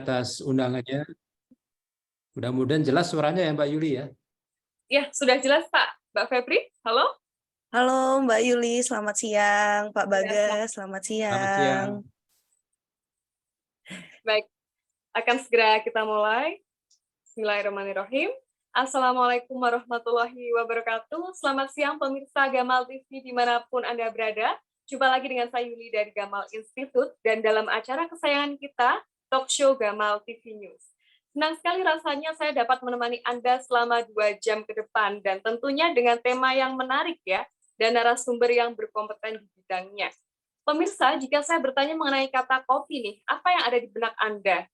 atas undangannya. Mudah-mudahan jelas suaranya ya Mbak Yuli ya. Ya, sudah jelas Pak. Mbak Febri, halo? Halo Mbak Yuli, selamat siang. Pak Bagas, selamat siang. Selamat siang. Baik, akan segera kita mulai. Bismillahirrahmanirrahim. Assalamualaikum warahmatullahi wabarakatuh. Selamat siang pemirsa Gamal TV dimanapun Anda berada. Jumpa lagi dengan saya Yuli dari Gamal Institute dan dalam acara kesayangan kita, Talk Show Gamal TV News. Senang sekali rasanya saya dapat menemani Anda selama 2 jam ke depan dan tentunya dengan tema yang menarik ya dan narasumber yang berkompeten di bidangnya. Pemirsa, jika saya bertanya mengenai kata kopi nih, apa yang ada di benak Anda?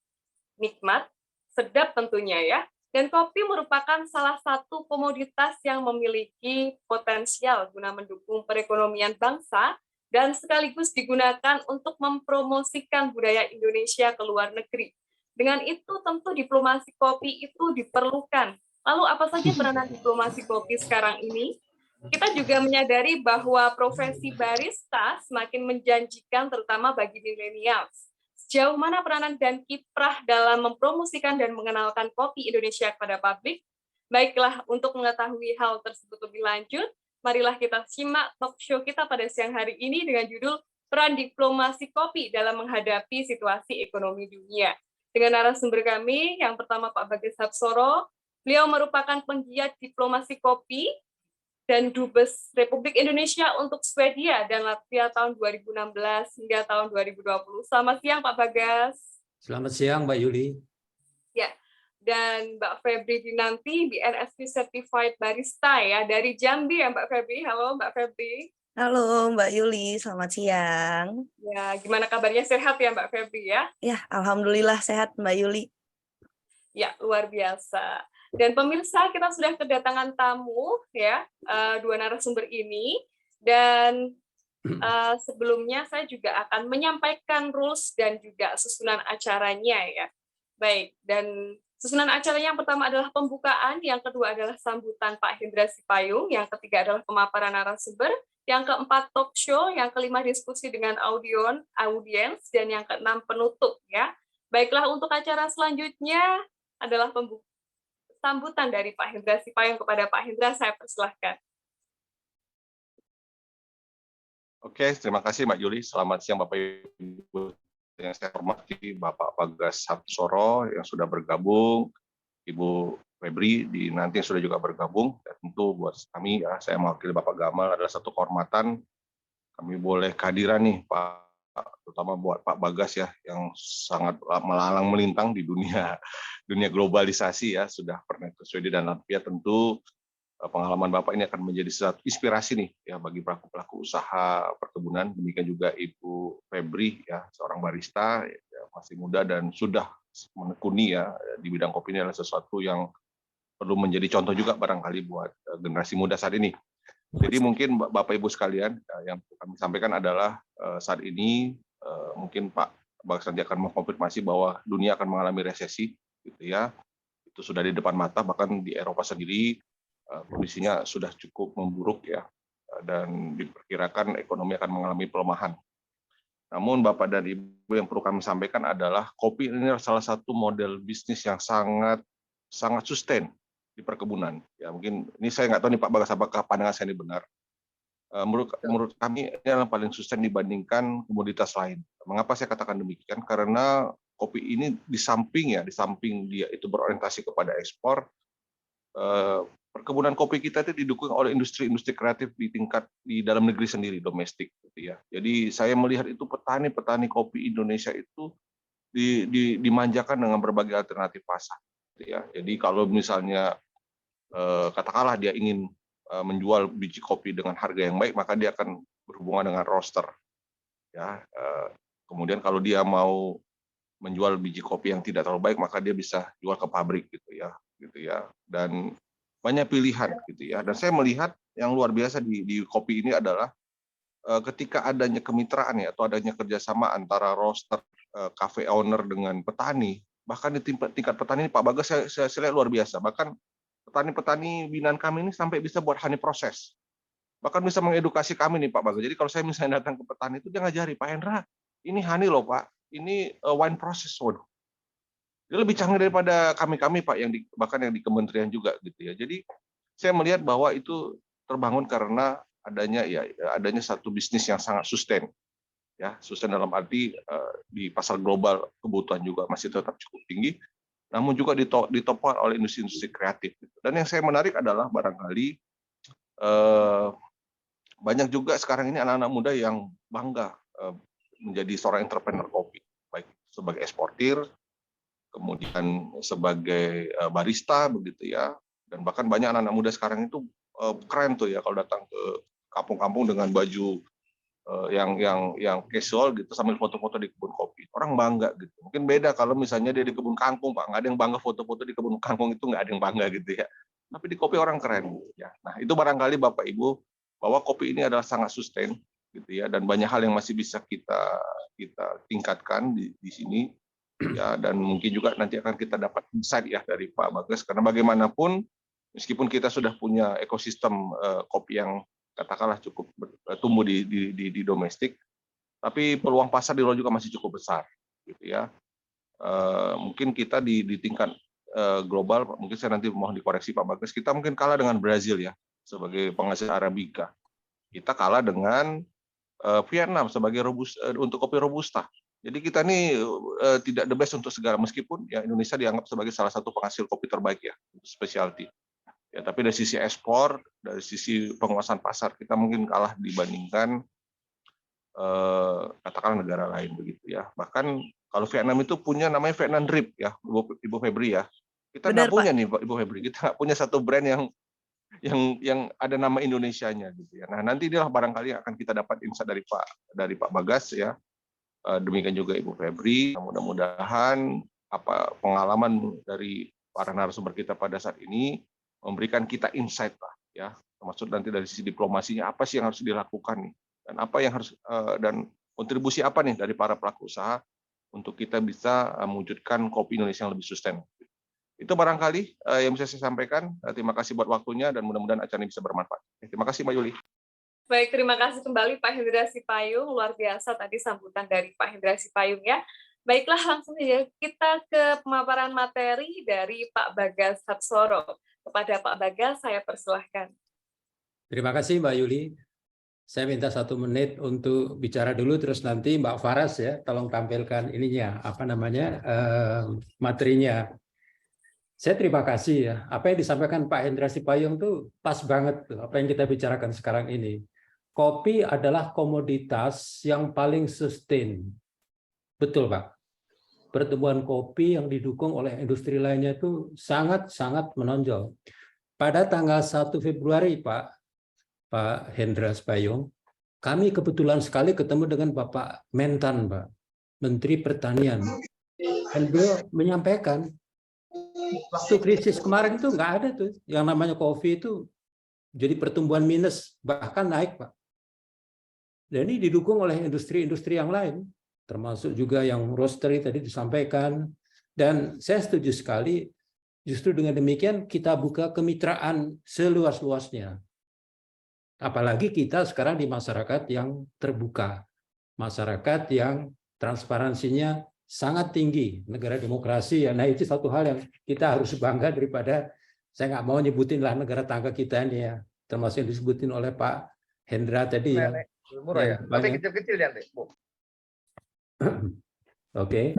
Nikmat, sedap tentunya ya. Dan kopi merupakan salah satu komoditas yang memiliki potensial guna mendukung perekonomian bangsa dan sekaligus digunakan untuk mempromosikan budaya Indonesia ke luar negeri. Dengan itu tentu diplomasi kopi itu diperlukan. Lalu apa saja peranan diplomasi kopi sekarang ini? Kita juga menyadari bahwa profesi barista semakin menjanjikan terutama bagi milenials. Sejauh mana peranan dan kiprah dalam mempromosikan dan mengenalkan kopi Indonesia kepada publik? Baiklah, untuk mengetahui hal tersebut lebih lanjut, marilah kita simak talk show kita pada siang hari ini dengan judul Peran Diplomasi Kopi dalam Menghadapi Situasi Ekonomi Dunia. Dengan narasumber kami, yang pertama Pak Bagas Hapsoro, beliau merupakan penggiat diplomasi kopi dan Dubes Republik Indonesia untuk Swedia dan Latvia tahun 2016 hingga tahun 2020. Selamat siang Pak Bagas. Selamat siang Mbak Yuli. Ya, dan Mbak Febri Dinanti, BNSP Certified Barista ya, dari Jambi ya Mbak Febri. Halo Mbak Febri. Halo Mbak Yuli, selamat siang. Ya, gimana kabarnya? Sehat ya Mbak Febri ya? Ya, alhamdulillah sehat Mbak Yuli. Ya, luar biasa. Dan pemirsa, kita sudah kedatangan tamu ya, 2 narasumber ini. Dan sebelumnya saya juga akan menyampaikan rules dan juga susunan acaranya ya. Baik, dan susunan acaranya yang pertama adalah pembukaan, yang kedua adalah sambutan Pak Hendra Sipayung, yang ketiga adalah pemaparan narasumber, yang keempat talk show, yang kelima diskusi dengan audiens, dan yang keenam penutup ya. Baiklah, untuk acara selanjutnya adalah sambutan dari Pak Hendra Sipayung. Kepada Pak Hendra, saya persilahkan. Oke, terima kasih Mbak Yuli. Selamat siang Bapak Ibu. Yang saya hormati Bapak Bagas Hapsoro yang sudah bergabung, Ibu Febri nanti yang sudah juga bergabung. Dan tentu buat kami ya, saya mewakili Bapak Gamal adalah satu kehormatan kami boleh kehadiran nih Pak, terutama buat Pak Bagas ya yang sangat melalang melintang di dunia globalisasi ya, sudah pernah ke Swedia dan Latvia. Tentu pengalaman Bapak ini akan menjadi satu inspirasi nih ya bagi pelaku-pelaku usaha perkebunan. Demikian juga Ibu Febri ya, seorang barista ya, masih muda dan sudah menekuni ya di bidang kopi. Ini adalah sesuatu yang perlu menjadi contoh juga barangkali buat generasi muda saat ini. Jadi mungkin Bapak Ibu sekalian yang kami sampaikan adalah saat ini mungkin Pak Bagas nanti akan mengkonfirmasi bahwa dunia akan mengalami resesi gitu ya. Itu sudah di depan mata, bahkan di Eropa sendiri kondisinya sudah cukup memburuk ya, dan diperkirakan ekonomi akan mengalami pelemahan. Namun Bapak dan Ibu yang perlu kami sampaikan adalah kopi ini adalah salah satu model bisnis yang sangat sustain di perkebunan. Ya mungkin ini saya nggak tahu nih Pak Bagas apakah pandangan saya ini benar. Menurut kami ini adalah paling sustain dibandingkan komoditas lain. Mengapa saya katakan demikian? Karena kopi ini di samping dia itu berorientasi kepada ekspor, perkebunan kopi kita itu didukung oleh industri-industri kreatif di dalam negeri sendiri, domestik gitu ya. Jadi saya melihat itu petani kopi Indonesia itu dimanjakan dengan berbagai alternatif pasar gitu ya. Jadi kalau misalnya katakanlah dia ingin menjual biji kopi dengan harga yang baik, maka dia akan berhubungan dengan roaster ya. Kemudian kalau dia mau menjual biji kopi yang tidak terlalu baik, maka dia bisa jual ke pabrik gitu ya. Dan banyak pilihan gitu ya. Dan saya melihat yang luar biasa di kopi ini adalah ketika adanya kemitraan ya, atau adanya kerjasama antara roaster, cafe owner dengan petani, bahkan di tingkat petani Pak Bagas saya lihat luar biasa. Bahkan petani-petani binaan kami ini sampai bisa buat honey proses. Bahkan bisa mengedukasi kami nih Pak Bagas. Jadi kalau saya misalnya datang ke petani itu dia ngajari, Pak Hendra, ini honey loh Pak, ini wine process. Waduh. Dia lebih canggih daripada kami Pak bahkan yang di kementerian juga gitu ya. Jadi saya melihat bahwa itu terbangun karena adanya satu bisnis yang sangat sustain. Ya, sustain dalam arti di pasar global kebutuhan juga masih tetap cukup tinggi, namun juga ditopang oleh industri-industri kreatif. Dan yang saya menarik adalah barangkali banyak juga sekarang ini anak-anak muda yang bangga menjadi seorang entrepreneur kopi, baik sebagai eksportir, kemudian sebagai barista begitu ya, dan bahkan banyak anak-anak muda sekarang itu keren tuh ya kalau datang ke kampung-kampung dengan baju yang casual gitu sambil foto-foto di kebun kopi. Orang bangga gitu. Mungkin beda kalau misalnya dia di kebun kangkung, Pak. Nggak ada yang bangga foto-foto di kebun kangkung, itu nggak ada yang bangga gitu ya. Tapi di kopi orang keren ya. Nah, itu barangkali Bapak Ibu bahwa kopi ini adalah sangat sustain gitu ya, dan banyak hal yang masih bisa kita tingkatkan di sini ya, dan mungkin juga nanti akan kita dapat insight ya dari Pak Bagas, karena bagaimanapun meskipun kita sudah punya ekosistem kopi yang katakanlah cukup tumbuh di domestik, tapi peluang pasar di luar juga masih cukup besar gitu ya. Mungkin kita di tingkat global, mungkin saya nanti mohon dikoreksi Pak Bagas, kita mungkin kalah dengan Brazil ya sebagai penghasil Arabica, kita kalah dengan Vietnam sebagai untuk kopi robusta. Jadi kita ini tidak the best untuk segala, meskipun ya Indonesia dianggap sebagai salah satu penghasil kopi terbaik ya untuk specialty. Ya, tapi dari sisi ekspor, dari sisi penguasaan pasar, kita mungkin kalah dibandingkan katakanlah negara lain begitu ya. Bahkan kalau Vietnam itu punya namanya Vietnam Drip ya, Ibu Febri ya. Kita nggak punya nih Ibu Febri, kita nggak punya satu brand yang ada nama Indonesianya gitu ya. Nah, nanti inilah barangkali yang akan kita dapat insight dari Pak Bagas ya. Demikian juga Ibu Febri. Mudah-mudahan pengalaman dari para narasumber kita pada saat ini memberikan kita insight Pak ya. Termasuk nanti dari sisi diplomasinya apa sih yang harus dilakukan nih, dan apa yang harus dan kontribusi apa nih dari para pelaku usaha untuk kita bisa mewujudkan kopi Indonesia yang lebih sustain. Itu barangkali yang bisa saya sampaikan. Terima kasih buat waktunya dan mudah-mudahan acara ini bisa bermanfaat. Terima kasih Mbak Yuli. Baik, terima kasih kembali Pak Hendra Sipayung. Luar biasa tadi sambutan dari Pak Hendra Sipayung ya. Baiklah, langsung saja kita ke pemaparan materi dari Pak Bagas Hapsoro. Kepada Pak Bagas, saya persilahkan. Terima kasih Mbak Yuli. Saya minta 1 menit untuk bicara dulu, terus nanti Mbak Faras ya, tolong tampilkan ininya, materinya. Saya terima kasih ya. Apa yang disampaikan Pak Hendra Sipayung tuh pas banget tuh, apa yang kita bicarakan sekarang ini. Kopi adalah komoditas yang paling sustain. Betul Pak. Pertumbuhan kopi yang didukung oleh industri lainnya itu sangat-sangat menonjol. Pada tanggal 1 Februari Pak Hendra Sipayung, kami kebetulan sekali ketemu dengan Bapak Mentan, Pak, Menteri Pertanian. Dan beliau menyampaikan, waktu krisis kemarin itu nggak ada tuh yang namanya kopi itu jadi pertumbuhan minus, bahkan naik Pak. Dan ini didukung oleh industri-industri yang lain, termasuk juga yang roastery tadi disampaikan. Dan saya setuju sekali, justru dengan demikian kita buka kemitraan seluas-luasnya. Apalagi kita sekarang di masyarakat yang terbuka, masyarakat yang transparansinya sangat tinggi, negara demokrasi ya. Nah itu satu hal yang kita harus bangga daripada, saya nggak mau nyebutin lah negara tangga kita ini ya, termasuk yang disebutin oleh Pak Hendra tadi ya. Murah ya, tapi kecil-kecil ya, Bu. Oke.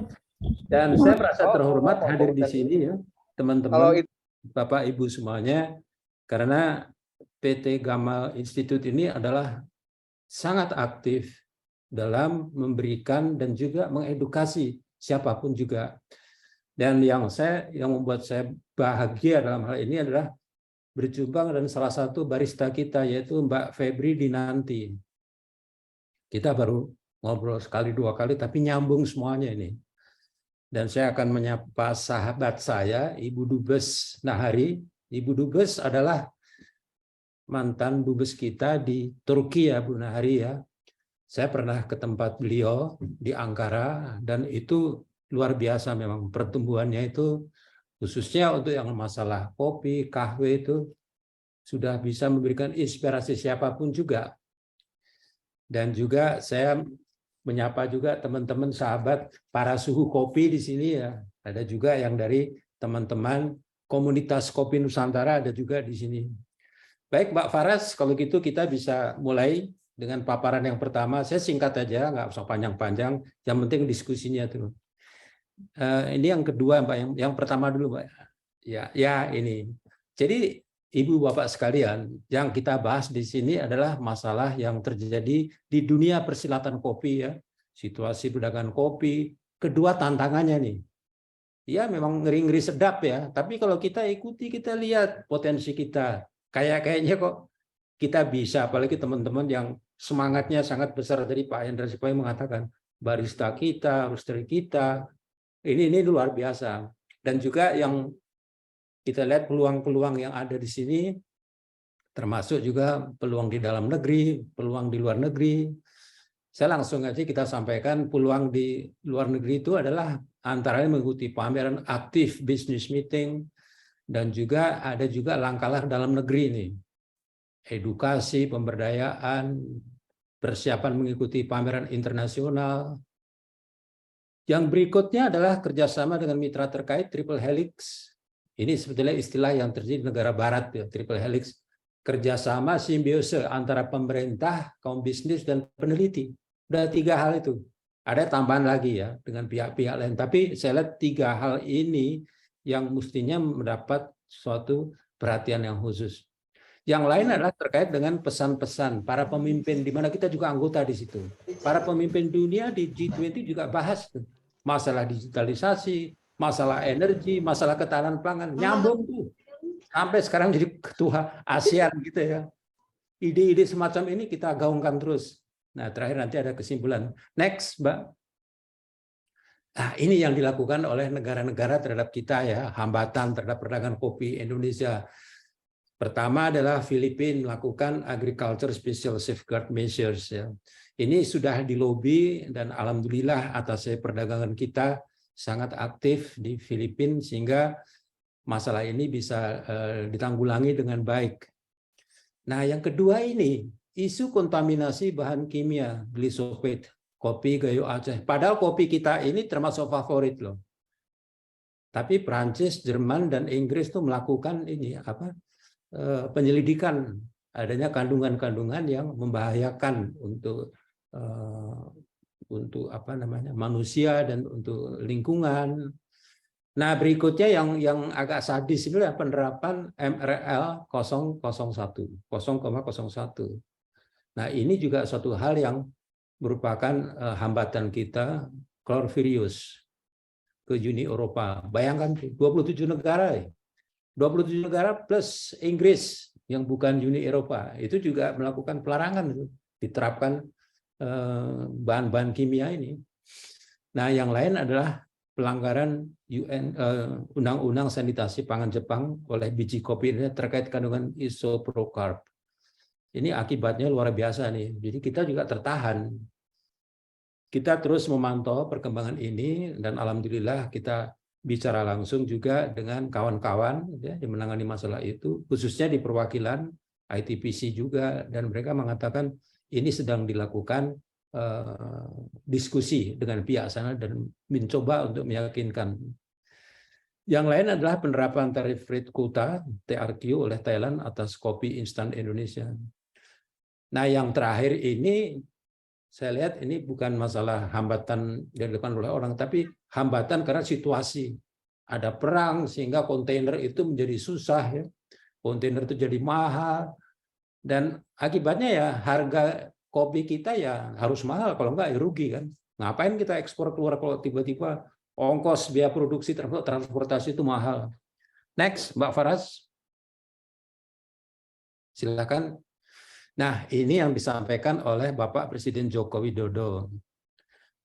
Dan saya merasa terhormat hadir di sini ya, teman-teman, Bapak Ibu semuanya, karena PT Gamal Institute ini adalah sangat aktif dalam memberikan dan juga mengedukasi siapapun juga. Dan yang membuat saya bahagia dalam hal ini adalah berjumpa dengan salah satu barista kita, yaitu Mbak Febri Dinanti. Kita baru ngobrol sekali 2 kali, tapi nyambung semuanya ini. Dan saya akan menyapa sahabat saya, Ibu Dubes Nahari. Ibu Dubes adalah mantan dubes kita di Turki ya Bu Nahari ya. Saya pernah ke tempat beliau di Ankara dan itu luar biasa memang pertumbuhannya itu, khususnya untuk yang masalah kopi, kahwe itu sudah bisa memberikan inspirasi siapapun juga. Dan juga saya menyapa juga teman-teman sahabat para suhu kopi di sini ya. Ada juga yang dari teman-teman komunitas kopi Nusantara ada juga di sini. Baik, Mbak Faras, kalau gitu kita bisa mulai dengan paparan yang pertama. Saya singkat aja, nggak usah panjang-panjang. Yang penting diskusinya tuh. Ini yang kedua, Mbak. Yang pertama dulu, Mbak. Ya ini. Jadi Ibu Bapak sekalian, yang kita bahas di sini adalah masalah yang terjadi di dunia persilatan kopi ya. Situasi perdagangan kopi, kedua tantangannya nih. Ya memang ngeri-ngeri sedap ya, tapi kalau kita ikuti, kita lihat potensi kita. Kayaknya kok kita bisa, apalagi teman-teman yang semangatnya sangat besar. Tadi Pak Hendra Sipai mengatakan, barista kita, roastery kita, ini luar biasa. Dan juga yang kita lihat peluang-peluang yang ada di sini, termasuk juga peluang di dalam negeri, peluang di luar negeri. Saya langsung aja kita sampaikan peluang di luar negeri itu adalah antara lain mengikuti pameran aktif business meeting, dan juga ada juga langkah-langkah dalam negeri nih. Edukasi, pemberdayaan, persiapan mengikuti pameran internasional. Yang berikutnya adalah kerjasama dengan mitra terkait Triple Helix. Ini sebetulnya istilah yang terjadi di negara barat ya, Triple Helix. Kerjasama simbiose antara pemerintah, kaum bisnis, dan peneliti. Udah 3 hal itu. Ada tambahan lagi ya dengan pihak-pihak lain. Tapi saya lihat 3 hal ini yang mestinya mendapat suatu perhatian yang khusus. Yang lain adalah terkait dengan pesan-pesan para pemimpin, di mana kita juga anggota di situ. Para pemimpin dunia di G20 juga bahas tuh. Masalah digitalisasi, masalah energi, masalah ketahanan pangan, nyambung tuh. Sampai sekarang jadi ketua ASEAN gitu ya. Ide-ide semacam ini kita gaungkan terus. Nah, terakhir nanti ada kesimpulan. Next, Mbak. Nah, ini yang dilakukan oleh negara-negara terhadap kita ya, hambatan terhadap perdagangan kopi Indonesia. Pertama adalah Filipina melakukan agriculture special safeguard measures ya. Ini sudah dilobi dan alhamdulillah atas perdagangan kita sangat aktif di Filipina sehingga masalah ini bisa ditanggulangi dengan baik. Nah, yang kedua ini isu kontaminasi bahan kimia glyphosate. Kopi Gayo Aceh. Padahal kopi kita ini termasuk favorit loh. Tapi Prancis, Jerman, dan Inggris tuh melakukan ini penyelidikan adanya kandungan-kandungan yang membahayakan untuk manusia dan untuk lingkungan. Nah berikutnya yang agak sadis itu adalah penerapan MRL 001. Nah ini juga suatu hal yang merupakan hambatan kita chlorvirus ke Uni Eropa. Bayangkan 27 negara, 27 negara plus Inggris yang bukan Uni Eropa itu juga melakukan pelarangan diterapkan bahan-bahan kimia ini. Nah, yang lain adalah pelanggaran Undang-Undang Sanitasi Pangan Jepang oleh biji kopi ini terkait kandungan isoprocarb. Ini akibatnya luar biasa nih. Jadi kita juga tertahan. Kita terus memantau perkembangan ini dan alhamdulillah kita bicara langsung juga dengan kawan-kawan ya, yang menangani masalah itu, khususnya di perwakilan ITPC juga, dan mereka mengatakan ini sedang dilakukan diskusi dengan pihak sana dan mencoba untuk meyakinkan. Yang lain adalah penerapan tarif rate quota TRQ oleh Thailand atas kopi instan Indonesia. Nah, yang terakhir ini saya lihat ini bukan masalah hambatan yang dilakukan oleh orang, tapi hambatan karena situasi. Ada perang sehingga kontainer itu menjadi susah ya. Kontainer itu jadi mahal dan akibatnya ya harga kopi kita ya harus mahal, kalau enggak ya rugi kan. Ngapain kita ekspor keluar kalau tiba-tiba ongkos biaya produksi transportasi itu mahal. Next, Mbak Faras. Silakan. Nah, ini yang disampaikan oleh Bapak Presiden Joko Widodo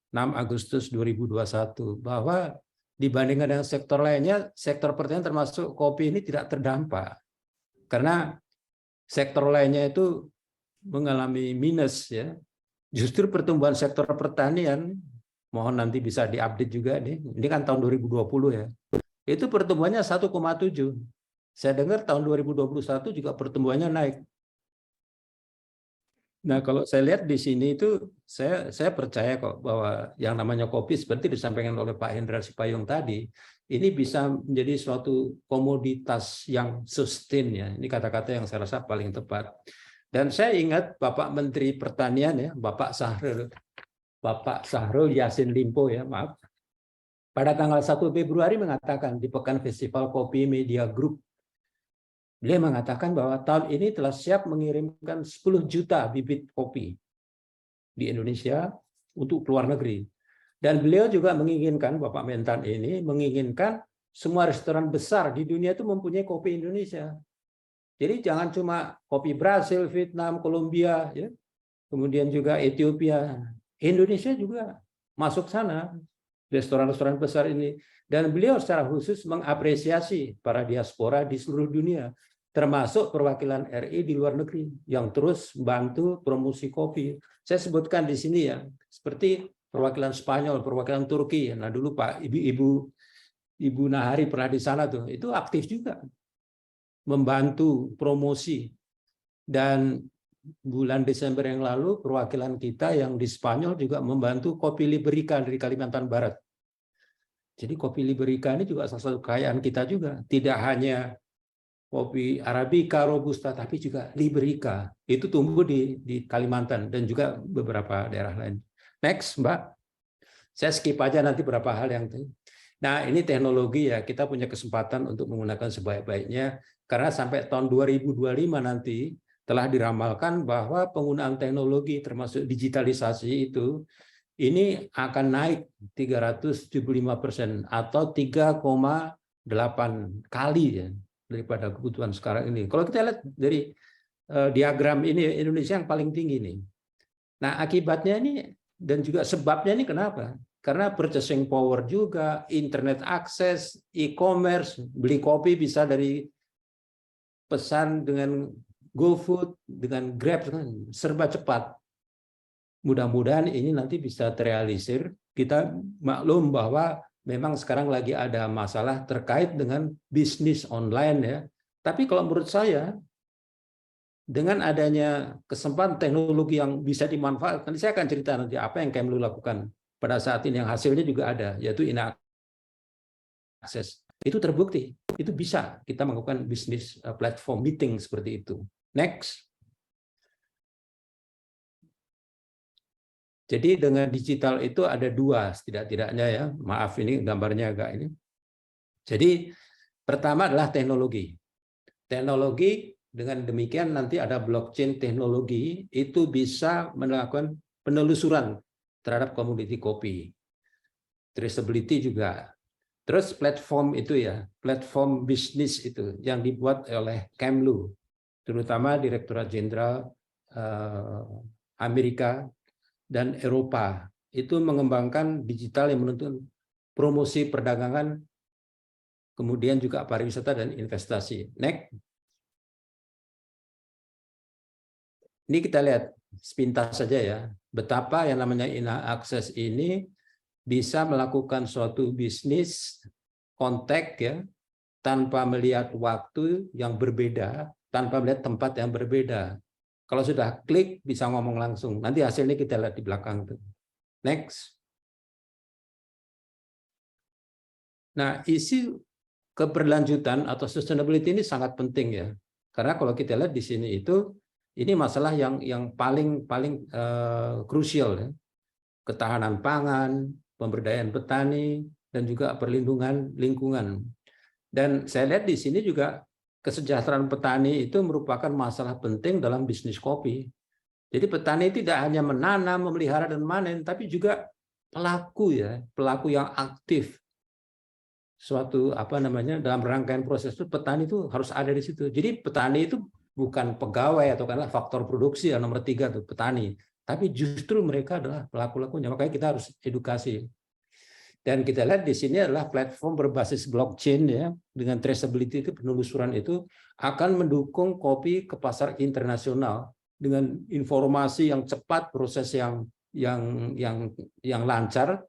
6 Agustus 2021 bahwa dibandingkan dengan sektor lainnya, sektor pertanian termasuk kopi ini tidak terdampak. Karena sektor lainnya itu mengalami minus ya. Justru pertumbuhan sektor pertanian, mohon nanti bisa diupdate juga nih. Ini kan tahun 2020 ya. Itu pertumbuhannya 1,7. Saya dengar tahun 2021 juga pertumbuhannya naik. Nah, kalau saya lihat di sini itu saya percaya kok bahwa yang namanya kopi seperti disampaikan oleh Pak Hendra Sipayung tadi, ini bisa menjadi suatu komoditas yang sustain ya. Ini kata-kata yang saya rasa paling tepat. Dan saya ingat Bapak Menteri Pertanian ya, Bapak Syahrul Yassin Limpo ya, maaf. Pada tanggal 1 Februari mengatakan di Pekan Festival Kopi Media Group, beliau mengatakan bahwa tahun ini telah siap mengirimkan 10 juta bibit kopi di Indonesia untuk luar negeri. Dan beliau juga menginginkan, Bapak Mentan ini menginginkan semua restoran besar di dunia itu mempunyai kopi Indonesia. Jadi jangan cuma kopi Brasil, Vietnam, Kolombia, ya, kemudian juga Ethiopia, Indonesia juga masuk sana, restoran-restoran besar ini. Dan beliau secara khusus mengapresiasi para diaspora di seluruh dunia, termasuk perwakilan RI di luar negeri yang terus membantu promosi kopi. Saya sebutkan di sini ya, seperti perwakilan Spanyol, perwakilan Turki. Nah dulu Pak Ibu Nahari pernah di sana tuh, itu aktif juga membantu promosi. Dan bulan Desember yang lalu perwakilan kita yang di Spanyol juga membantu Kopi Liberica dari Kalimantan Barat. Jadi Kopi Liberica ini juga salah satu kekayaan kita juga. Tidak hanya kopi Arabica, Robusta, tapi juga Liberica. Itu tumbuh di Kalimantan dan juga beberapa daerah lain. Next, Mbak. Saya skip aja nanti beberapa hal yang. Nah, ini teknologi ya. Kita punya kesempatan untuk menggunakan sebaik-baiknya. Karena sampai tahun 2025 nanti telah diramalkan bahwa penggunaan teknologi termasuk digitalisasi itu ini akan naik 375% atau 3,8 kali ya daripada kebutuhan sekarang ini. Kalau kita lihat dari diagram ini, Indonesia yang paling tinggi nih. Nah, akibatnya ini dan juga sebabnya ini kenapa? Karena purchasing power juga, internet akses, e-commerce, beli kopi bisa dari pesan dengan GoFood, dengan Grab, serba cepat. Mudah-mudahan ini nanti bisa terrealisir. Kita maklum bahwa memang sekarang lagi ada masalah terkait dengan bisnis online ya. Tapi kalau menurut saya, dengan adanya kesempatan teknologi yang bisa dimanfaatkan, nanti saya akan cerita nanti apa yang Kemlu lakukan pada saat ini, yang hasilnya juga ada, yaitu in-access. Itu terbukti, itu bisa kita melakukan bisnis platform meeting seperti itu. Next. Jadi dengan digital itu ada dua setidak-tidaknya ya. Maaf ini gambarnya agak ini. Jadi pertama adalah teknologi. Teknologi dengan demikian nanti ada blockchain teknologi itu bisa melakukan penelusuran terhadap komoditi kopi. Traceability juga. Terus platform itu ya, platform bisnis itu yang dibuat oleh Kemlu, terutama Direktorat Jenderal Amerika dan Eropa, itu mengembangkan digital yang menuntut promosi perdagangan, kemudian juga pariwisata dan investasi. Next. Ini kita lihat sepintas saja ya, betapa yang namanya in-access ini bisa melakukan suatu bisnis kontak ya, tanpa melihat waktu yang berbeda, tanpa melihat tempat yang berbeda. Kalau sudah klik bisa ngomong langsung. Nanti hasilnya kita lihat di belakang tuh. Next. Nah, isi keberlanjutan atau sustainability ini sangat penting ya. Karena kalau kita lihat di sini itu ini masalah yang paling krusial ya. Ketahanan pangan, pemberdayaan petani, dan juga perlindungan lingkungan. Dan saya lihat di sini juga kesejahteraan petani itu merupakan masalah penting dalam bisnis kopi. Jadi petani tidak hanya menanam, memelihara dan manen, tapi juga pelaku ya, pelaku yang aktif. Suatu dalam rangkaian proses itu petani itu harus ada di situ. Jadi petani itu bukan pegawai atau karena faktor produksi yang nomor 3 tuh petani, tapi justru mereka adalah pelaku-pelakunya. Makanya kita harus edukasi. Dan kita lihat di sini adalah platform berbasis blockchain ya, dengan traceability itu, penelusuran itu akan mendukung kopi ke pasar internasional dengan informasi yang cepat, proses yang lancar,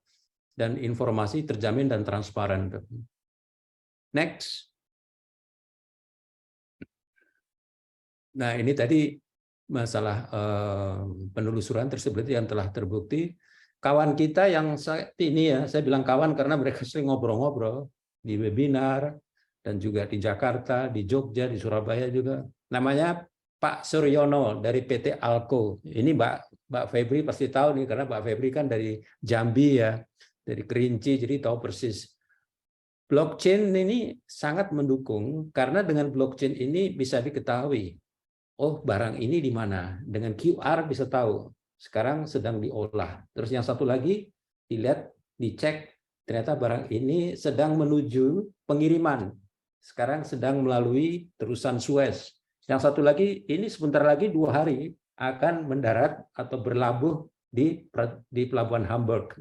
dan informasi terjamin dan transparan. Next. Nah, ini tadi masalah penelusuran tersebut yang telah terbukti. Kawan kita yang ini ya, saya bilang kawan karena mereka sering ngobrol-ngobrol di webinar dan juga di Jakarta, di Jogja, di Surabaya juga. Namanya Pak Suryono dari PT Alco. Ini Mbak Febri pasti tahu nih karena Mbak Febri kan dari Jambi ya, dari Kerinci, jadi tahu persis. Blockchain ini sangat mendukung karena dengan blockchain ini bisa diketahui, oh barang ini di mana, dengan QR bisa tahu. Sekarang sedang diolah. Terus yang satu lagi dilihat, dicek, ternyata barang ini sedang menuju pengiriman. Sekarang sedang melalui terusan Suez. Yang satu lagi ini sebentar lagi 2 hari akan mendarat atau berlabuh di pelabuhan Hamburg.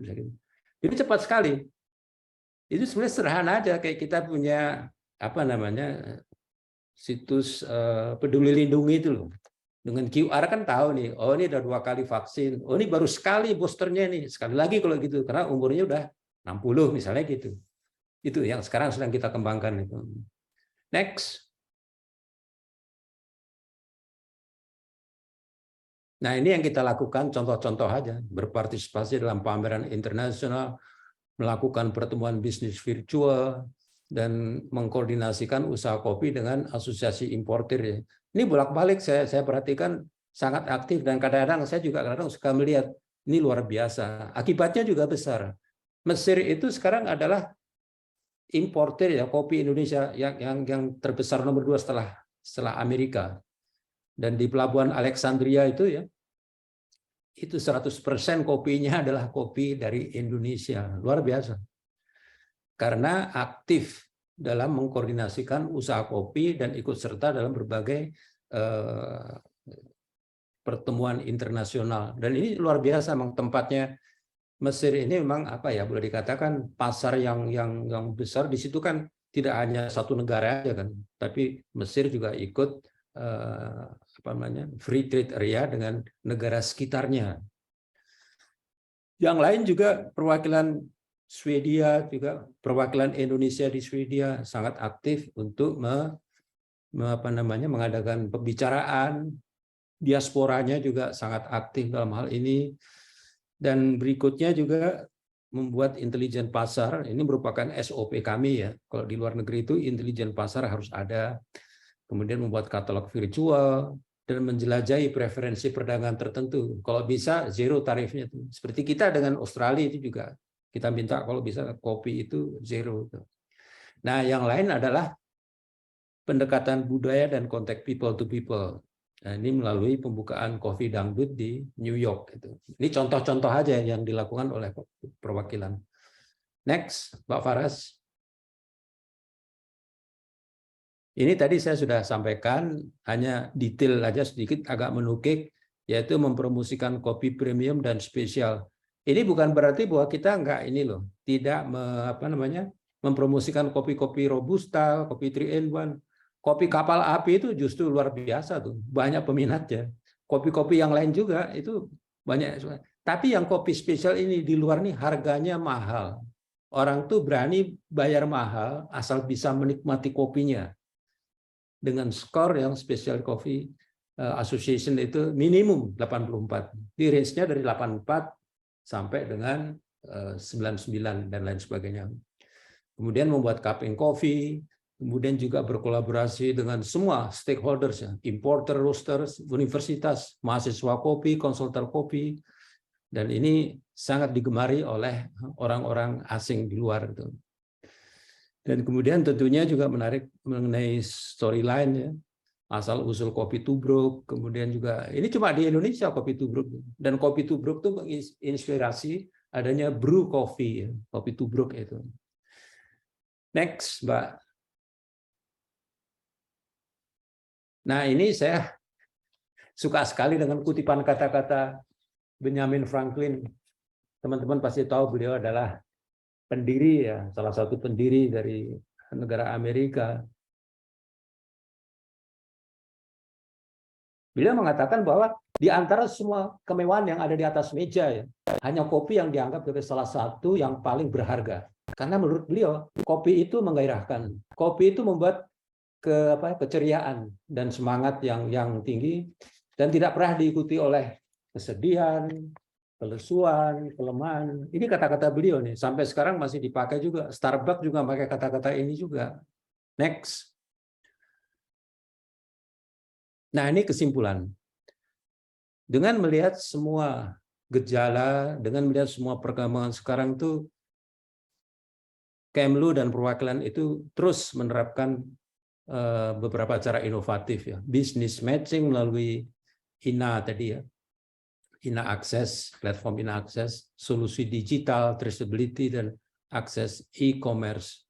Ini cepat sekali. Itu sebenarnya sederhana aja, kayak kita punya apa namanya situs peduli lindungi itu loh. Dengan QR kan tahu nih, oh ini udah 2 kali vaksin, oh ini baru sekali boosternya nih, sekali lagi kalau gitu, karena umurnya udah 60 misalnya gitu. Itu yang sekarang sedang kita kembangkan itu. Next. Nah ini yang kita lakukan, contoh-contoh aja, berpartisipasi dalam pameran internasional, melakukan pertemuan bisnis virtual, dan mengkoordinasikan usaha kopi dengan asosiasi importir. Ini bolak-balik saya perhatikan sangat aktif, dan kadang-kadang saya juga kadang suka melihat ini luar biasa. Akibatnya juga besar. Mesir itu sekarang adalah importir ya kopi Indonesia yang terbesar nomor 2 setelah Amerika. Dan di pelabuhan Alexandria itu ya, itu 100% kopinya adalah kopi dari Indonesia. Luar biasa. Karena aktif dalam mengkoordinasikan usaha kopi dan ikut serta dalam berbagai pertemuan internasional. Dan ini luar biasa, memang tempatnya Mesir ini memang apa ya, boleh dikatakan pasar yang besar. Di situ kan tidak hanya satu negara aja kan, tapi Mesir juga ikut apa namanya free trade area dengan negara sekitarnya. Yang lain juga perwakilan Swedia, juga perwakilan Indonesia di Swedia sangat aktif untuk mengadakan pembicaraan. Diasporanya juga sangat aktif dalam hal ini. Dan berikutnya juga membuat intelijen pasar. Ini merupakan SOP kami ya. Kalau di luar negeri itu intelijen pasar harus ada. Kemudian membuat katalog virtual dan menjelajahi preferensi perdagangan tertentu. Kalau bisa zero tarifnya. Seperti kita dengan Australia itu juga. Kita minta kalau bisa kopi itu zero. Nah, yang lain adalah pendekatan budaya dan kontak people to people. Nah, ini melalui pembukaan Coffee Dangdut di New York. Ini contoh-contoh aja yang dilakukan oleh perwakilan. Next, Pak Faras. Ini tadi saya sudah sampaikan, hanya detail aja sedikit, agak menukik, yaitu mempromosikan kopi premium dan spesial. Ini bukan berarti bahwa kita tidak mempromosikan kopi-kopi robusta, kopi 3-in-1. Kopi kapal api itu justru luar biasa tuh, banyak peminatnya. Kopi-kopi yang lain juga itu banyak. Tapi yang kopi spesial ini di luar nih harganya mahal. Orang tuh berani bayar mahal asal bisa menikmati kopinya. Dengan skor yang Special Coffee Association itu minimum 84. Di range-nya dari 84 sampai dengan 99 dan lain sebagainya. Kemudian membuat cupping coffee, kemudian juga berkolaborasi dengan semua stakeholders, ya, importer, roasters, universitas, mahasiswa kopi, konsultan kopi, dan ini sangat digemari oleh orang-orang asing di luar itu. Dan kemudian tentunya juga menarik mengenai storyline ya. Asal usul kopi tubruk, kemudian juga ini cuma di Indonesia kopi tubruk, dan kopi tubruk itu menginspirasi adanya brew coffee, kopi tubruk itu. Next, Mbak. Nah ini saya suka sekali dengan kutipan kata-kata Benjamin Franklin. Teman-teman pasti tahu beliau adalah pendiri ya, salah satu pendiri dari negara Amerika. Beliau mengatakan bahwa di antara semua kemewahan yang ada di atas meja, ya, hanya kopi yang dianggap sebagai salah satu yang paling berharga. Karena menurut beliau, kopi itu menggairahkan. Kopi itu membuat keceriaan dan semangat yang tinggi. dan tidak pernah diikuti oleh kesedihan, kelesuan, kelemahan. Ini kata-kata beliau nih, sampai sekarang masih dipakai juga. Starbucks juga pakai kata-kata ini juga. Next. Nah, ini kesimpulan. Dengan melihat semua gejala, dengan melihat semua perkembangan sekarang tuh, Kemlu dan perwakilan itu terus menerapkan beberapa cara inovatif ya. Business matching melalui INA tadi ya. INA Access, platform INA Access, solusi digital, traceability, dan akses e-commerce.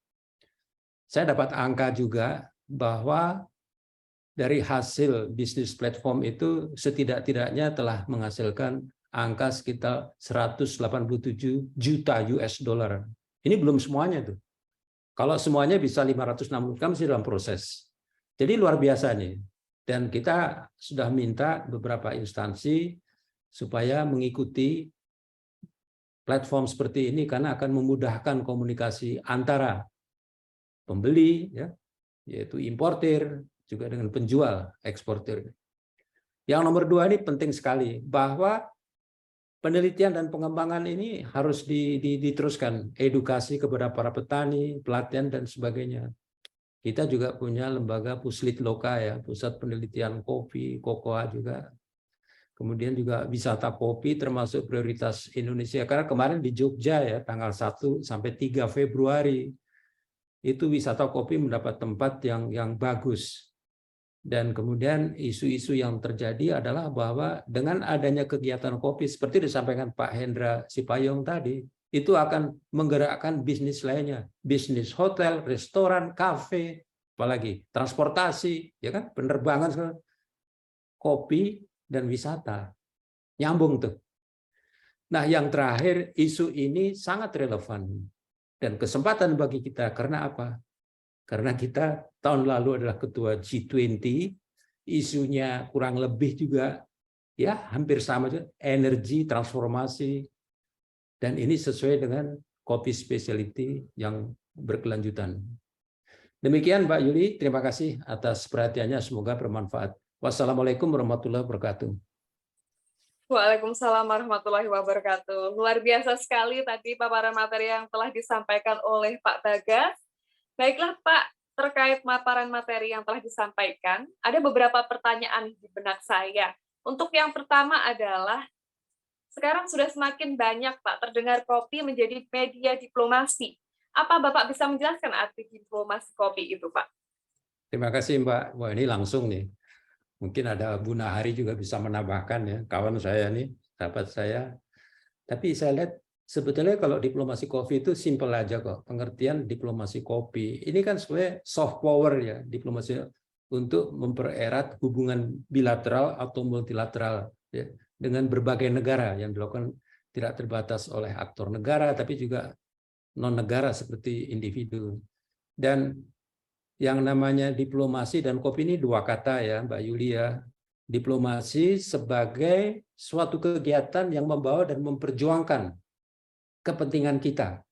Saya dapat angka juga bahwa dari hasil bisnis platform itu setidak-tidaknya telah menghasilkan angka sekitar 187 juta US dollar. Ini belum semuanya tuh. Kalau semuanya bisa 560 kan masih dalam proses. Jadi luar biasa nih. Dan kita sudah minta beberapa instansi supaya mengikuti platform seperti ini karena akan memudahkan komunikasi antara pembeli, ya, yaitu importir, juga dengan penjual, eksportir. Yang nomor 2 ini penting sekali, bahwa penelitian dan pengembangan ini harus diteruskan, edukasi kepada para petani, pelatihan, dan sebagainya. Kita juga punya lembaga Puslit Loka, ya, pusat penelitian kopi, kokoa juga. Kemudian juga wisata kopi termasuk prioritas Indonesia. Karena kemarin di Jogja ya tanggal 1 sampai 3 Februari itu wisata kopi mendapat tempat yang bagus. Dan kemudian isu-isu yang terjadi adalah bahwa dengan adanya kegiatan kopi seperti disampaikan Pak Hendra Sipayung tadi, itu akan menggerakkan bisnis lainnya, bisnis hotel, restoran, kafe, apalagi transportasi, ya kan, penerbangan, kopi dan wisata. Nyambung tuh. Nah, yang terakhir, isu ini sangat relevan dan kesempatan bagi kita. Karena apa? Karena kita tahun lalu adalah ketua G20, isunya kurang lebih juga ya hampir sama juga, energi, transformasi, dan ini sesuai dengan kopi specialty yang berkelanjutan. Demikian Mbak Yuli, terima kasih atas perhatiannya, semoga bermanfaat. Wassalamualaikum warahmatullahi wabarakatuh. Waalaikumsalam warahmatullahi wabarakatuh. Luar biasa sekali tadi paparan materi yang telah disampaikan oleh Pak Bagas. Baiklah Pak, terkait paparan materi yang telah disampaikan, ada beberapa pertanyaan di benak saya. Untuk yang pertama adalah, sekarang sudah semakin banyak Pak terdengar kopi menjadi media diplomasi. Apa Bapak bisa menjelaskan arti diplomasi kopi itu Pak? Terima kasih Mbak. Wah ini langsung nih. Mungkin ada Bu Nahari juga bisa menambahkan ya, kawan saya nih, sahabat saya. Tapi saya lihat sebetulnya kalau diplomasi kopi itu simpel aja kok. Pengertian diplomasi kopi. Ini kan sebenarnya soft power ya, diplomasi untuk mempererat hubungan bilateral atau multilateral ya, dengan berbagai negara yang dilakukan tidak terbatas oleh aktor negara, tapi juga non-negara seperti individu. Dan yang namanya diplomasi dan kopi ini 2 kata ya Mbak Yulia. Diplomasi sebagai suatu kegiatan yang membawa dan memperjuangkan kepentingan kita.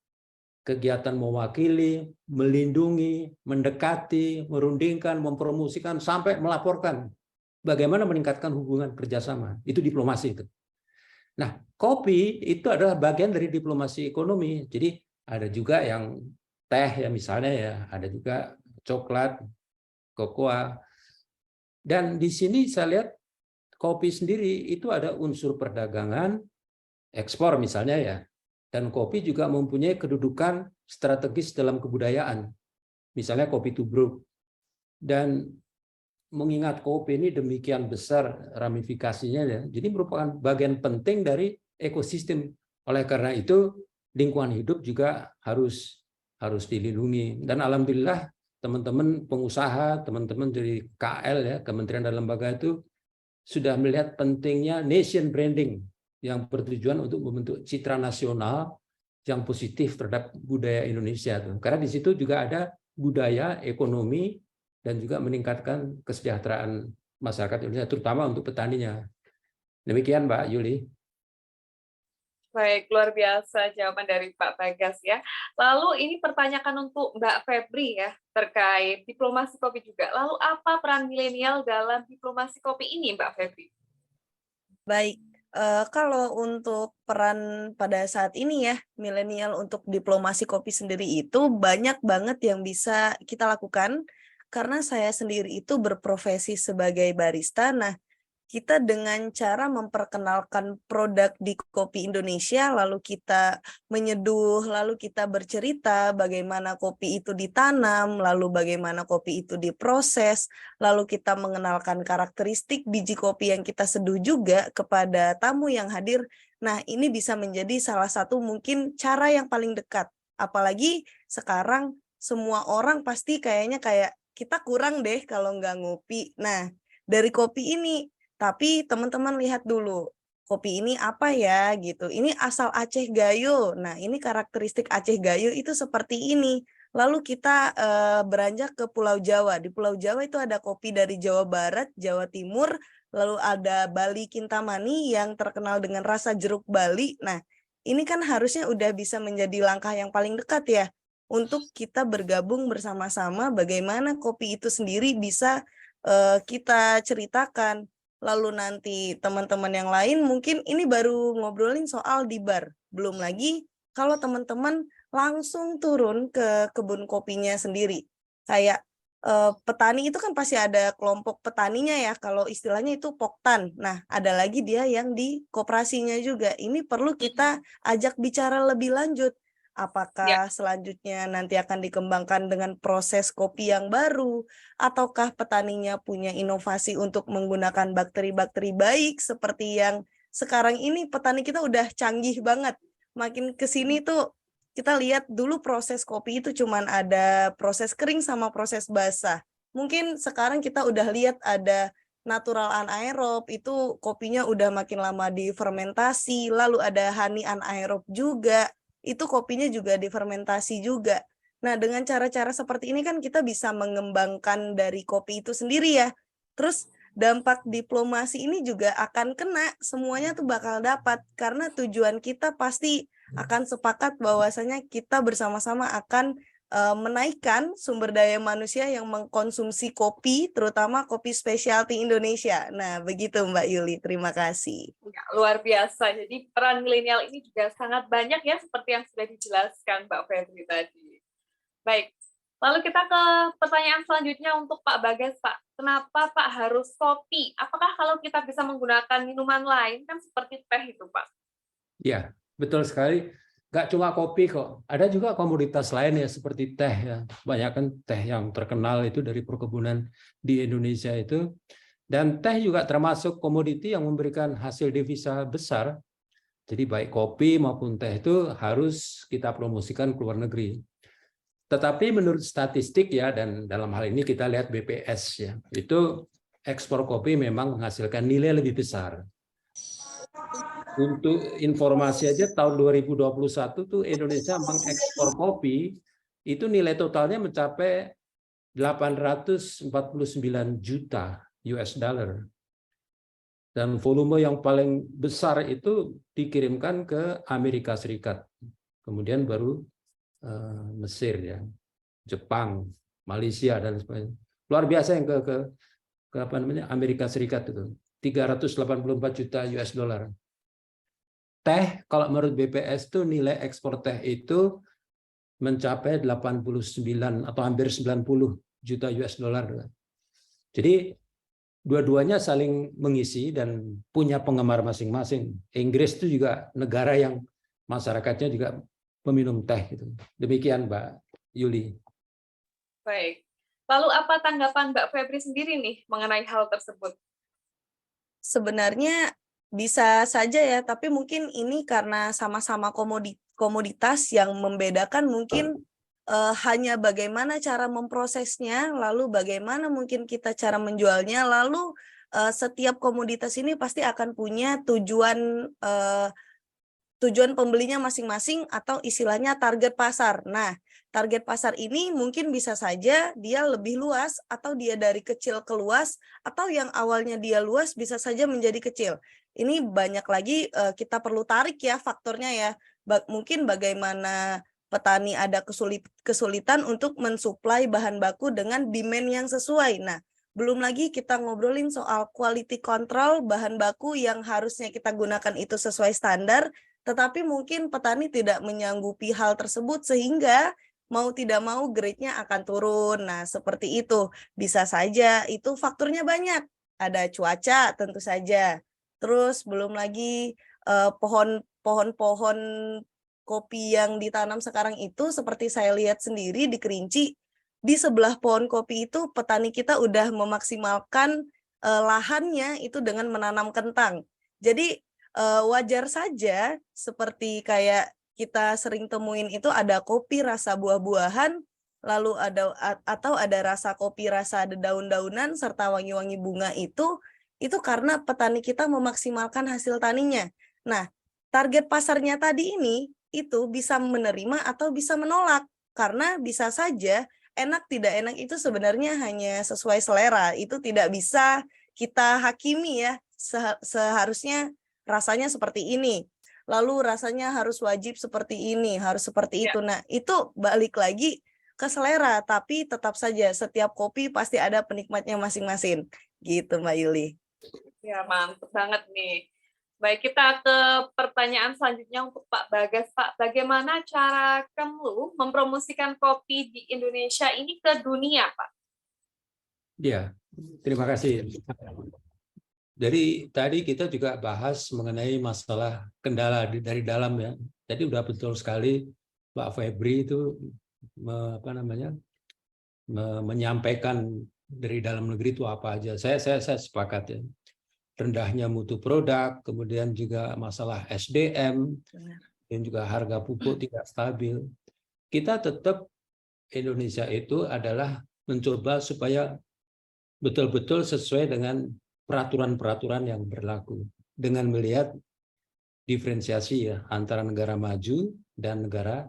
Kegiatan mewakili, melindungi, mendekati, merundingkan, mempromosikan, sampai melaporkan bagaimana meningkatkan hubungan kerjasama. Itu diplomasi itu. Nah, kopi itu adalah bagian dari diplomasi ekonomi. Jadi ada juga yang teh ya misalnya ya, ada juga coklat, kokoa. Dan di sini saya lihat kopi sendiri itu ada unsur perdagangan, ekspor misalnya ya. Dan kopi juga mempunyai kedudukan strategis dalam kebudayaan. Misalnya kopi tubruk. Dan mengingat kopi ini demikian besar ramifikasinya ya. Jadi merupakan bagian penting dari ekosistem. Oleh karena itu lingkungan hidup juga harus dilindungi. Dan alhamdulillah teman-teman pengusaha, teman-teman dari KL ya, Kementerian dan Lembaga itu sudah melihat pentingnya nation branding yang bertujuan untuk membentuk citra nasional yang positif terhadap budaya Indonesia. Karena di situ juga ada budaya, ekonomi, dan juga meningkatkan kesejahteraan masyarakat Indonesia, terutama untuk petaninya. Demikian Mbak Yuli. Baik, luar biasa jawaban dari Pak Bagas ya. Lalu ini pertanyaan untuk Mbak Febri ya, terkait diplomasi kopi juga. Lalu apa peran milenial dalam diplomasi kopi ini Mbak Febri? Baik, kalau untuk peran pada saat ini ya, milenial untuk diplomasi kopi sendiri itu banyak banget yang bisa kita lakukan, karena saya sendiri itu berprofesi sebagai barista. Nah, kita dengan cara memperkenalkan produk di Kopi Indonesia, lalu kita menyeduh, lalu kita bercerita bagaimana kopi itu ditanam, lalu bagaimana kopi itu diproses, lalu kita mengenalkan karakteristik biji kopi yang kita seduh juga kepada tamu yang hadir. Nah, ini bisa menjadi salah satu mungkin cara yang paling dekat. Apalagi sekarang semua orang pasti kayaknya kayak kita kurang deh kalau nggak ngopi. Nah, dari kopi ini. Tapi teman-teman lihat dulu, kopi ini apa ya gitu. Ini asal Aceh Gayo. Nah, ini karakteristik Aceh Gayo itu seperti ini. Lalu kita beranjak ke Pulau Jawa. Di Pulau Jawa itu ada kopi dari Jawa Barat, Jawa Timur, lalu ada Bali Kintamani yang terkenal dengan rasa jeruk Bali. Nah, ini kan harusnya udah bisa menjadi langkah yang paling dekat ya untuk kita bergabung bersama-sama bagaimana kopi itu sendiri bisa kita ceritakan. Lalu nanti teman-teman yang lain mungkin ini baru ngobrolin soal di bar. Belum lagi kalau teman-teman langsung turun ke kebun kopinya sendiri. Kayak petani itu kan pasti ada kelompok petaninya ya, kalau istilahnya itu poktan. Nah, ada lagi dia yang di koperasinya juga. Ini perlu kita ajak bicara lebih lanjut. Apakah selanjutnya nanti akan dikembangkan dengan proses kopi yang baru, ataukah petaninya punya inovasi untuk menggunakan bakteri-bakteri baik seperti yang sekarang ini petani kita udah canggih banget. Makin ke sini tuh kita lihat dulu proses kopi itu cuman ada proses kering sama proses basah. Mungkin sekarang kita udah lihat ada natural anaerob, itu kopinya udah makin lama difermentasi, lalu ada honey anaerob juga. Itu kopinya juga difermentasi juga. Nah, dengan cara-cara seperti ini kan kita bisa mengembangkan dari kopi itu sendiri ya. Terus dampak diplomasi ini juga akan kena, semuanya tuh bakal dapat. Karena tujuan kita pasti akan sepakat bahwasanya kita bersama-sama akan menaikkan sumber daya manusia yang mengkonsumsi kopi, terutama kopi specialty Indonesia. Nah, begitu Mbak Yuli, terima kasih. Ya, luar biasa. Jadi peran milenial ini juga sangat banyak ya, seperti yang sudah dijelaskan Mbak Febri tadi. Baik, lalu kita ke pertanyaan selanjutnya untuk Pak Bagas, Pak. Kenapa Pak harus kopi? Apakah kalau kita bisa menggunakan minuman lain, kan seperti teh itu, Pak? Ya, betul sekali. Nggak cuma kopi kok, ada juga komoditas lain ya seperti teh ya. Banyak kan teh yang terkenal itu dari perkebunan di Indonesia itu. Dan teh juga termasuk komoditi yang memberikan hasil devisa besar. Jadi baik kopi maupun teh itu harus kita promosikan ke luar negeri. Tetapi menurut statistik ya, dan dalam hal ini kita lihat BPS ya, itu ekspor kopi memang menghasilkan nilai lebih besar. Untuk informasi aja tahun 2021 tuh Indonesia mengekspor kopi itu nilai totalnya mencapai 849 juta US dollar. Dan volume yang paling besar itu dikirimkan ke Amerika Serikat. Kemudian baru Mesir ya, Jepang, Malaysia dan sebagainya. Luar biasa yang ke apa namanya Amerika Serikat itu 384 juta US dollar. Teh kalau menurut BPS itu nilai ekspor teh itu mencapai 89 atau hampir 90 juta US dollar. Jadi dua-duanya saling mengisi dan punya penggemar masing-masing. Inggris itu juga negara yang masyarakatnya juga peminum teh gitu. Demikian Mbak Yuli. Baik. Lalu apa tanggapan Mbak Febri sendiri nih mengenai hal tersebut? Sebenarnya bisa saja ya, tapi mungkin ini karena sama-sama komoditas yang membedakan mungkin hanya bagaimana cara memprosesnya, lalu bagaimana mungkin kita cara menjualnya, lalu setiap komoditas ini pasti akan punya tujuan pembelinya masing-masing atau istilahnya target pasar. Nah, target pasar ini mungkin bisa saja dia lebih luas atau dia dari kecil ke luas, atau yang awalnya dia luas bisa saja menjadi kecil. Ini banyak lagi kita perlu tarik ya faktornya ya. Mungkin bagaimana petani ada kesulitan untuk mensuplai bahan baku dengan demand yang sesuai. Nah, Belum lagi kita ngobrolin soal quality control bahan baku yang harusnya kita gunakan itu sesuai standar, tetapi mungkin petani tidak menyanggupi hal tersebut sehingga mau tidak mau grade-nya akan turun. Nah, seperti itu. Bisa saja itu faktornya banyak. Ada cuaca tentu saja. Terus belum lagi pohon-pohon kopi yang ditanam sekarang itu seperti saya lihat sendiri di Kerinci, di sebelah pohon kopi itu petani kita udah memaksimalkan lahannya itu dengan menanam kentang. Jadi wajar saja seperti kayak kita sering temuin itu ada kopi rasa buah-buahan, lalu atau ada rasa kopi rasa daun-daunan serta wangi-wangi bunga itu karena petani kita memaksimalkan hasil taninya. Nah, target pasarnya tadi ini itu bisa menerima atau bisa menolak karena bisa saja enak tidak enak itu sebenarnya hanya sesuai selera. Itu tidak bisa kita hakimi ya. Seharusnya rasanya seperti ini. Lalu rasanya harus wajib seperti ini, harus seperti itu. Nah, itu balik lagi ke selera, tapi tetap saja setiap kopi pasti ada penikmatnya masing-masing. Gitu, Mbak Yuli. Ya, mantap banget nih. Baik, kita ke pertanyaan selanjutnya untuk Pak Bagas. Pak, bagaimana cara Kemlu mempromosikan kopi di Indonesia ini ke dunia, Pak? Ya, terima kasih. Dari tadi kita juga bahas mengenai masalah kendala dari dalam ya. Jadi udah betul sekali Pak Febri itu menyampaikan dari dalam negeri itu apa aja. Saya sepakat ya. Rendahnya mutu produk, kemudian juga masalah SDM, dan juga harga pupuk tidak stabil. Kita tetap Indonesia itu adalah mencoba supaya betul-betul sesuai dengan peraturan-peraturan yang berlaku dengan melihat diferensiasi ya antara negara maju dan negara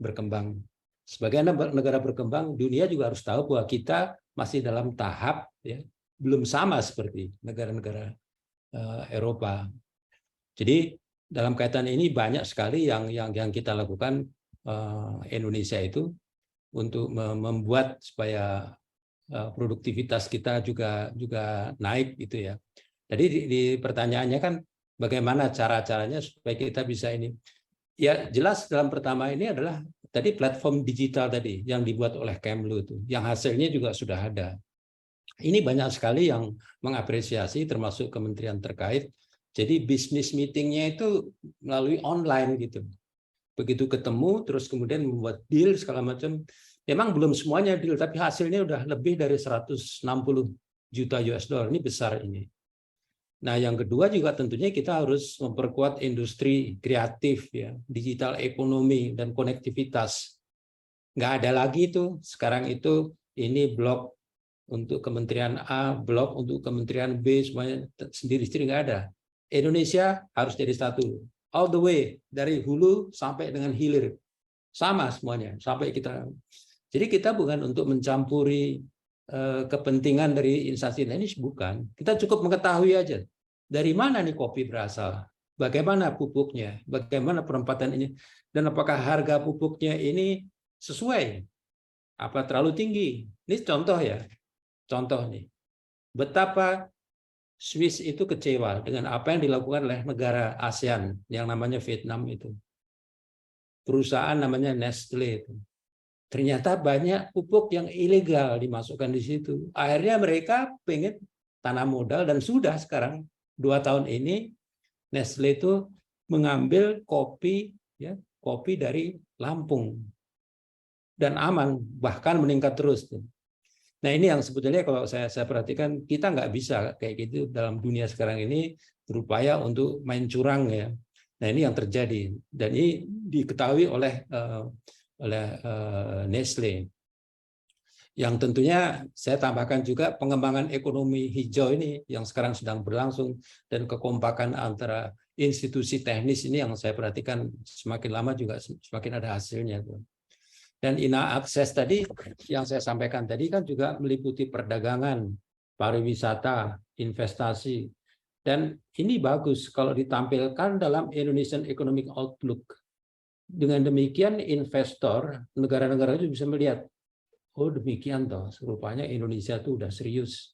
berkembang. Sebagai negara berkembang, dunia juga harus tahu bahwa kita masih dalam tahap ya belum sama seperti negara-negara Eropa. Jadi dalam kaitan ini banyak sekali yang kita lakukan Indonesia itu untuk membuat supaya produktivitas kita juga naik gitu ya. Jadi di pertanyaannya kan bagaimana cara-caranya supaya kita bisa ini. Ya jelas dalam pertama ini adalah tadi platform digital tadi yang dibuat oleh Kemlu itu, yang hasilnya juga sudah ada. Ini banyak sekali yang mengapresiasi termasuk kementerian terkait. Jadi bisnis meetingnya itu melalui online gitu. Begitu ketemu terus kemudian membuat deal segala macam. Memang belum semuanya deal tapi hasilnya udah lebih dari 160 juta US dollar. Ini besar ini. Nah, yang kedua juga tentunya kita harus memperkuat industri kreatif ya, digital ekonomi dan konektivitas. Nggak ada lagi itu. Sekarang itu ini blok untuk kementerian A, blok untuk kementerian B, semuanya sendiri-sendiri nggak ada. Indonesia harus jadi satu, all the way dari hulu sampai dengan hilir, sama semuanya sampai kita. Jadi kita bukan untuk mencampuri kepentingan dari instansi ini, bukan. Kita cukup mengetahui aja dari mana nih kopi berasal, bagaimana pupuknya, bagaimana penempatan ini, dan apakah harga pupuknya ini sesuai, apa terlalu tinggi. Ini contoh ya. Contoh nih, betapa Swiss itu kecewa dengan apa yang dilakukan oleh negara ASEAN yang namanya Vietnam itu. Perusahaan namanya Nestle itu. Ternyata banyak pupuk yang ilegal dimasukkan di situ. Akhirnya mereka pengen tanam modal dan sudah sekarang 2 tahun ini Nestle itu mengambil kopi ya, kopi dari Lampung dan aman, bahkan meningkat terus. Nah ini yang sebetulnya kalau saya perhatikan kita nggak bisa kayak gitu dalam dunia sekarang ini berupaya untuk main curang ya. Nah ini yang terjadi dan ini diketahui oleh Nestle. Yang tentunya saya tambahkan juga pengembangan ekonomi hijau ini yang sekarang sedang berlangsung dan kekompakan antara institusi teknis ini yang saya perhatikan semakin lama juga semakin ada hasilnya. Dan INA Akses tadi yang saya sampaikan tadi kan juga meliputi perdagangan, pariwisata, investasi. Dan ini bagus kalau ditampilkan dalam Indonesian Economic Outlook. Dengan demikian investor, negara-negara itu bisa melihat, oh demikian toh, rupanya Indonesia itu udah serius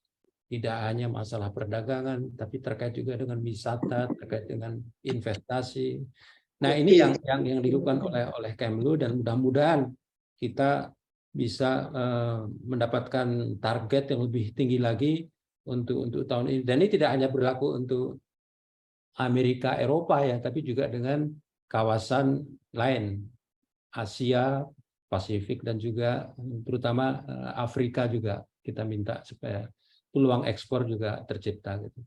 Tidak hanya masalah perdagangan, tapi terkait juga dengan wisata, terkait dengan investasi. Nah, ini yang dilakukan oleh Kemlu, dan mudah-mudahan kita bisa mendapatkan target yang lebih tinggi lagi untuk tahun ini. Dan ini tidak hanya berlaku untuk Amerika, Eropa ya, tapi juga dengan kawasan lain, Asia, Pasifik, dan juga terutama Afrika juga kita minta supaya peluang ekspor juga tercipta gitu.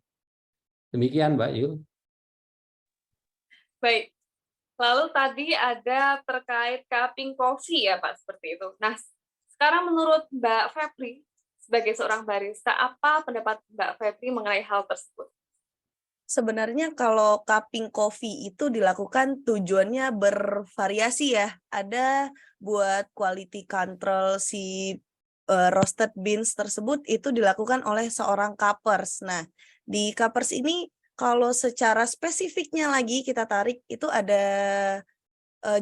Demikian Mbak Yul. Baik. Lalu tadi ada terkait cupping coffee ya Pak, seperti itu. Nah, sekarang menurut Mbak Febri, sebagai seorang barista, apa pendapat Mbak Febri mengenai hal tersebut? Sebenarnya kalau cupping coffee itu dilakukan tujuannya bervariasi ya. Ada buat quality control si roasted beans tersebut itu dilakukan oleh seorang cuppers. Nah, di cuppers ini kalau secara spesifiknya lagi kita tarik itu ada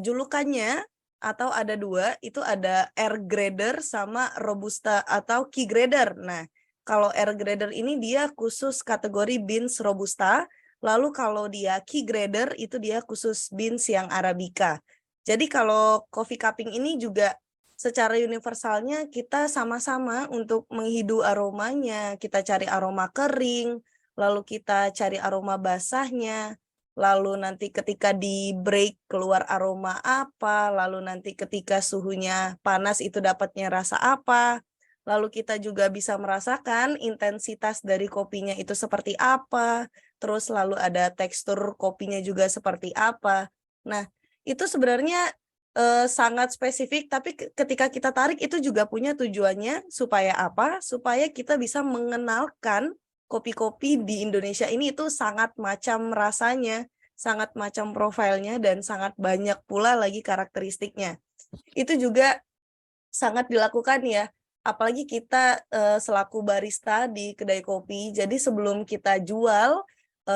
julukannya atau ada dua, itu ada air grader sama robusta atau key grader. Nah, kalau air grader ini dia khusus kategori beans robusta, lalu kalau dia key grader itu dia khusus beans yang arabica. Jadi kalau coffee cupping ini juga secara universalnya kita sama-sama untuk menghidu aromanya, kita cari aroma kering, lalu kita cari aroma basahnya, lalu nanti ketika di break keluar aroma apa, lalu nanti ketika suhunya panas itu dapatnya rasa apa, lalu kita juga bisa merasakan intensitas dari kopinya itu seperti apa, terus lalu ada tekstur kopinya juga seperti apa. Nah, itu sebenarnya sangat spesifik, tapi ketika kita tarik itu juga punya tujuannya supaya apa? Supaya kita bisa mengenalkan kopi-kopi di Indonesia ini itu sangat macam rasanya, sangat macam profilnya, dan sangat banyak pula lagi karakteristiknya. Itu juga sangat dilakukan ya, apalagi kita selaku barista di kedai kopi. Jadi sebelum kita jual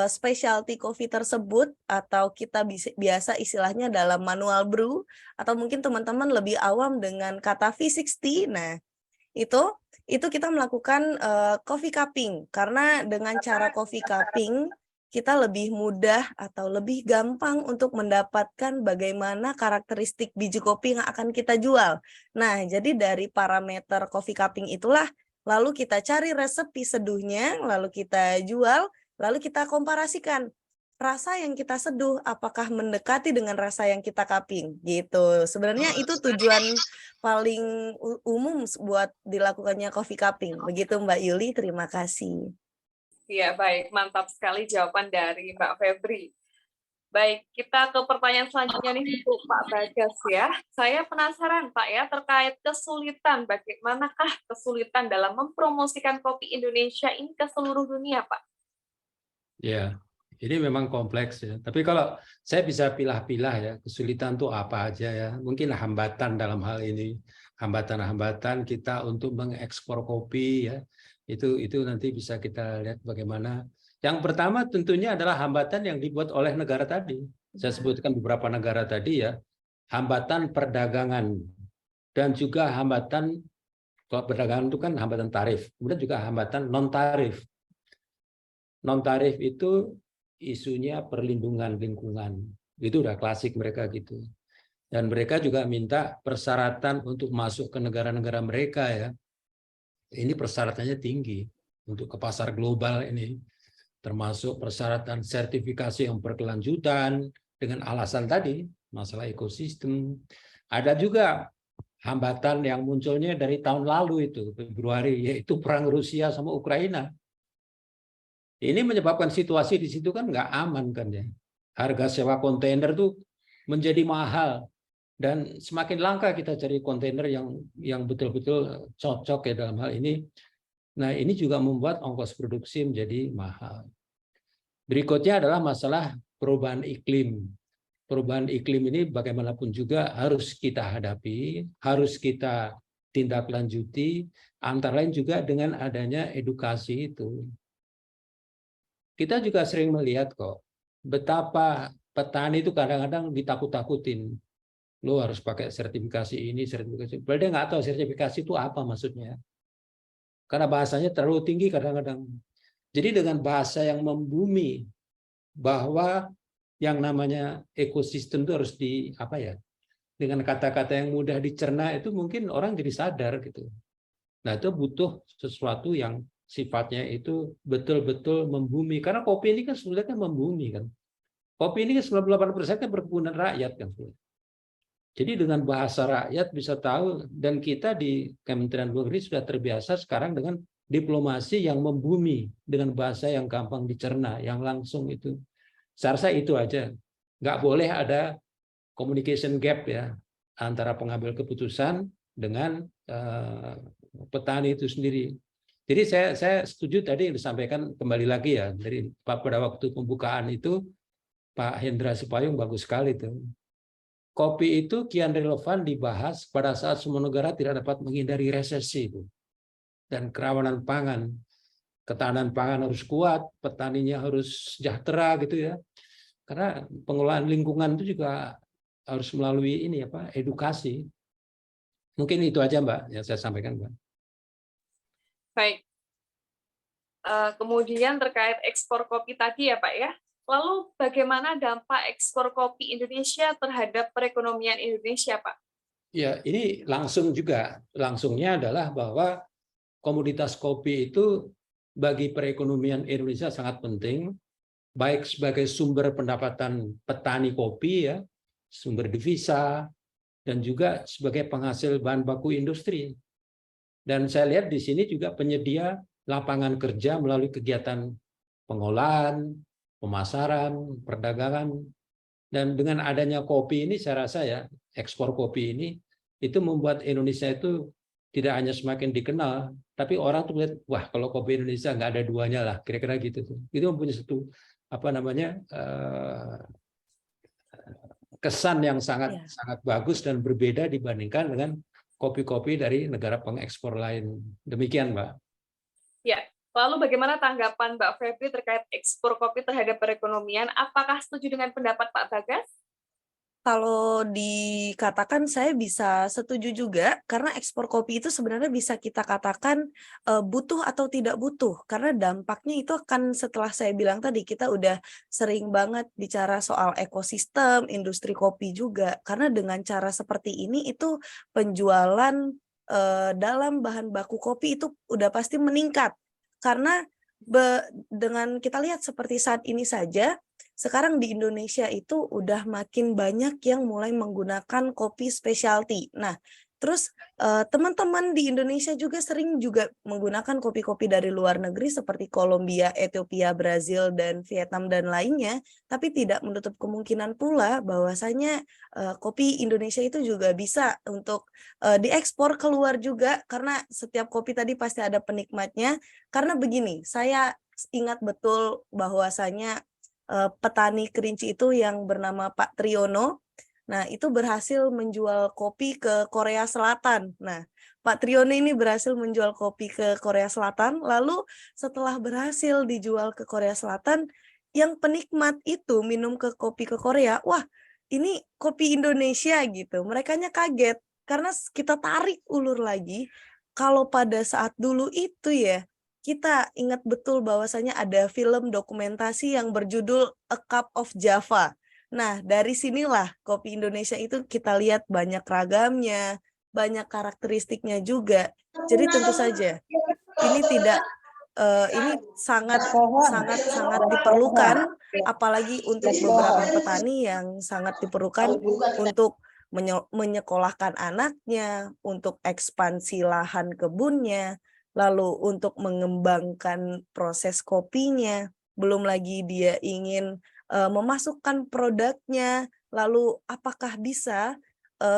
specialty coffee tersebut, atau kita biasa istilahnya dalam manual brew, atau mungkin teman-teman lebih awam dengan kata V60. Nah, itu kita melakukan coffee cupping, karena dengan cara coffee cupping kita lebih mudah atau lebih gampang untuk mendapatkan bagaimana karakteristik biji kopi yang akan kita jual. Nah, jadi dari parameter coffee cupping itulah lalu kita cari resepi seduhnya, lalu kita jual, lalu kita komparasikan rasa yang kita seduh apakah mendekati dengan rasa yang kita cupping gitu. Sebenarnya itu tujuan paling umum buat dilakukannya coffee cupping. Begitu Mbak Yuli, terima kasih. Ya, baik. Mantap sekali jawaban dari Mbak Febri. Baik, kita ke pertanyaan selanjutnya nih untuk Pak Bagas ya. Saya penasaran Pak ya, terkait kesulitan, bagaimanakah kesulitan dalam mempromosikan kopi Indonesia ini ke seluruh dunia Pak? Ya, ini memang kompleks ya. Tapi kalau saya bisa pilah-pilah ya, kesulitan itu apa aja ya. Mungkin hambatan dalam hal ini, hambatan-hambatan kita untuk mengekspor kopi ya. Itu nanti bisa kita lihat bagaimana. Yang pertama tentunya adalah hambatan yang dibuat oleh negara tadi. Saya sebutkan beberapa negara tadi ya. Hambatan perdagangan dan juga hambatan, kalau perdagangan itu kan hambatan tarif, kemudian juga hambatan non-tarif. Non-tarif itu isunya perlindungan lingkungan. Itu udah klasik mereka gitu. Dan mereka juga minta persyaratan untuk masuk ke negara-negara mereka ya. Ini persyaratannya tinggi untuk ke pasar global ini. Termasuk persyaratan sertifikasi yang berkelanjutan dengan alasan tadi, masalah ekosistem. Ada juga hambatan yang munculnya dari tahun lalu itu, Februari, yaitu perang Rusia sama Ukraina. Ini menyebabkan situasi di situ kan nggak aman kan ya. Harga sewa kontainer tuh menjadi mahal dan semakin langka kita cari kontainer yang betul-betul cocok ya dalam hal ini. Nah, ini juga membuat ongkos produksi menjadi mahal. Berikutnya adalah masalah perubahan iklim. Perubahan iklim ini bagaimanapun juga harus kita hadapi, harus kita tindak lanjuti, antara lain juga dengan adanya edukasi itu. Kita juga sering melihat kok, betapa petani itu kadang-kadang ditakut-takutin. Lo harus pakai sertifikasi ini, sertifikasi. Padahal dia nggak tahu sertifikasi itu apa maksudnya. karena bahasanya terlalu tinggi kadang-kadang. Jadi dengan bahasa yang membumi bahwa yang namanya ekosistem itu harus dengan kata-kata yang mudah dicerna itu mungkin orang jadi sadar gitu. Nah, itu butuh sesuatu yang sifatnya itu betul-betul membumi, karena kopi ini kan sebenarnya membumi kan. Kopi ini kan 98% kan perkebunan rakyat kan. Jadi dengan bahasa rakyat bisa tahu, dan kita di Kementerian Luar Negeri sudah terbiasa sekarang dengan diplomasi yang membumi dengan bahasa yang gampang dicerna, yang langsung itu. Saya rasa itu aja. Nggak boleh ada communication gap ya antara pengambil keputusan dengan petani itu sendiri. Jadi saya setuju tadi yang disampaikan kembali lagi ya dari pada waktu pembukaan itu Pak Hendra Sipayung bagus sekali tuh. Kopi itu kian relevan dibahas pada saat semua negara tidak dapat menghindari resesi itu dan kerawanan pangan. Ketahanan pangan harus kuat, petaninya harus sejahtera gitu ya. Karena pengelolaan lingkungan itu juga harus melalui edukasi. Mungkin itu aja Mbak yang saya sampaikan Mbak. Baik. Kemudian terkait ekspor kopi tadi ya Pak ya. Lalu bagaimana dampak ekspor kopi Indonesia terhadap perekonomian Indonesia, Pak? Ya, ini langsungnya adalah bahwa komoditas kopi itu bagi perekonomian Indonesia sangat penting, baik sebagai sumber pendapatan petani kopi ya, sumber devisa, dan juga sebagai penghasil bahan baku industri. Dan saya lihat di sini juga penyedia lapangan kerja melalui kegiatan pengolahan, pemasaran, perdagangan, dan dengan adanya kopi ini saya rasa ya ekspor kopi ini itu membuat Indonesia itu tidak hanya semakin dikenal, tapi orang tuh lihat wah kalau kopi Indonesia nggak ada duanya lah kira-kira gitu tuh. Itu mempunyai satu kesan yang sangat bagus dan berbeda dibandingkan dengan kopi-kopi dari negara pengekspor lain. Demikian Mbak. Ya. Lalu bagaimana tanggapan Mbak Febri terkait ekspor kopi terhadap perekonomian? Apakah setuju dengan pendapat Pak Bagas? Kalau dikatakan saya bisa setuju juga, karena ekspor kopi itu sebenarnya bisa kita katakan butuh atau tidak butuh, karena dampaknya itu akan setelah saya bilang tadi, kita udah sering banget bicara soal ekosistem, industri kopi juga, karena dengan cara seperti ini itu penjualan dalam bahan baku kopi itu udah pasti meningkat. Karena dengan kita lihat seperti saat ini saja, sekarang di Indonesia itu udah makin banyak yang mulai menggunakan kopi specialty. Nah, terus teman-teman di Indonesia juga sering juga menggunakan kopi-kopi dari luar negeri seperti Kolombia, Ethiopia, Brazil, dan Vietnam dan lainnya, tapi tidak menutup kemungkinan pula bahwasanya kopi Indonesia itu juga bisa untuk diekspor keluar juga, karena setiap kopi tadi pasti ada penikmatnya. Karena begini, saya ingat betul bahwasanya petani Kerinci itu yang bernama Pak Triono. Nah, itu berhasil menjual kopi ke Korea Selatan. Nah, Pak Triono ini berhasil menjual kopi ke Korea Selatan, lalu setelah berhasil dijual ke Korea Selatan, yang penikmat itu minum kopi ke Korea, wah, ini kopi Indonesia gitu. Merekanya kaget, karena kita tarik ulur lagi, kalau pada saat dulu itu ya, kita ingat betul bahwasanya ada film dokumentasi yang berjudul A Cup of Java. Nah, dari sinilah kopi Indonesia itu kita lihat banyak ragamnya, banyak karakteristiknya juga. Jadi tentu saja ini ini sangat diperlukan, apalagi untuk beberapa petani yang sangat diperlukan untuk menyekolahkan anaknya, untuk ekspansi lahan kebunnya, lalu untuk mengembangkan proses kopinya, belum lagi dia ingin memasukkan produknya, lalu apakah bisa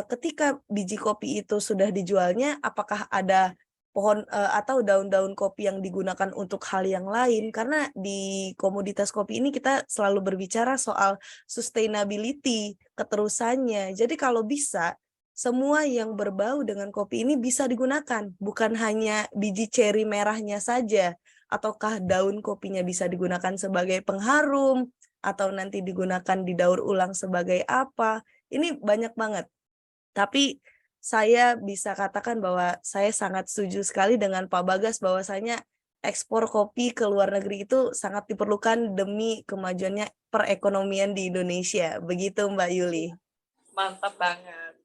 ketika biji kopi itu sudah dijualnya, apakah ada pohon atau daun-daun kopi yang digunakan untuk hal yang lain, karena di komoditas kopi ini kita selalu berbicara soal sustainability, keterusannya. Jadi kalau bisa, semua yang berbau dengan kopi ini bisa digunakan, bukan hanya biji ceri merahnya saja, ataukah daun kopinya bisa digunakan sebagai pengharum, atau nanti digunakan didaur ulang sebagai apa. Ini banyak banget. Tapi saya bisa katakan bahwa saya sangat setuju sekali dengan Pak Bagas bahwasanya ekspor kopi ke luar negeri itu sangat diperlukan demi kemajuannya perekonomian di Indonesia. Begitu Mbak Yuli. Mantap banget.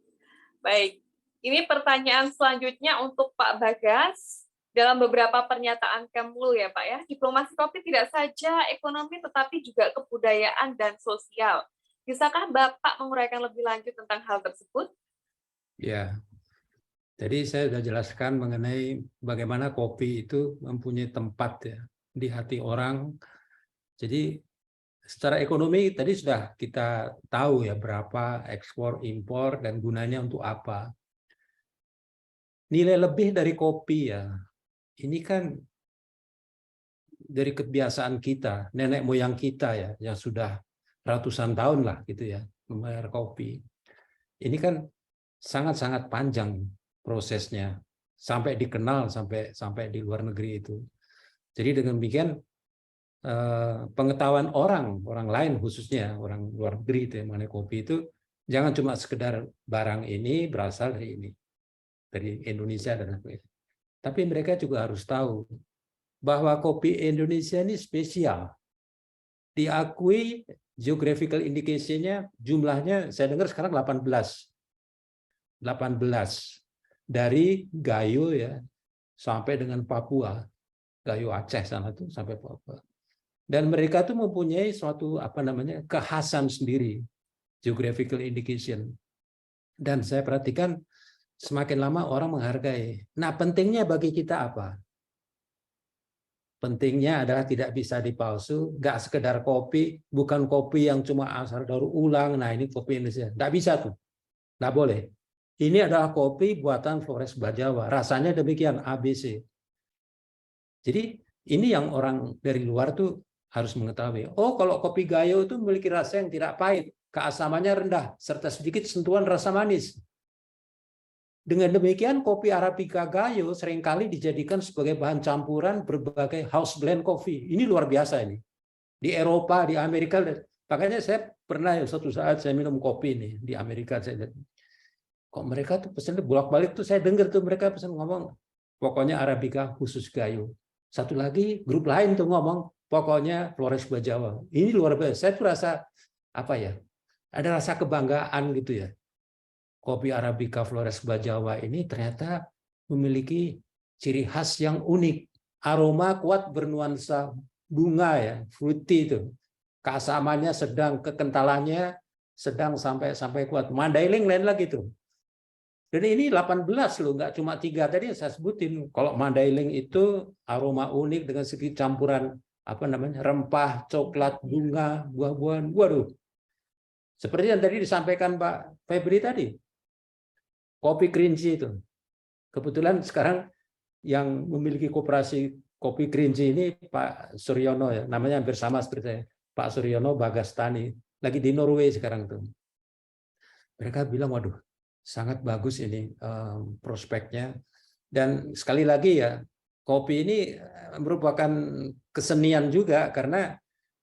Baik, ini pertanyaan selanjutnya untuk Pak Bagas. Dalam beberapa pernyataan Kemlu ya Pak ya, diplomasi kopi tidak saja ekonomi tetapi juga kebudayaan dan sosial. Bisakah Bapak menguraikan lebih lanjut tentang hal tersebut? Ya, jadi saya sudah jelaskan mengenai bagaimana kopi itu mempunyai tempat ya di hati orang. Jadi secara ekonomi tadi sudah kita tahu ya berapa ekspor, impor, dan gunanya untuk apa. Nilai lebih dari kopi ya, ini kan dari kebiasaan kita, nenek moyang kita ya, yang sudah ratusan tahun lah gitu ya, membayar kopi. Ini kan sangat-sangat panjang prosesnya, sampai dikenal sampai di luar negeri itu. Jadi dengan demikian pengetahuan orang lain khususnya orang luar negeri itu yang mengenai kopi itu jangan cuma sekedar barang ini berasal dari ini, dari Indonesia dan sebagainya. Tapi mereka juga harus tahu bahwa kopi Indonesia ini spesial. Diakui geographical indication-nya jumlahnya saya dengar sekarang 18 dari Gayo ya sampai dengan Papua, Gayo Aceh sana tuh sampai Papua. Dan mereka tuh mempunyai suatu kekhasan sendiri, geographical indication. Dan saya perhatikan semakin lama orang menghargai. Nah, pentingnya bagi kita apa? Pentingnya adalah tidak bisa dipalsu, nggak sekedar kopi, bukan kopi yang cuma asal daur ulang. Nah, ini kopi Indonesia. Nggak bisa tuh, nggak boleh. Ini adalah kopi buatan Flores Bajawa. Rasanya demikian, ABC. Jadi ini yang orang dari luar tuh harus mengetahui. Oh, kalau kopi Gayo itu memiliki rasa yang tidak pahit, keasamannya rendah, serta sedikit sentuhan rasa manis. Dengan demikian, kopi Arabica Gayo seringkali dijadikan sebagai bahan campuran berbagai house blend coffee. Ini luar biasa ini. Di Eropa, di Amerika, makanya saya pernah suatu saat saya minum kopi nih di Amerika. Saya lihat, kok mereka tuh pesan bolak-balik tuh saya dengar tuh mereka pesan ngomong, pokoknya Arabica khusus Gayo. Satu lagi grup lain tuh ngomong, pokoknya Flores Bajawa. Ini luar biasa. Saya tuh rasa ada rasa kebanggaan gitu ya. Kopi Arabica Flores Bajawa ini ternyata memiliki ciri khas yang unik. Aroma kuat bernuansa bunga ya, fruity itu. Keasamannya sedang, kekentalannya sedang sampai kuat. Mandailing lain lagi tuh. Dan ini 18 loh, nggak cuma 3 tadi yang saya sebutin. Kalau Mandailing itu aroma unik dengan sedikit campuran rempah, coklat, bunga, buah-buahan. Waduh. Seperti yang tadi disampaikan Pak Febri tadi. Kopi Kerinci itu. Kebetulan sekarang yang memiliki koperasi kopi Kerinci ini Pak Suryono ya, namanya hampir sama seperti saya. Pak Suryono Bagastani, lagi di Norway sekarang tuh. Mereka bilang, waduh, sangat bagus ini prospeknya. Dan sekali lagi ya, kopi ini merupakan kesenian juga karena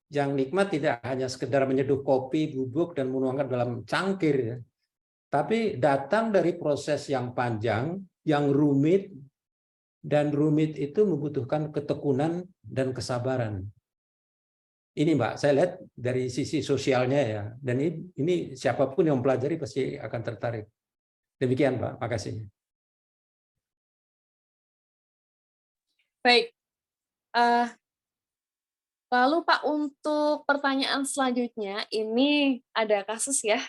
yang nikmat tidak hanya sekedar menyeduh kopi, bubuk, dan menuangkan dalam cangkir ya. Tapi datang dari proses yang panjang, yang rumit, dan rumit itu membutuhkan ketekunan dan kesabaran. Ini Mbak, saya lihat dari sisi sosialnya ya, dan ini siapapun yang mempelajari pasti akan tertarik. Demikian Pak, makasih. Baik. Lalu Pak, untuk pertanyaan selanjutnya, ini ada kasus ya,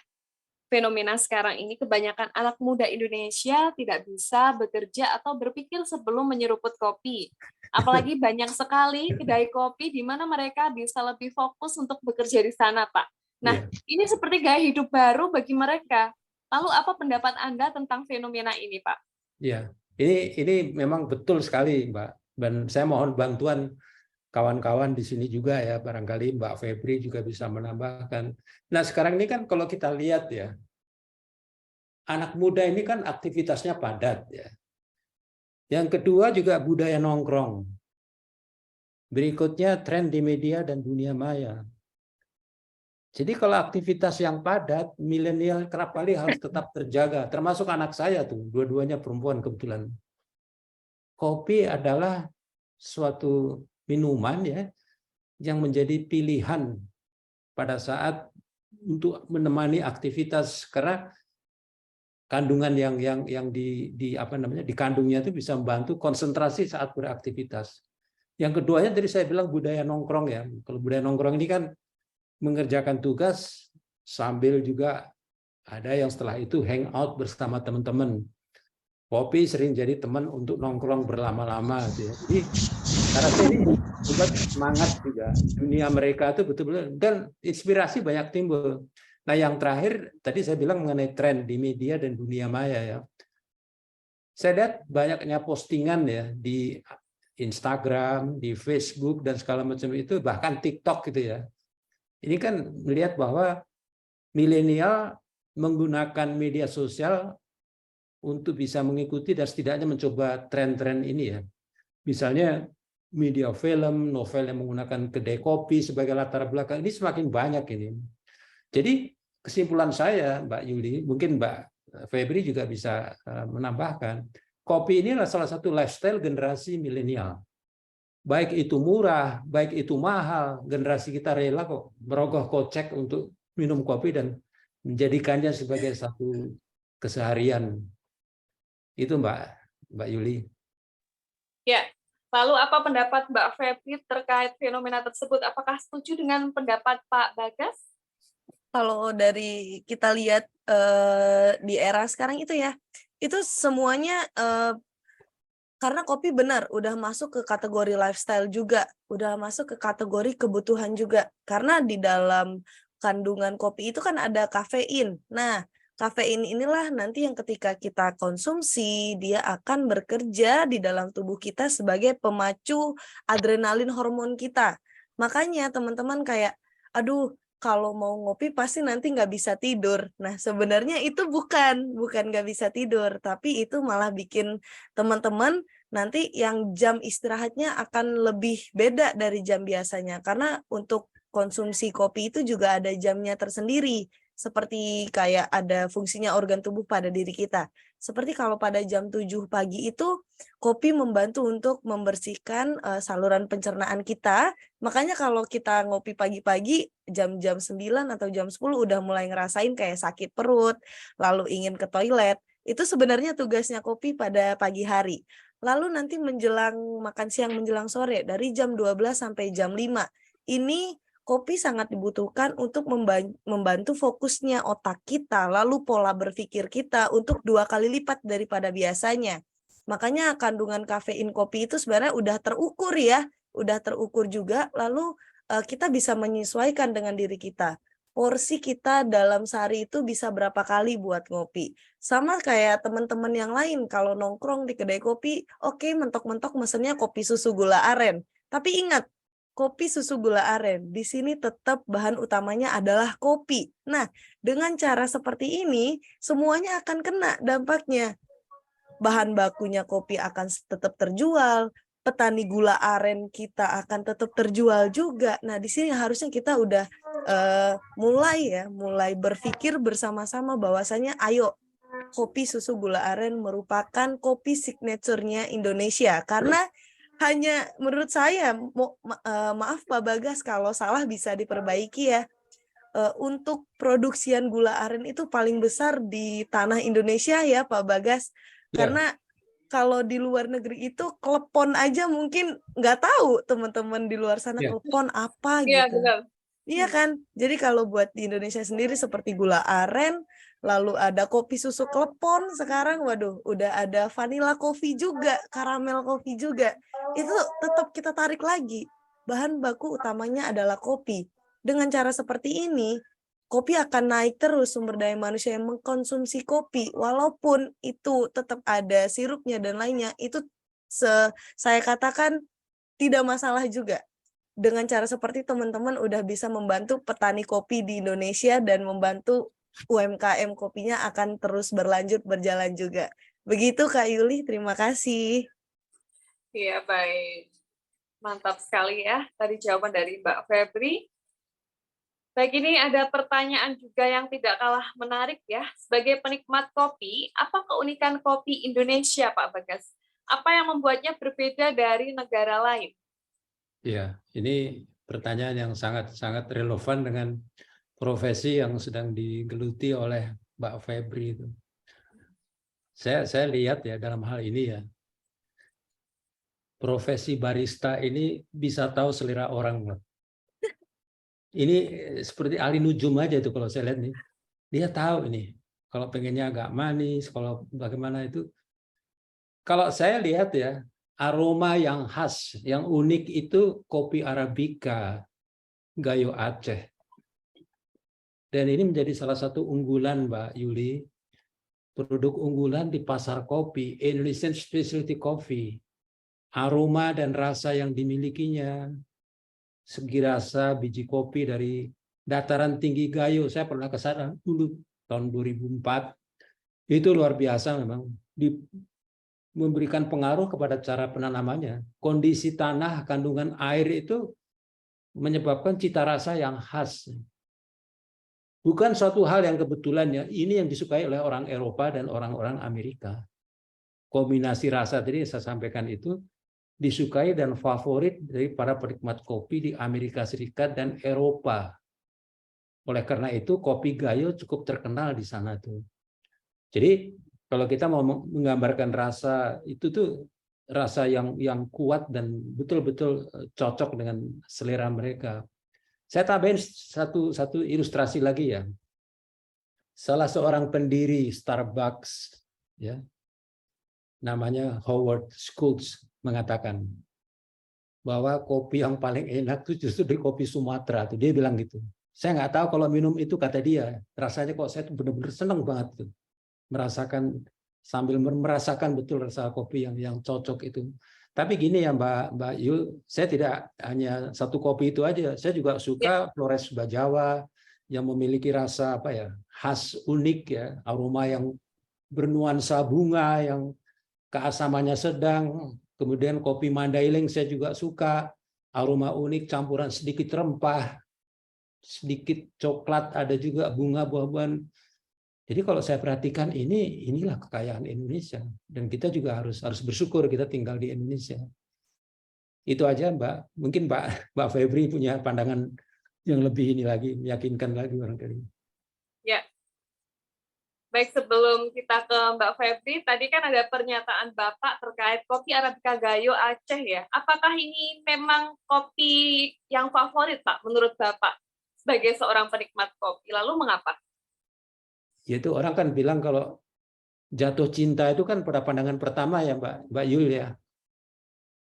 fenomena sekarang ini kebanyakan anak muda Indonesia tidak bisa bekerja atau berpikir sebelum menyeruput kopi. Apalagi banyak sekali kedai kopi di mana mereka bisa lebih fokus untuk bekerja di sana, Pak. Nah, ini seperti gaya hidup baru bagi mereka. Lalu apa pendapat Anda tentang fenomena ini, Pak? Ya, ini memang betul sekali, Mbak. Dan saya mohon bantuan kawan-kawan di sini juga ya, barangkali Mbak Febri juga bisa menambahkan. Nah, sekarang ini kan kalau kita lihat ya, anak muda ini kan aktivitasnya padat ya. Yang kedua juga budaya nongkrong. Berikutnya tren di media dan dunia maya. Jadi kalau aktivitas yang padat, milenial kerap kali harus tetap terjaga. Termasuk anak saya tuh, dua-duanya perempuan kebetulan. Kopi adalah suatu minuman ya yang menjadi pilihan pada saat untuk menemani aktivitas, karena kandungan yang dikandungnya itu bisa membantu konsentrasi saat beraktivitas. Yang keduanya tadi saya bilang budaya nongkrong ya. Kalau budaya nongkrong ini kan mengerjakan tugas sambil juga ada yang setelah itu hangout bersama teman-teman. Kopi sering jadi teman untuk nongkrong berlama-lama gitu ya. Jadi karena ini buat semangat juga. Dunia mereka itu betul-betul, dan inspirasi banyak timbul. Nah, yang terakhir tadi saya bilang mengenai tren di media dan dunia maya ya. Saya lihat banyaknya postingan ya di Instagram, di Facebook dan segala macam itu, bahkan TikTok gitu ya. Ini kan melihat bahwa milenial menggunakan media sosial untuk bisa mengikuti dan setidaknya mencoba tren-tren ini ya. Misalnya media film, novel yang menggunakan kedai kopi sebagai latar belakang, ini semakin banyak ini. Jadi kesimpulan saya, Mbak Yuli, mungkin Mbak Febri juga bisa menambahkan, kopi ini adalah salah satu lifestyle generasi milenial. Baik itu murah, baik itu mahal, generasi kita rela kok merogoh kocek untuk minum kopi dan menjadikannya sebagai satu keseharian. Itu Mbak Yuli. Ya, lalu apa pendapat Mbak Febri terkait fenomena tersebut? Apakah setuju dengan pendapat Pak Bagas? Kalau dari kita lihat di era sekarang itu ya, itu semuanya karena kopi benar udah masuk ke kategori lifestyle juga, udah masuk ke kategori kebutuhan juga. Karena di dalam kandungan kopi itu kan ada kafein. Nah, kafein inilah nanti yang ketika kita konsumsi, dia akan bekerja di dalam tubuh kita sebagai pemacu adrenalin hormon kita. Makanya teman-teman kayak, aduh, kalau mau ngopi pasti nanti nggak bisa tidur. Nah, sebenarnya itu bukan nggak bisa tidur, tapi itu malah bikin teman-teman nanti yang jam istirahatnya akan lebih beda dari jam biasanya. Karena untuk konsumsi kopi itu juga ada jamnya tersendiri. Seperti kayak ada fungsinya organ tubuh pada diri kita. Seperti kalau pada jam 7 pagi itu, kopi membantu untuk membersihkan saluran pencernaan kita. Makanya kalau kita ngopi pagi-pagi, jam-jam 9 atau jam 10 udah mulai ngerasain kayak sakit perut, lalu ingin ke toilet. Itu sebenarnya tugasnya kopi pada pagi hari. Lalu nanti menjelang makan siang, menjelang sore, dari jam 12 sampai jam 5. Ini kopi sangat dibutuhkan untuk membantu fokusnya otak kita, lalu pola berpikir kita untuk 2 kali lipat daripada biasanya. Makanya kandungan kafein kopi itu sebenarnya udah terukur ya, udah terukur juga, lalu kita bisa menyesuaikan dengan diri kita. Porsi kita dalam sehari itu bisa berapa kali buat ngopi. Sama kayak teman-teman yang lain, kalau nongkrong di kedai kopi, oke, mentok-mentok mesennya kopi susu gula aren. Tapi ingat, kopi susu gula aren, di sini tetap bahan utamanya adalah kopi. Nah, dengan cara seperti ini, semuanya akan kena dampaknya. Bahan bakunya kopi akan tetap terjual, petani gula aren kita akan tetap terjual juga. Nah, di sini harusnya kita udah mulai berpikir bersama-sama bahwasanya ayo, kopi susu gula aren merupakan kopi signature-nya Indonesia. Karena hanya menurut saya, maaf Pak Bagas kalau salah bisa diperbaiki ya, untuk produksian gula aren itu paling besar di tanah Indonesia ya Pak Bagas. Karena kalau di luar negeri itu klepon aja mungkin nggak tahu teman-teman di luar sana klepon apa gitu. Iya kan? Jadi kalau buat di Indonesia sendiri seperti gula aren, lalu ada kopi susu klepon, sekarang waduh udah ada vanilla coffee juga, karamel coffee juga. Itu tetap kita tarik lagi. Bahan baku utamanya adalah kopi. Dengan cara seperti ini, kopi akan naik terus sumber daya manusia yang mengkonsumsi kopi. Walaupun itu tetap ada sirupnya dan lainnya, itu saya katakan tidak masalah juga. Dengan cara seperti teman-teman udah bisa membantu petani kopi di Indonesia dan membantu UMKM kopinya akan terus berjalan juga. Begitu Kak Yuli, terima kasih. Iya, baik. Mantap sekali ya tadi jawaban dari Mbak Febri. Baik, ini ada pertanyaan juga yang tidak kalah menarik ya. Sebagai penikmat kopi, apa keunikan kopi Indonesia, Pak Bagas? Apa yang membuatnya berbeda dari negara lain? Ya, ini pertanyaan yang sangat relevan dengan profesi yang sedang digeluti oleh Mbak Febri itu. Saya lihat ya dalam hal ini ya, profesi barista ini bisa tahu selera orang. Ini seperti ahli nujum aja itu kalau saya lihat nih. Dia tahu ini, kalau pengennya agak manis, kalau bagaimana itu. Kalau saya lihat ya, aroma yang khas, yang unik itu kopi Arabica, Gayo Aceh. Dan ini menjadi salah satu unggulan, Mbak Yuli, produk unggulan di pasar kopi, Indonesian Specialty Coffee. Aroma dan rasa yang dimilikinya, segi rasa biji kopi dari dataran tinggi Gayo. Saya pernah ke sana dulu tahun 2004. Itu luar biasa memang. Memberikan pengaruh kepada cara penanamannya. Kondisi tanah, kandungan air itu menyebabkan cita rasa yang khas. Bukan suatu hal yang kebetulan ya. Ini yang disukai oleh orang Eropa dan orang-orang Amerika. Kombinasi rasa tadi saya sampaikan itu disukai dan favorit dari para penikmat kopi di Amerika Serikat dan Eropa. Oleh karena itu kopi Gayo cukup terkenal di sana tuh. Jadi kalau kita mau menggambarkan rasa itu tuh rasa yang kuat dan betul-betul cocok dengan selera mereka. Saya tambahin satu ilustrasi lagi ya. Salah seorang pendiri Starbucks ya, namanya Howard Schultz mengatakan bahwa kopi yang paling enak itu justru dari kopi Sumatera. Tuh dia bilang gitu. Saya nggak tahu kalau minum itu, kata dia, rasanya kok saya benar-benar senang banget tuh. Merasakan betul rasa kopi yang cocok itu. Tapi gini ya Mbak Yul, saya tidak hanya satu kopi itu aja. Saya juga suka Flores Bajawa yang memiliki rasa apa ya, khas unik ya, aroma yang bernuansa bunga yang keasamannya sedang. Kemudian kopi Mandailing saya juga suka, aroma unik campuran sedikit rempah, sedikit coklat, ada juga bunga buah-buahan. Jadi kalau saya perhatikan inilah kekayaan Indonesia, dan kita juga harus bersyukur kita tinggal di Indonesia. Itu aja Mbak. Mungkin Mbak Febri punya pandangan yang lebih ini lagi, meyakinkan lagi barangkali. Ya. Baik, sebelum kita ke Mbak Febri, tadi kan ada pernyataan Bapak terkait kopi Arabica Gayo Aceh ya. Apakah ini memang kopi yang favorit Pak menurut Bapak sebagai seorang penikmat kopi? Lalu mengapa? Yaitu orang kan bilang kalau jatuh cinta itu kan pada pandangan pertama ya Mbak Yul ya.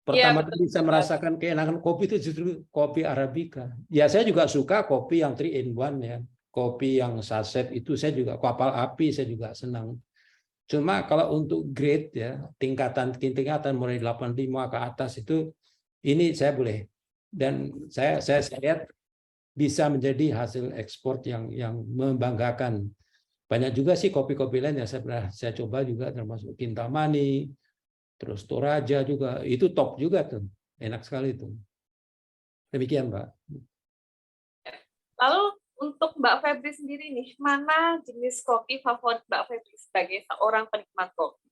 Pertama kali bisa merasakan keenakan kopi itu justru kopi Arabica. Ya saya juga suka kopi yang 3-in-1 ya. Kopi yang saset itu saya juga, kapal api saya juga senang. Cuma kalau untuk grade ya, tingkatan mulai 85 ke atas itu, ini saya boleh. Dan saya lihat bisa menjadi hasil ekspor yang membanggakan. Banyak juga sih kopi-kopi lain yang saya coba juga, termasuk Kintamani, terus Toraja juga, itu top juga tuh, enak sekali tuh. Demikian Mbak. Lalu untuk Mbak Febri sendiri nih, mana jenis kopi favorit Mbak Febri sebagai seorang penikmat kopi?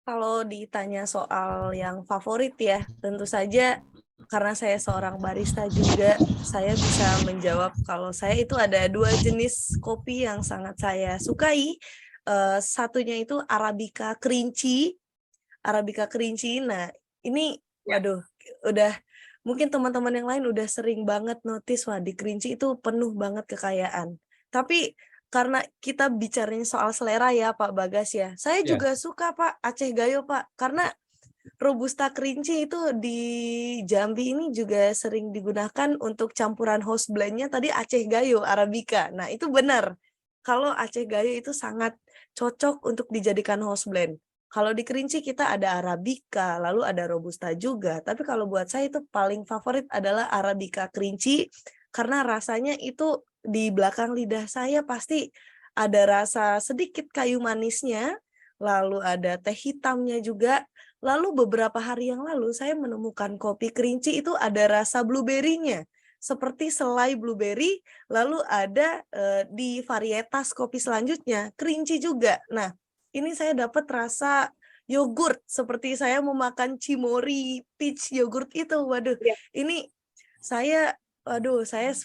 Kalau ditanya soal yang favorit ya, tentu saja karena saya seorang barista juga, saya bisa menjawab kalau saya itu ada 2 jenis kopi yang sangat saya sukai. Satunya itu Arabica kerinci. Nah, ini waduh, udah mungkin teman-teman yang lain udah sering banget notice, wah di kerinci itu penuh banget kekayaan. Tapi karena kita bicaranya soal selera ya Pak Bagas ya, saya juga suka Pak Aceh Gayo Pak, karena Robusta kerinci itu di Jambi ini juga sering digunakan untuk campuran house blend-nya tadi Aceh Gayo Arabica. Nah itu benar, kalau Aceh Gayo itu sangat cocok untuk dijadikan house blend. Kalau di kerinci kita ada Arabica, lalu ada Robusta juga. Tapi kalau buat saya itu paling favorit adalah Arabica kerinci, karena rasanya itu di belakang lidah saya pasti ada rasa sedikit kayu manisnya, lalu ada teh hitamnya juga. Lalu beberapa hari yang lalu saya menemukan kopi kerinci itu ada rasa blueberry-nya. seperti selai blueberry, lalu ada di varietas kopi selanjutnya kerinci juga. Nah, ini saya dapat rasa yogurt seperti saya memakan Cimori peach yogurt itu. Waduh, Iya. ini saya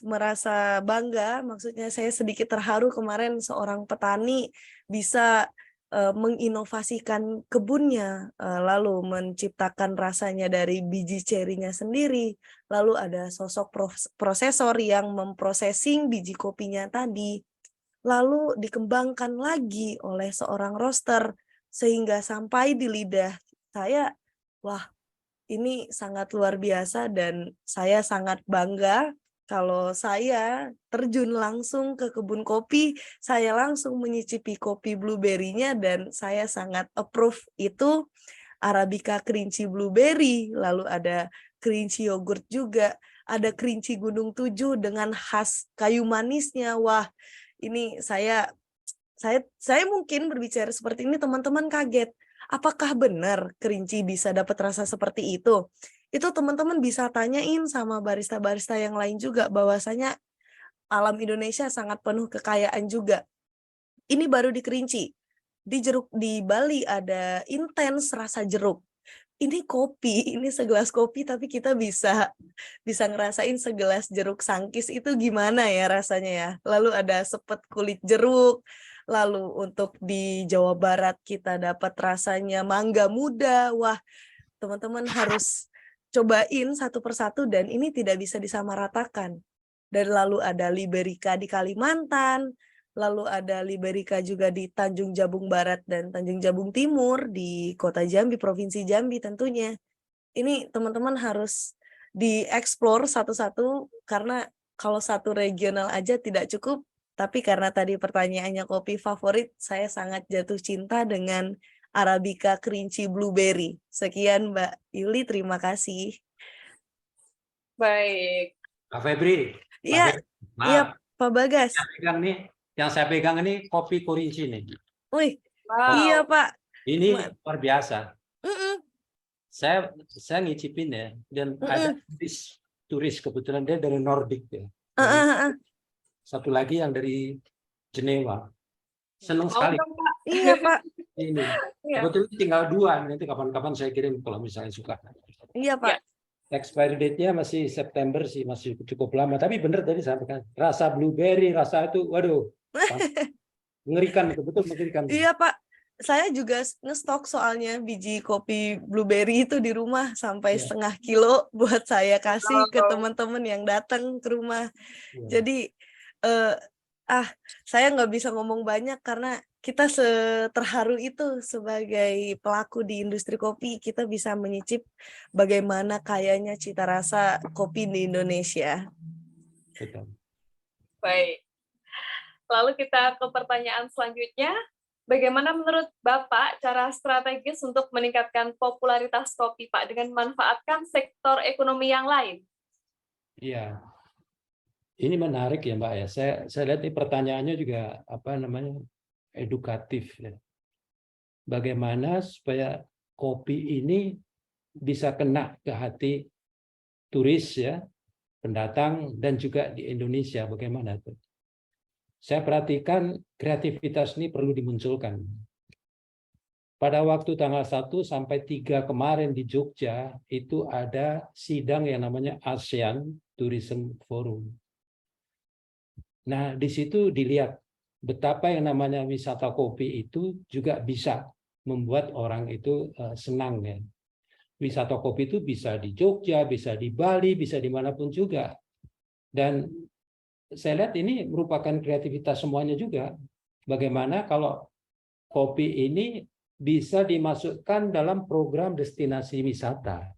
merasa bangga, maksudnya saya sedikit terharu kemarin seorang petani bisa menginovasikan kebunnya, lalu menciptakan rasanya dari biji cerinya sendiri, lalu ada sosok prosesor yang memprosesing biji kopinya tadi, lalu dikembangkan lagi oleh seorang roaster, sehingga sampai di lidah saya, wah, ini sangat luar biasa dan saya sangat bangga kalau saya terjun langsung ke kebun kopi, saya langsung menyicipi kopi blueberry-nya dan saya sangat approve itu Arabica kerinci blueberry, lalu ada kerinci yogurt juga, ada kerinci Gunung 7 dengan khas kayu manisnya. Wah, ini saya mungkin berbicara seperti ini teman-teman kaget. Apakah benar kerinci bisa dapat rasa seperti itu? Itu teman-teman bisa tanyain sama barista-barista yang lain juga, bahwasanya alam Indonesia sangat penuh kekayaan juga. Ini baru di kerinci. Di Bali ada intens rasa jeruk. Ini kopi, ini segelas kopi tapi kita bisa ngerasain segelas jeruk sangkis itu gimana ya rasanya ya. Lalu ada sepet kulit jeruk. Lalu untuk di Jawa Barat kita dapat rasanya mangga muda. Wah, teman-teman harus cobain satu persatu dan ini tidak bisa disamaratakan. Dan lalu ada Liberica di Kalimantan, lalu ada Liberica juga di Tanjung Jabung Barat dan Tanjung Jabung Timur di Kota Jambi, Provinsi Jambi tentunya. Ini teman-teman harus dieksplor satu-satu karena kalau satu regional aja tidak cukup. Tapi karena tadi pertanyaannya kopi favorit, saya sangat jatuh cinta dengan Arabica kerinci blueberry. Sekian Mbak Yuli, terima kasih. Baik. Pak Febri. Iya, iya Pak Bagas. Yang saya pegang ini kopi kerinci nih. Wih, Wow. iya Pak. Ini luar biasa. Mm-mm. Saya ngicipin ya, dan ada turis kebetulan dia dari Nordik ya. Satu lagi yang dari Jenewa. Senang sekali. Dong, Pak. Iya Pak. Ini. Iya. Kebetulan tinggal 2, nanti kapan-kapan saya kirim kalau misalnya suka. Iya Pak. Expiry date-nya masih September sih, masih cukup lama. Tapi benar tadi sampaikan, rasa blueberry, rasa itu, waduh, mengerikan, betul mengerikan. Iya Pak. Saya juga ngestok soalnya biji kopi blueberry itu di rumah sampai setengah kilo buat saya kasih ke teman-teman yang datang ke rumah. Jadi saya nggak bisa ngomong banyak karena kita terharu itu sebagai pelaku di industri kopi, kita bisa menyicip bagaimana kayanya cita rasa kopi di Indonesia. Betul. Baik. Lalu kita ke pertanyaan selanjutnya. Bagaimana menurut Bapak cara strategis untuk meningkatkan popularitas kopi, Pak, dengan memanfaatkan sektor ekonomi yang lain? Iya. Ini menarik ya Mbak ya. Saya lihat ini pertanyaannya juga edukatif ya. Bagaimana supaya kopi ini bisa kena ke hati turis ya, pendatang dan juga di Indonesia, bagaimana tuh? Saya perhatikan kreativitas ini perlu dimunculkan. Pada waktu tanggal 1 sampai 3 kemarin di Jogja itu ada sidang yang namanya ASEAN Tourism Forum. Nah, di situ dilihat betapa yang namanya wisata kopi itu juga bisa membuat orang itu senang ya. Wisata kopi itu bisa di Jogja, bisa di Bali, bisa dimanapun juga. Dan saya lihat ini merupakan kreativitas semuanya juga. Bagaimana kalau kopi ini bisa dimasukkan dalam program destinasi wisata.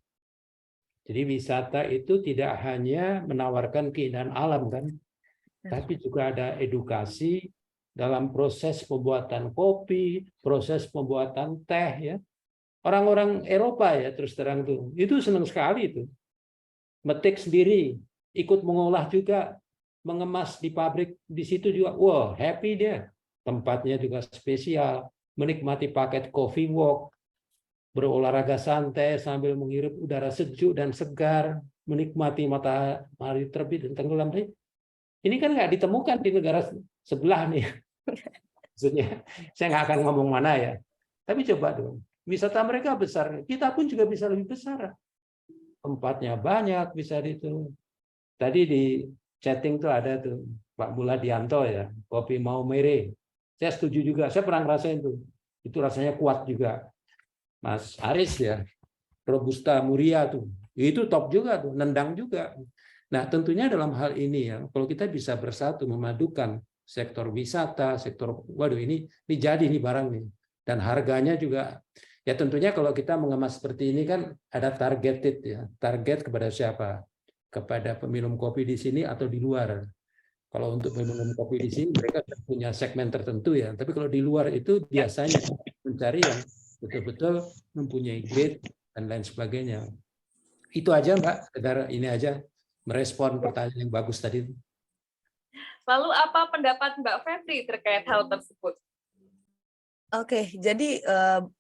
Jadi wisata itu tidak hanya menawarkan keindahan alam kan, tapi juga ada edukasi dalam proses pembuatan kopi, proses pembuatan teh ya. Orang-orang Eropa ya terus terang itu senang sekali itu. Metik sendiri, ikut mengolah juga, mengemas di pabrik di situ juga. Wow, happy dia. Tempatnya juga spesial, menikmati paket coffee walk, berolahraga santai sambil menghirup udara sejuk dan segar. menikmati matahari terbit dan tenggelam. Ini kan nggak ditemukan di negara sebelah nih. Maksudnya, saya nggak akan ngomong mana ya. Tapi coba dong, wisata mereka besar, kita pun juga bisa lebih besar. Tempatnya banyak, bisa itu. Tadi di chatting tuh ada tuh Pak Muladianto ya, kopi Maumere. Saya setuju juga, saya pernah ngerasain tuh. Itu rasanya kuat juga. Mas Aris ya, Robusta Muria tuh. Itu top juga tuh, nendang juga. Nah, tentunya dalam hal ini ya, kalau kita bisa bersatu memadukan sektor wisata, sektor ini jadi nih barang nih. Dan harganya juga ya tentunya kalau kita mengemas seperti ini kan ada targeted ya. Target kepada siapa? Kepada peminum kopi di sini atau di luar. Kalau untuk peminum kopi di sini mereka punya segmen tertentu ya. Tapi kalau di luar itu biasanya mencari yang betul-betul mempunyai grade dan lain sebagainya. Itu aja Mbak, sekedar ini aja merespon pertanyaan yang bagus tadi. Lalu apa pendapat Mbak Febri terkait hal tersebut? Oke, jadi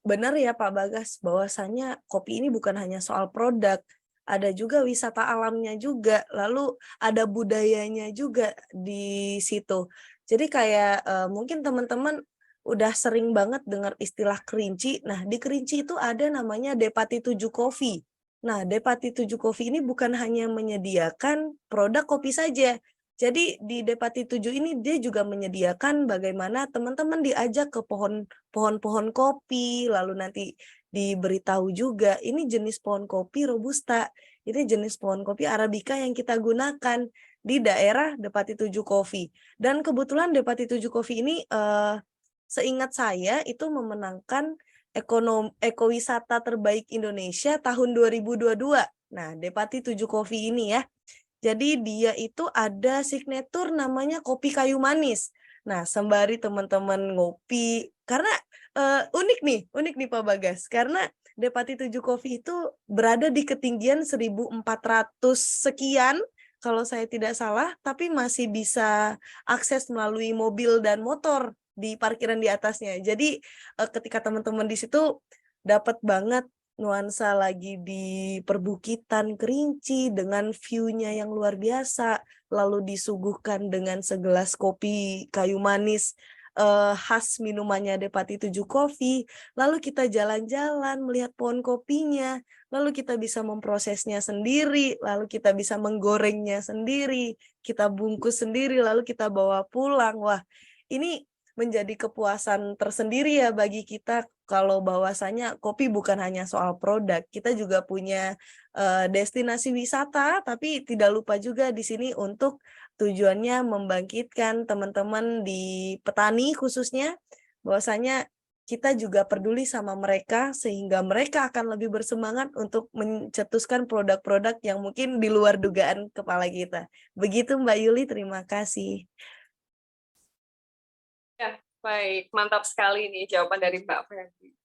benar ya Pak Bagas, bahwasannya kopi ini bukan hanya soal produk, ada juga wisata alamnya juga, lalu ada budayanya juga di situ. Jadi kayak mungkin teman-teman udah sering banget dengar istilah Kerinci. Nah, di Kerinci itu ada namanya Depati 7 Coffee. Nah, Depati 7 Coffee ini bukan hanya menyediakan produk kopi saja. Jadi di Depati 7 ini dia juga menyediakan bagaimana teman-teman diajak ke pohon-pohon kopi, lalu nanti diberitahu juga ini jenis pohon kopi Robusta, ini jenis pohon kopi Arabica yang kita gunakan di daerah Depati 7 Coffee. Dan kebetulan Depati 7 Coffee ini seingat saya itu memenangkan ekowisata terbaik Indonesia tahun 2022. Nah, Depati 7 Coffee ini ya. Jadi dia itu ada signatur namanya kopi kayu manis. Nah, sembari teman-teman ngopi, karena unik nih Pak Bagas, karena Depati 7 Coffee itu berada di ketinggian 1.400 sekian, kalau saya tidak salah, tapi masih bisa akses melalui mobil dan motor di parkiran di atasnya. Jadi ketika teman-teman di situ dapat banget nuansa lagi di perbukitan Kerinci dengan view-nya yang luar biasa, lalu disuguhkan dengan segelas kopi kayu manis khas minumannya Depati 7 Coffee, lalu kita jalan-jalan melihat pohon kopinya, lalu kita bisa memprosesnya sendiri, lalu kita bisa menggorengnya sendiri, kita bungkus sendiri, lalu kita bawa pulang. Wah, ini menjadi kepuasan tersendiri ya bagi kita kalau bahwasanya kopi bukan hanya soal produk, kita juga punya destinasi wisata, tapi tidak lupa juga di sini untuk tujuannya membangkitkan teman-teman di petani khususnya, bahwasanya kita juga peduli sama mereka sehingga mereka akan lebih bersemangat untuk mencetuskan produk-produk yang mungkin di luar dugaan kepala kita. Begitu Mbak Yuli, terima kasih. Ya, baik. Mantap sekali nih jawaban dari Mbak Febri.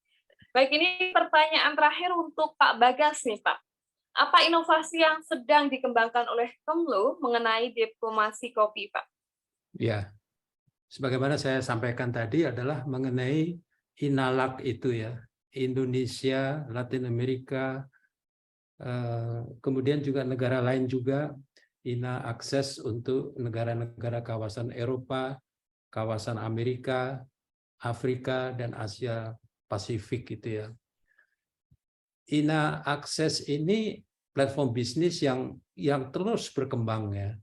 Baik, ini pertanyaan terakhir untuk Pak Bagas nih, Pak. Apa inovasi yang sedang dikembangkan oleh Kemlu mengenai diplomasi kopi, Pak? Ya, sebagaimana saya sampaikan tadi adalah mengenai INALAK itu ya, Indonesia, Latin Amerika, kemudian juga negara lain juga, INA akses untuk negara-negara kawasan Eropa, kawasan Amerika, Afrika, dan Asia Pasifik gitu ya. INA Akses ini platform bisnis yang terus berkembang ya.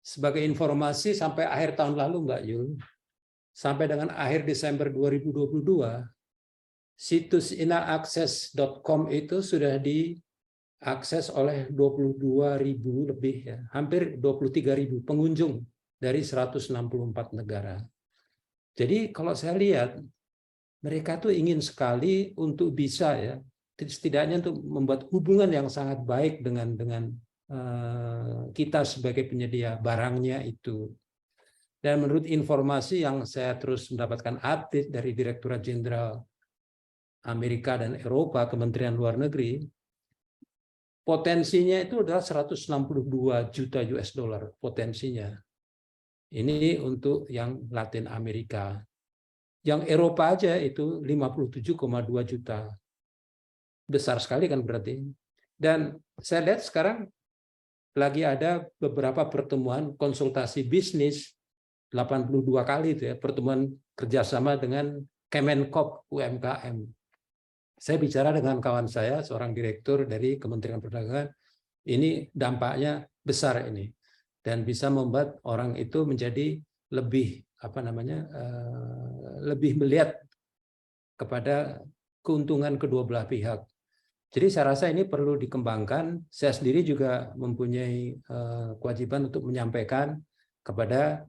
Sebagai informasi sampai akhir tahun lalu Mbak Yul, sampai dengan akhir Desember 2022, situs inaakses.com itu sudah diakses oleh 22.000 lebih ya, hampir 23.000 pengunjung dari 164 negara. Jadi kalau saya lihat mereka tuh ingin sekali untuk bisa ya, setidaknya untuk membuat hubungan yang sangat baik dengan kita sebagai penyedia barangnya itu. Dan menurut informasi yang saya terus mendapatkan update dari Direktorat Jenderal Amerika dan Eropa, Kementerian Luar Negeri, potensinya itu adalah 162 juta US dollar potensinya. Ini untuk yang Latin Amerika. Yang Eropa aja itu 57,2 juta. Besar sekali kan berarti. Dan saya lihat sekarang lagi ada beberapa pertemuan konsultasi bisnis 82 kali itu ya, pertemuan kerjasama dengan Kemenkop UMKM. Saya bicara dengan kawan saya, seorang direktur dari Kementerian Perdagangan, ini dampaknya besar ini dan bisa membuat orang itu menjadi lebih lebih melihat kepada keuntungan kedua belah pihak. Jadi saya rasa ini perlu dikembangkan. Saya sendiri juga mempunyai kewajiban untuk menyampaikan kepada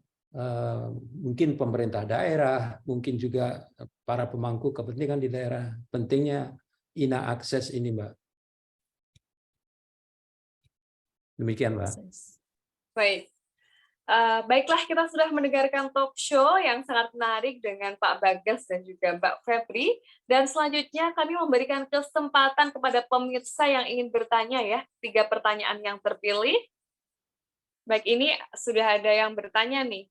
mungkin pemerintah daerah, mungkin juga para pemangku kepentingan di daerah, pentingnya INA akses ini, Mbak. Demikian, Mbak. Baik. Baiklah, kita sudah mendengarkan talk show yang sangat menarik dengan Pak Bagas dan juga Mbak Febri. Dan selanjutnya kami memberikan kesempatan kepada pemirsa yang ingin bertanya ya, 3 pertanyaan yang terpilih. Baik, ini sudah ada yang bertanya nih.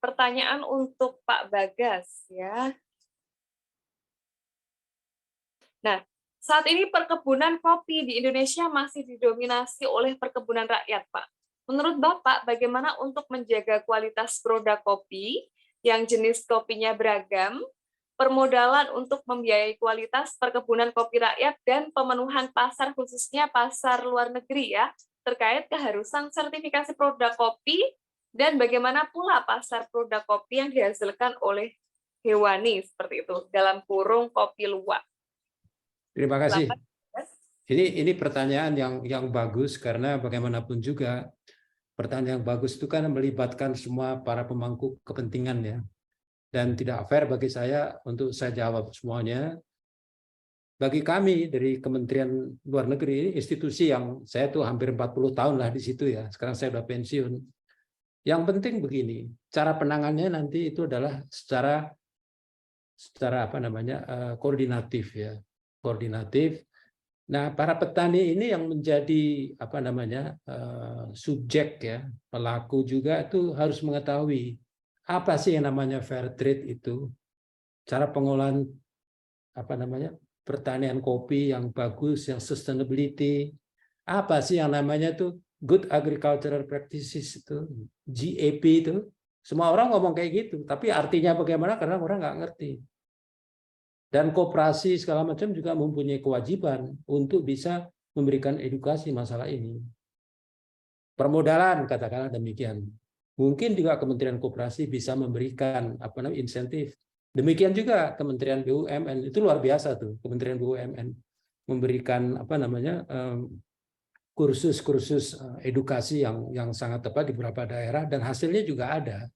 Pertanyaan untuk Pak Bagas ya. Nah, saat ini perkebunan kopi di Indonesia masih didominasi oleh perkebunan rakyat, Pak. Menurut Bapak, bagaimana untuk menjaga kualitas produk kopi yang jenis kopinya beragam, permodalan untuk membiayai kualitas perkebunan kopi rakyat, dan pemenuhan pasar khususnya pasar luar negeri ya, terkait keharusan sertifikasi produk kopi, dan bagaimana pula pasar produk kopi yang dihasilkan oleh hewani seperti itu, dalam kurung kopi luwak. Terima kasih. Ini pertanyaan yang bagus karena bagaimanapun juga pertanyaan yang bagus itu kan melibatkan semua para pemangku kepentingan ya. Dan tidak fair bagi saya untuk saya jawab semuanya. Bagi kami dari Kementerian Luar Negeri, institusi yang saya tuh hampir 40 tahun lah di situ ya. Sekarang saya udah pensiun. Yang penting begini, cara penangannya nanti itu adalah secara koordinatif ya. Koordinatif. Nah, para petani ini yang menjadi subjek ya, pelaku juga itu harus mengetahui apa sih yang namanya fair trade itu, cara pengolahan pertanian kopi yang bagus, yang sustainability, apa sih yang namanya tuh good agricultural practices itu, GAP itu. Semua orang ngomong kayak gitu, tapi artinya bagaimana karena orang nggak ngerti. Dan koperasi segala macam juga mempunyai kewajiban untuk bisa memberikan edukasi masalah ini. Permodalan katakanlah demikian. Mungkin juga Kementerian Koperasi bisa memberikan insentif. Demikian juga Kementerian BUMN, itu luar biasa tuh Kementerian BUMN memberikan kursus-kursus edukasi yang sangat tepat di beberapa daerah dan hasilnya juga ada.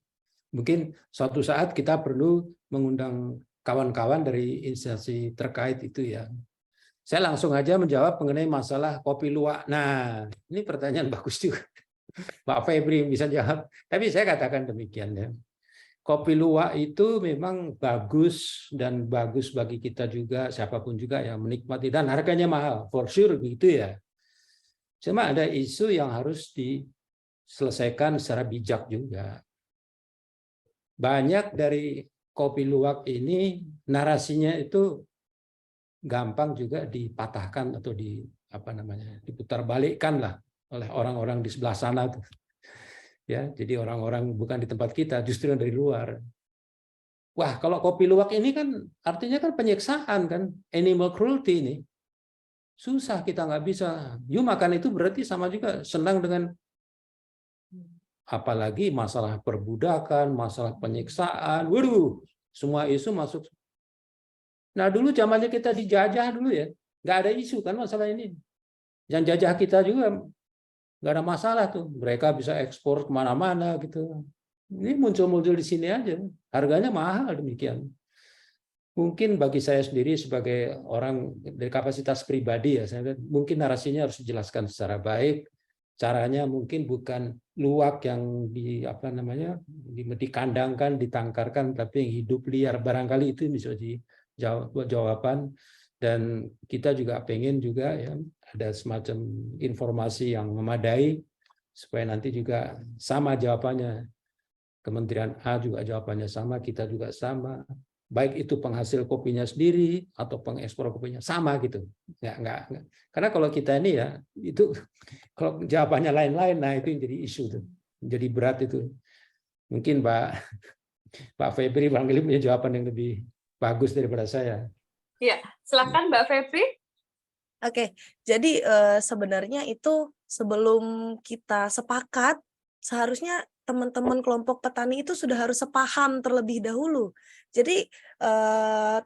Mungkin suatu saat kita perlu mengundang kawan-kawan dari instansi terkait itu ya. Saya langsung aja menjawab mengenai masalah kopi luwak. Nah, ini pertanyaan bagus juga. Pak Febri bisa jawab. Tapi saya katakan demikian ya. Kopi luwak itu memang bagus dan bagus bagi kita juga, siapapun juga yang menikmati dan harganya mahal, for sure gitu ya. Cuma ada isu yang harus diselesaikan secara bijak juga. Banyak dari kopi luwak ini narasinya itu gampang juga dipatahkan atau diputar balikkan lah oleh orang-orang di sebelah sana tuh. Ya, jadi orang-orang bukan di tempat kita, justru dari luar. Wah, kalau kopi luwak ini kan artinya kan penyiksaan kan, animal cruelty ini. Susah, kita nggak bisa. You makan itu berarti sama juga senang dengan apalagi masalah perbudakan, masalah penyiksaan, waduh, semua isu masuk. Nah dulu zamannya kita dijajah dulu ya, nggak ada isu kan masalah ini. Yang jajah kita juga nggak ada masalah tuh, mereka bisa ekspor kemana-mana gitu. Ini muncul-muncul di sini aja, harganya mahal demikian. Mungkin bagi saya sendiri sebagai orang dari kapasitas pribadi ya, saya mungkin narasinya harus dijelaskan secara baik. Caranya mungkin bukan luwak yang dikandangkan, ditangkarkan, tapi yang hidup liar. Barangkali itu bisa dijawab jawaban. Dan kita juga pengen juga ya ada semacam informasi yang memadai supaya nanti juga sama jawabannya. Kementerian A juga jawabannya sama, kita juga sama. baik itu penghasil kopinya sendiri atau pengekspor kopinya sama gitu. Nggak. Karena kalau kita ini ya itu kalau jawabannya lain-lain, nah itu yang jadi isu tuh, jadi berat itu. Mungkin Pak Febri barangkali punya jawaban yang lebih bagus daripada saya. Ya, silakan Mbak Febri. Oke, jadi sebenarnya itu sebelum kita sepakat, seharusnya teman-teman kelompok petani itu sudah harus sepaham terlebih dahulu. Jadi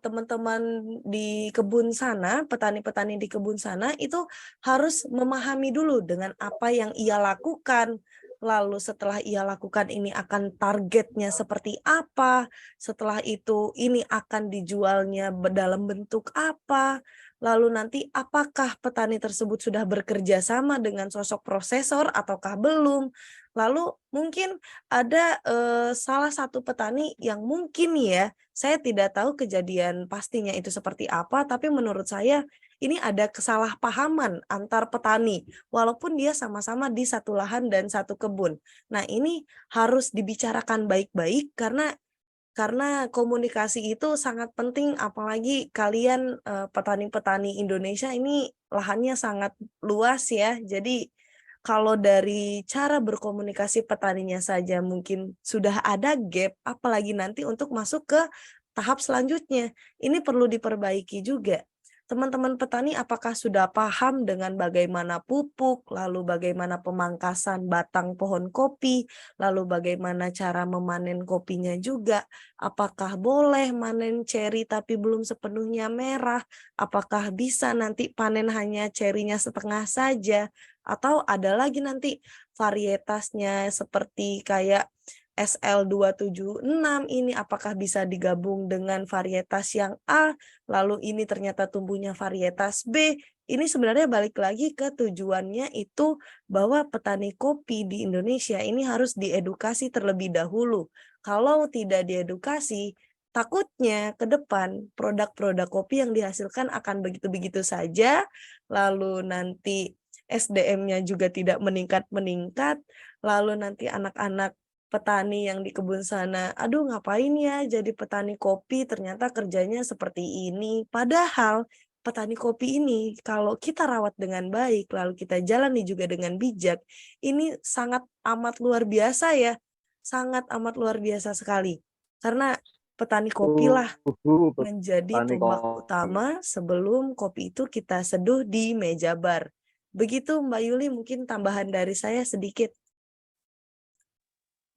teman-teman di kebun sana, petani-petani di kebun sana itu harus memahami dulu dengan apa yang ia lakukan. Lalu setelah ia lakukan ini akan targetnya seperti apa, setelah itu ini akan dijualnya dalam bentuk apa, lalu nanti apakah petani tersebut sudah bekerja sama dengan sosok prosesor ataukah belum. Lalu mungkin ada salah satu petani yang mungkin ya, saya tidak tahu kejadian pastinya itu seperti apa, tapi menurut saya ini ada kesalahpahaman antar petani, walaupun dia sama-sama di satu lahan dan satu kebun. Nah, ini harus dibicarakan baik-baik karena komunikasi itu sangat penting, apalagi kalian petani-petani Indonesia ini lahannya sangat luas ya. Jadi kalau dari cara berkomunikasi petaninya saja mungkin sudah ada gap, apalagi nanti untuk masuk ke tahap selanjutnya. Ini perlu diperbaiki juga. Teman-teman petani apakah sudah paham dengan bagaimana pupuk, lalu bagaimana pemangkasan batang pohon kopi, lalu bagaimana cara memanen kopinya juga, apakah boleh manen ceri tapi belum sepenuhnya merah, apakah bisa nanti panen hanya cerinya setengah saja, atau ada lagi nanti varietasnya seperti kayak SL276 ini apakah bisa digabung dengan varietas yang A, lalu ini ternyata tumbuhnya varietas B. Ini sebenarnya balik lagi ke tujuannya itu bahwa petani kopi di Indonesia ini harus diedukasi terlebih dahulu. Kalau tidak diedukasi, takutnya ke depan produk-produk kopi yang dihasilkan akan begitu-begitu saja, lalu nanti SDM-nya juga tidak meningkat-meningkat, lalu nanti anak-anak petani yang di kebun sana, aduh ngapain ya jadi petani kopi, ternyata kerjanya seperti ini. Padahal petani kopi ini kalau kita rawat dengan baik, lalu kita jalani juga dengan bijak, ini sangat amat luar biasa ya, sangat amat luar biasa sekali. Karena petani kopilah menjadi tombak utama sebelum kopi itu kita seduh di meja bar. Begitu Mbak Yuli, mungkin tambahan dari saya sedikit.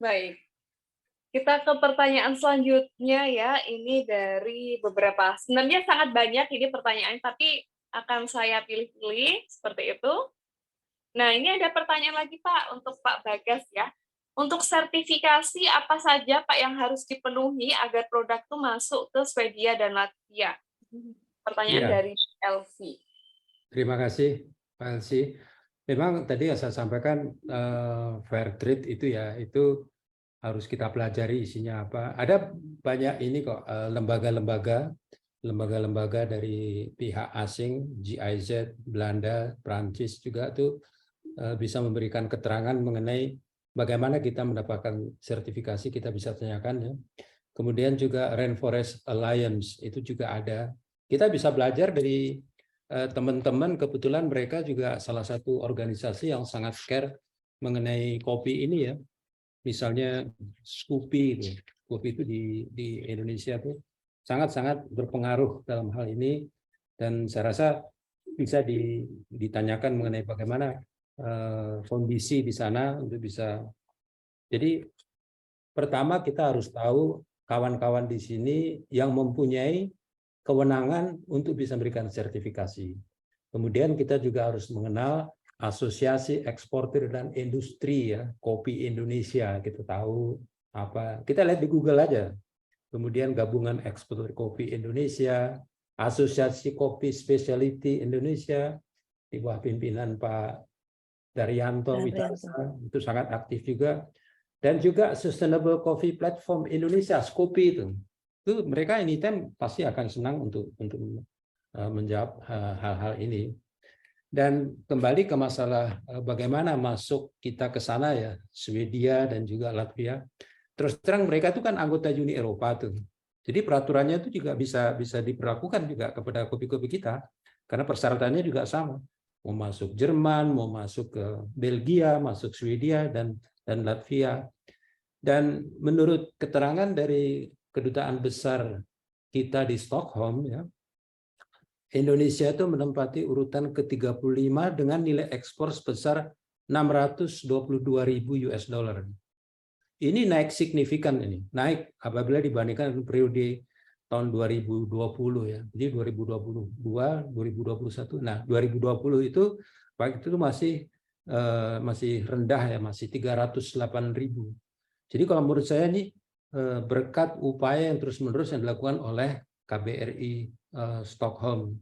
Baik, kita ke pertanyaan selanjutnya ya. Ini dari beberapa, sebenarnya sangat banyak ini pertanyaan, tapi akan saya pilih-pilih seperti itu. Nah, ini ada pertanyaan lagi Pak untuk Pak Bagas ya. Untuk sertifikasi apa saja Pak yang harus dipenuhi agar produk itu masuk ke Swedia dan Latvia? Pertanyaan dari Elvi. Terima kasih Pak Elsi. Memang tadi yang saya sampaikan fair trade itu ya, itu harus kita pelajari isinya apa. Ada banyak ini kok lembaga-lembaga dari pihak asing, GIZ, Belanda, Prancis juga tuh bisa memberikan keterangan mengenai bagaimana kita mendapatkan sertifikasi, kita bisa tanyakan ya. Kemudian juga Rainforest Alliance itu juga ada. Kita bisa belajar dari teman-teman, kebetulan mereka juga salah satu organisasi yang sangat care mengenai kopi ini ya. Misalnya Scoopy itu di Indonesia tuh sangat-sangat berpengaruh dalam hal ini, dan saya rasa bisa ditanyakan mengenai bagaimana kondisi di sana untuk bisa. Jadi pertama kita harus tahu kawan-kawan di sini yang mempunyai kewenangan untuk bisa memberikan sertifikasi. Kemudian kita juga harus mengenal Asosiasi Eksportir dan Industri ya, Kopi Indonesia, kita tahu apa. Kita lihat di Google aja. Kemudian Gabungan Eksportir Kopi Indonesia, Asosiasi Kopi Specialty Indonesia di bawah pimpinan Pak Daryanto Wicaksa, itu sangat aktif juga. Dan juga Sustainable Coffee Platform Indonesia, SCOPI itu mereka anytime pasti akan senang untuk menjawab hal-hal ini. Dan kembali ke masalah bagaimana masuk kita ke sana ya, Swedia dan juga Latvia. Terus terang mereka itu kan anggota Uni Eropa tuh. Jadi peraturannya itu juga bisa diberlakukan juga kepada kopi-kopi kita, karena persyaratannya juga sama. Mau masuk Jerman, mau masuk ke Belgia, masuk Swedia dan Latvia. Dan menurut keterangan dari kedutaan besar kita di Stockholm, ya, Indonesia itu menempati urutan ke-35 dengan nilai ekspor sebesar 622.000 US dollar. Ini naik signifikan, ini naik apabila dibandingkan dengan periode tahun 2020 ya. Jadi 2022, 2021. Nah, 2020 itu waktu itu masih rendah ya, masih 308.000. Jadi kalau menurut saya ini berkat upaya yang terus-menerus yang dilakukan oleh KBRI Stockholm.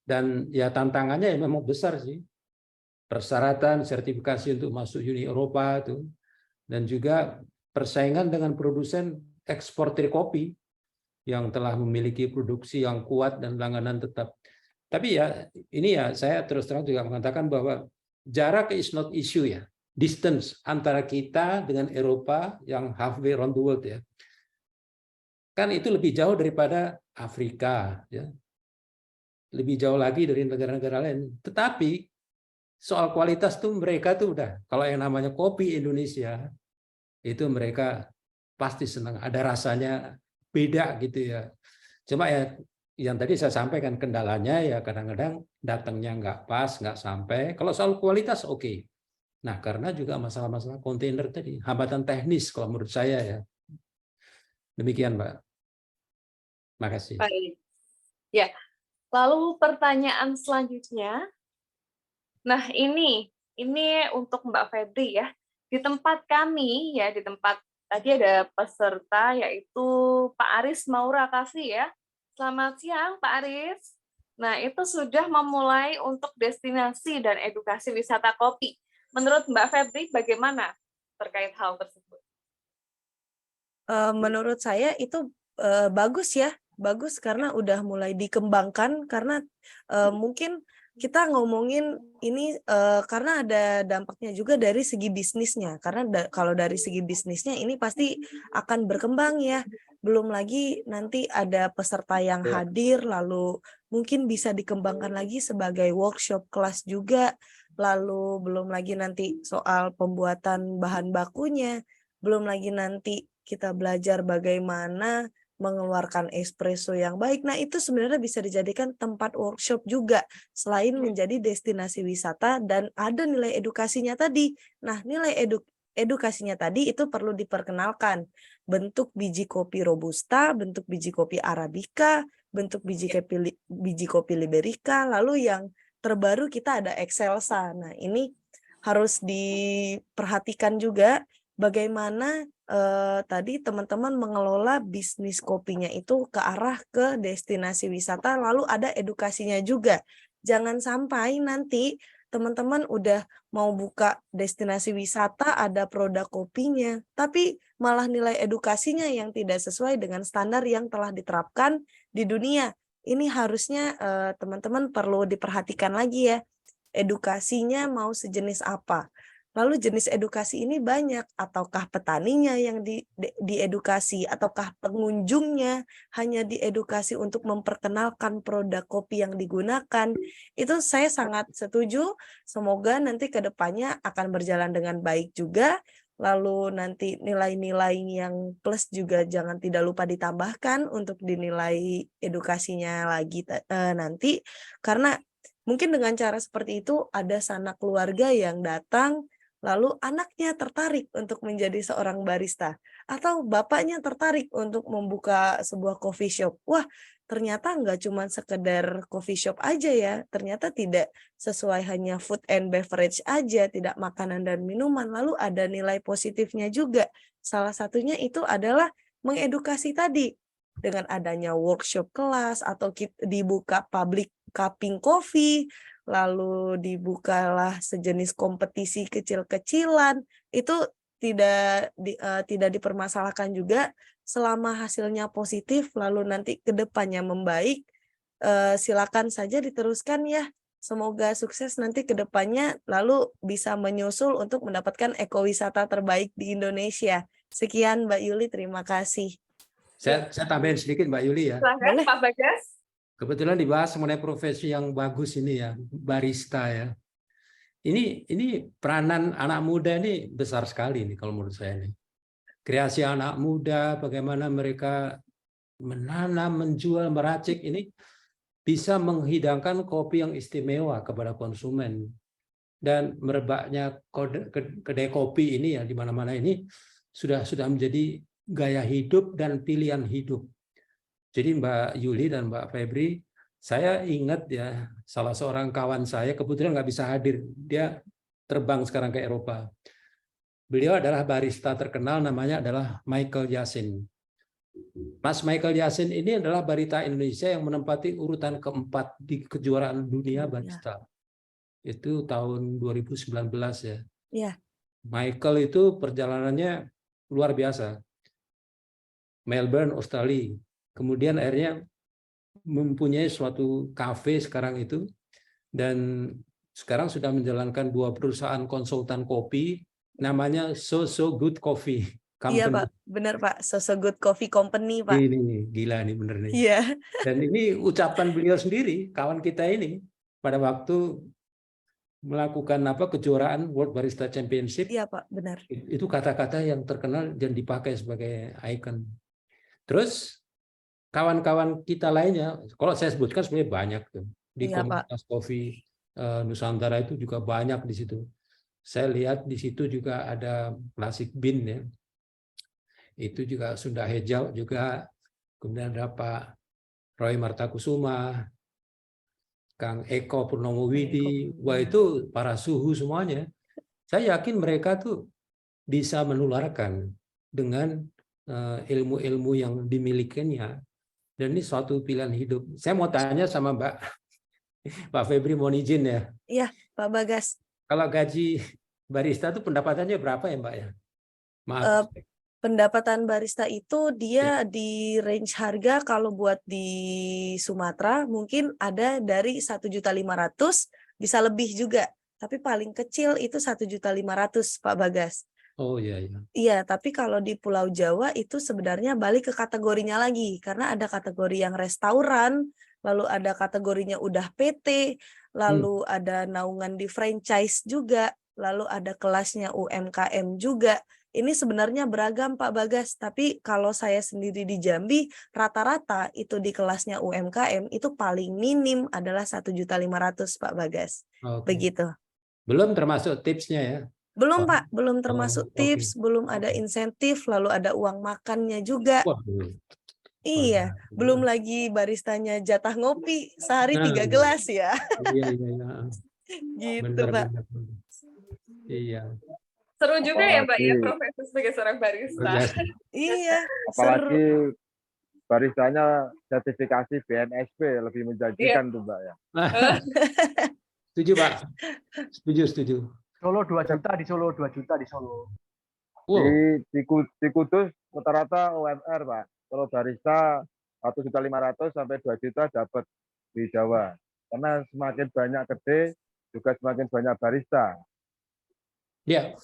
Dan ya tantangannya ya memang besar sih. Persyaratan sertifikasi untuk masuk Uni Eropa itu, dan juga persaingan dengan produsen eksportir kopi yang telah memiliki produksi yang kuat dan langganan tetap. Tapi ya ini ya saya terus terang juga mengatakan bahwa jarak is not issue ya. Distance antara kita dengan Eropa yang halfway around the world ya. Kan itu lebih jauh daripada Afrika ya. Lebih jauh lagi dari negara-negara lain. Tetapi soal kualitas tuh mereka tuh udah, kalau yang namanya kopi Indonesia itu mereka pasti senang, ada rasanya beda gitu ya. Cuma ya yang tadi saya sampaikan kendalanya ya kadang-kadang datangnya nggak pas, nggak sampai. Kalau soal kualitas oke. Nah karena juga masalah-masalah kontainer tadi, hambatan teknis kalau menurut saya ya. Demikian Mbak. Makasih. Baik. Ya. Lalu pertanyaan selanjutnya. Nah, ini untuk Mbak Febri ya. Di tempat kami ya, di tempat tadi ada peserta yaitu Pak Aris Maura Kasih ya. Selamat siang Pak Aris. Nah, itu sudah memulai untuk destinasi dan edukasi wisata kopi. Menurut Mbak Febri bagaimana terkait hal tersebut? Menurut saya itu bagus ya, bagus karena udah mulai dikembangkan karena mungkin kita ngomongin ini karena ada dampaknya juga dari segi bisnisnya. Karena kalau dari segi bisnisnya ini pasti akan berkembang ya. Belum lagi nanti ada peserta yang hadir, lalu mungkin bisa dikembangkan lagi sebagai workshop kelas juga. Lalu belum lagi nanti soal pembuatan bahan bakunya, belum lagi nanti kita belajar bagaimana mengeluarkan espresso yang baik. Nah, itu sebenarnya bisa dijadikan tempat workshop juga selain menjadi destinasi wisata dan ada nilai edukasinya tadi. Nah, nilai edukasinya tadi itu perlu diperkenalkan. Bentuk biji kopi robusta, bentuk biji kopi arabica, bentuk biji kopi liberica, lalu yang terbaru kita ada excelsa. Nah, ini harus diperhatikan juga bagaimana tadi teman-teman mengelola bisnis kopinya itu ke arah ke destinasi wisata, lalu ada edukasinya juga. Jangan sampai nanti teman-teman udah mau buka destinasi wisata, ada produk kopinya, tapi malah nilai edukasinya yang tidak sesuai dengan standar yang telah diterapkan di dunia. Ini harusnya teman-teman perlu diperhatikan lagi ya, edukasinya mau sejenis apa. Lalu jenis edukasi ini banyak, ataukah petaninya yang diedukasi, ataukah pengunjungnya hanya diedukasi untuk memperkenalkan produk kopi yang digunakan. Itu saya sangat setuju, semoga nanti ke depannya akan berjalan dengan baik juga, lalu nanti nilai-nilai yang plus juga jangan tidak lupa ditambahkan untuk dinilai edukasinya lagi nanti, karena mungkin dengan cara seperti itu ada sanak keluarga yang datang, lalu anaknya tertarik untuk menjadi seorang barista, atau bapaknya tertarik untuk membuka sebuah coffee shop. Wah, ternyata nggak cuma sekedar coffee shop aja ya, ternyata tidak sesuai hanya food and beverage aja, tidak makanan dan minuman, lalu ada nilai positifnya juga. Salah satunya itu adalah mengedukasi tadi, dengan adanya workshop kelas, atau dibuka public cupping coffee, lalu dibukalah sejenis kompetisi kecil-kecilan, itu tidak dipermasalahkan juga selama hasilnya positif, lalu nanti ke depannya membaik, silakan saja diteruskan ya. Semoga sukses nanti ke depannya, lalu bisa menyusul untuk mendapatkan ekowisata terbaik di Indonesia. Sekian Mbak Yuli, terima kasih. Saya tambahin sedikit Mbak Yuli ya. Silahkan Boleh. Pak Bagas. Kebetulan dibahas mengenai profesi yang bagus ini ya, barista ya. Ini peranan anak muda ini besar sekali nih kalau menurut saya nih. Kreasi anak muda, bagaimana mereka menanam, menjual, meracik ini bisa menghidangkan kopi yang istimewa kepada konsumen. Dan merebaknya kedai kopi ini ya di mana-mana ini sudah menjadi gaya hidup dan pilihan hidup. Jadi Mbak Yuli dan Mbak Febri, saya ingat ya salah seorang kawan saya kebetulan nggak bisa hadir, dia terbang sekarang ke Eropa. Beliau adalah barista terkenal, namanya adalah Michael Yasin. Mas Michael Yasin ini adalah barista Indonesia yang menempati urutan keempat di kejuaraan dunia barista. Itu tahun 2019 ya. Iya. Michael itu perjalanannya luar biasa. Melbourne, Australia. Kemudian akhirnya mempunyai suatu kafe sekarang itu, dan sekarang sudah menjalankan 2 perusahaan konsultan kopi, namanya So Good Coffee Company. Iya Pak, benar Pak. So Good Coffee Company Pak. Ini gila nih bener nih. Iya. Dan ini ucapan beliau sendiri, kawan kita ini, pada waktu melakukan kejuaraan World Barista Championship. Iya Pak, benar. Itu kata-kata yang terkenal dan dipakai sebagai ikon. Terus kawan-kawan kita lainnya, kalau saya sebutkan sebenarnya banyak tuh di Iya, komunitas kopi Nusantara itu juga banyak di situ. Saya lihat di situ juga ada Classic Bean ya, itu juga Sunda Hejau juga, kemudian ada Pak Roy Martakusuma, Kang Eko Purnomo Widi, wah itu para suhu semuanya. Saya yakin mereka tuh bisa menularkan dengan ilmu-ilmu yang dimilikinya. Dan ini suatu pilihan hidup. Saya mau tanya sama Mbak Febri, mohon izin ya. Iya, Pak Bagas. Kalau gaji barista itu pendapatannya berapa ya Mbak ya? Maaf. Pendapatan barista itu dia di range harga kalau buat di Sumatera mungkin ada dari 1.500.000 bisa lebih juga. Tapi paling kecil itu 1.500.000 Pak Bagas. Oh iya iya. Iya, tapi kalau di Pulau Jawa itu sebenarnya balik ke kategorinya lagi karena ada kategori yang restoran, lalu ada kategorinya udah PT, lalu ada naungan di franchise juga, lalu ada kelasnya UMKM juga. Ini sebenarnya beragam Pak Bagas, tapi kalau saya sendiri di Jambi, rata-rata itu di kelasnya UMKM itu paling minim adalah 1.500.000 Pak Bagas. Oke. Begitu. Belum termasuk tipsnya ya? Belum Pak, belum termasuk tips, belum ada insentif, lalu ada uang makannya juga. Waduh. Iya, belum lagi baristanya jatah ngopi sehari 3 gelas ya. Iya iya iya. Gitu Benar, Pak. benar. Iya. Seru juga ya Mbak ya profesi sebagai seorang barista. Iya, apalagi baristanya sertifikasi BNSP lebih menjanjikan tuh Mbak ya. Setuju Pak. Setuju. Solo 2 juta di Solo, 2 juta di Solo. Wow. Di Kudus rata-rata UMR Pak. Kalau barista 1.500.000 sampai 2 juta dapat di Jawa. Karena semakin banyak kedai juga semakin banyak barista. Iya.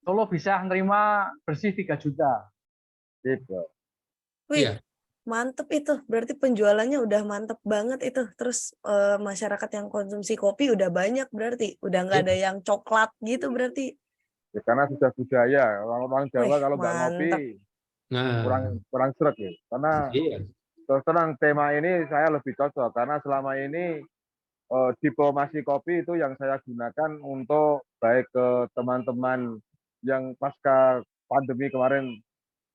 Solo bisa nerima bersih 3 juta. Gitu. Wih, Iya. mantep itu. Berarti penjualannya udah mantep banget itu. Terus masyarakat yang konsumsi kopi udah banyak berarti. Udah nggak ada yang coklat gitu berarti. Ya, karena sudah budaya. Orang Jawa kalau nggak ngopi Nah, kurang seret ya. Karena terus terang tema ini saya lebih cocok karena selama ini diplomasi kopi itu yang saya gunakan untuk baik ke teman-teman yang pasca pandemi kemarin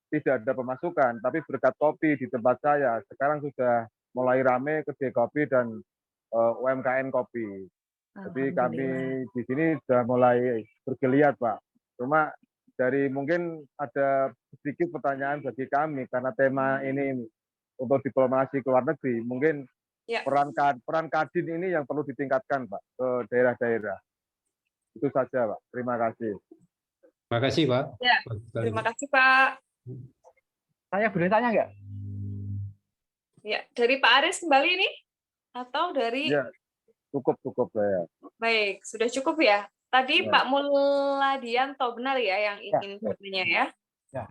tidak ada pemasukan, tapi berkat kopi di tempat saya sekarang sudah mulai rame kedai kopi dan UMKM kopi. Jadi kami di sini sudah mulai bergeliat Pak. Cuma dari mungkin ada sedikit pertanyaan bagi kami karena tema ini untuk diplomasi ke luar negeri, mungkin peran Kadin ini yang perlu ditingkatkan Pak ke daerah-daerah. Itu saja Pak. Terima kasih. terima kasih Pak. Ya, terima kasih Pak. Saya boleh tanya nggak? Ya, dari Pak Aris kembali nih? Atau dari... Ya, cukup saya. Baik, sudah cukup ya. Tadi Pak Muladianto benar ya yang ingin bertanya ya? Ya.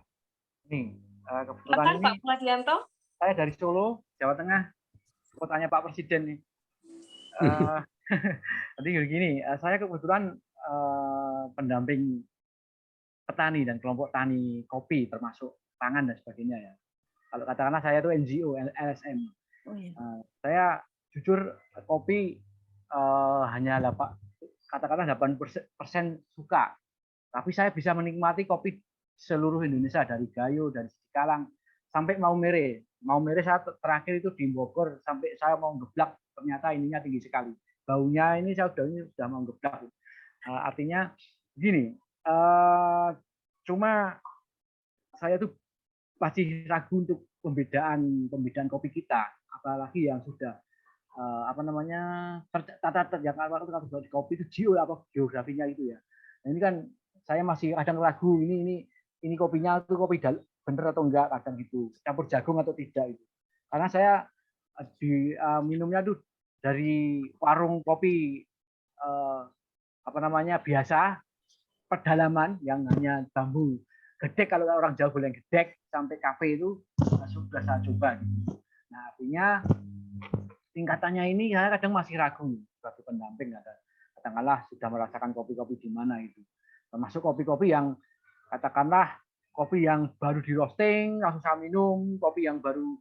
Nih, Kebetulan Silakan ini Pak Pradianto. saya dari Solo, Jawa Tengah. Kotanya Pak Presiden nih. Eh, Jadi gini, saya kebetulan pendamping petani dan kelompok tani kopi termasuk pangan dan sebagainya ya. Kalau katakanlah saya itu NGO, LSM. Oh, iya. Saya jujur kopi hanya katakanlah 8% suka. Tapi saya bisa menikmati kopi seluruh Indonesia dari Gayo, dari Sikalang sampai Maumere. Maumere saya terakhir itu di Bogor sampai saya mau geblak, ternyata ininya tinggi sekali. Baunya ini saya sudah mau geblak. Artinya gini, cuma saya tuh masih ragu untuk pembedaan kopi kita, apalagi yang sudah tertata yang kategori kopi itu geografinya itu ya. Nah, ini kan saya masih kadang ragu ini kopinya itu kopi bener atau enggak, kadang gitu campur jagung atau tidak itu. Karena saya minumnya tuh dari warung kopi biasa pedalaman yang hanya bambu gedek, kalau orang Jawa bilang gedek, sampai kafe itu sudah saya coba. Nah, artinya tingkatannya ini saya kadang masih ragu sebagai pendamping, katakanlah sudah merasakan kopi-kopi di mana itu, termasuk kopi-kopi yang katakanlah kopi yang baru di roasting langsung saya minum, kopi yang baru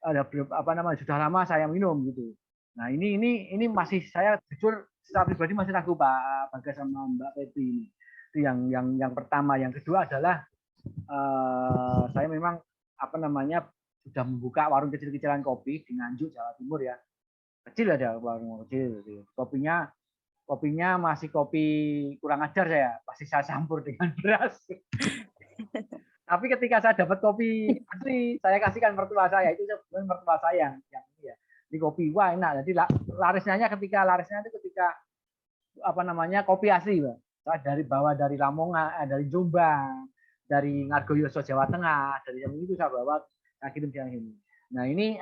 sudah lama saya minum gitu. Nah, ini masih saya jujur secara pribadi masih ragu Pak Bagas sama Mbak Febri ini. Itu yang pertama. Yang kedua adalah saya memang sudah membuka warung kecil-kecilan kopi di Nganjuk, Jawa Timur ya. Kecil ada warung kecil. Kopinya masih kopi kurang ajar, masih saya campur dengan beras. Tapi ketika saya dapat kopi asli, saya kasihkan mertua saya, itu sebenarnya mertua saya yang ini ya. Di kopi wah enak. Jadi larisnya itu ketika kopi asli, Pak. Saya dari Lamongan, dari Jombang, dari Ngargoyoso Jawa Tengah, dari yang itu saya bawa, saya kirim ke sini. Nah, ini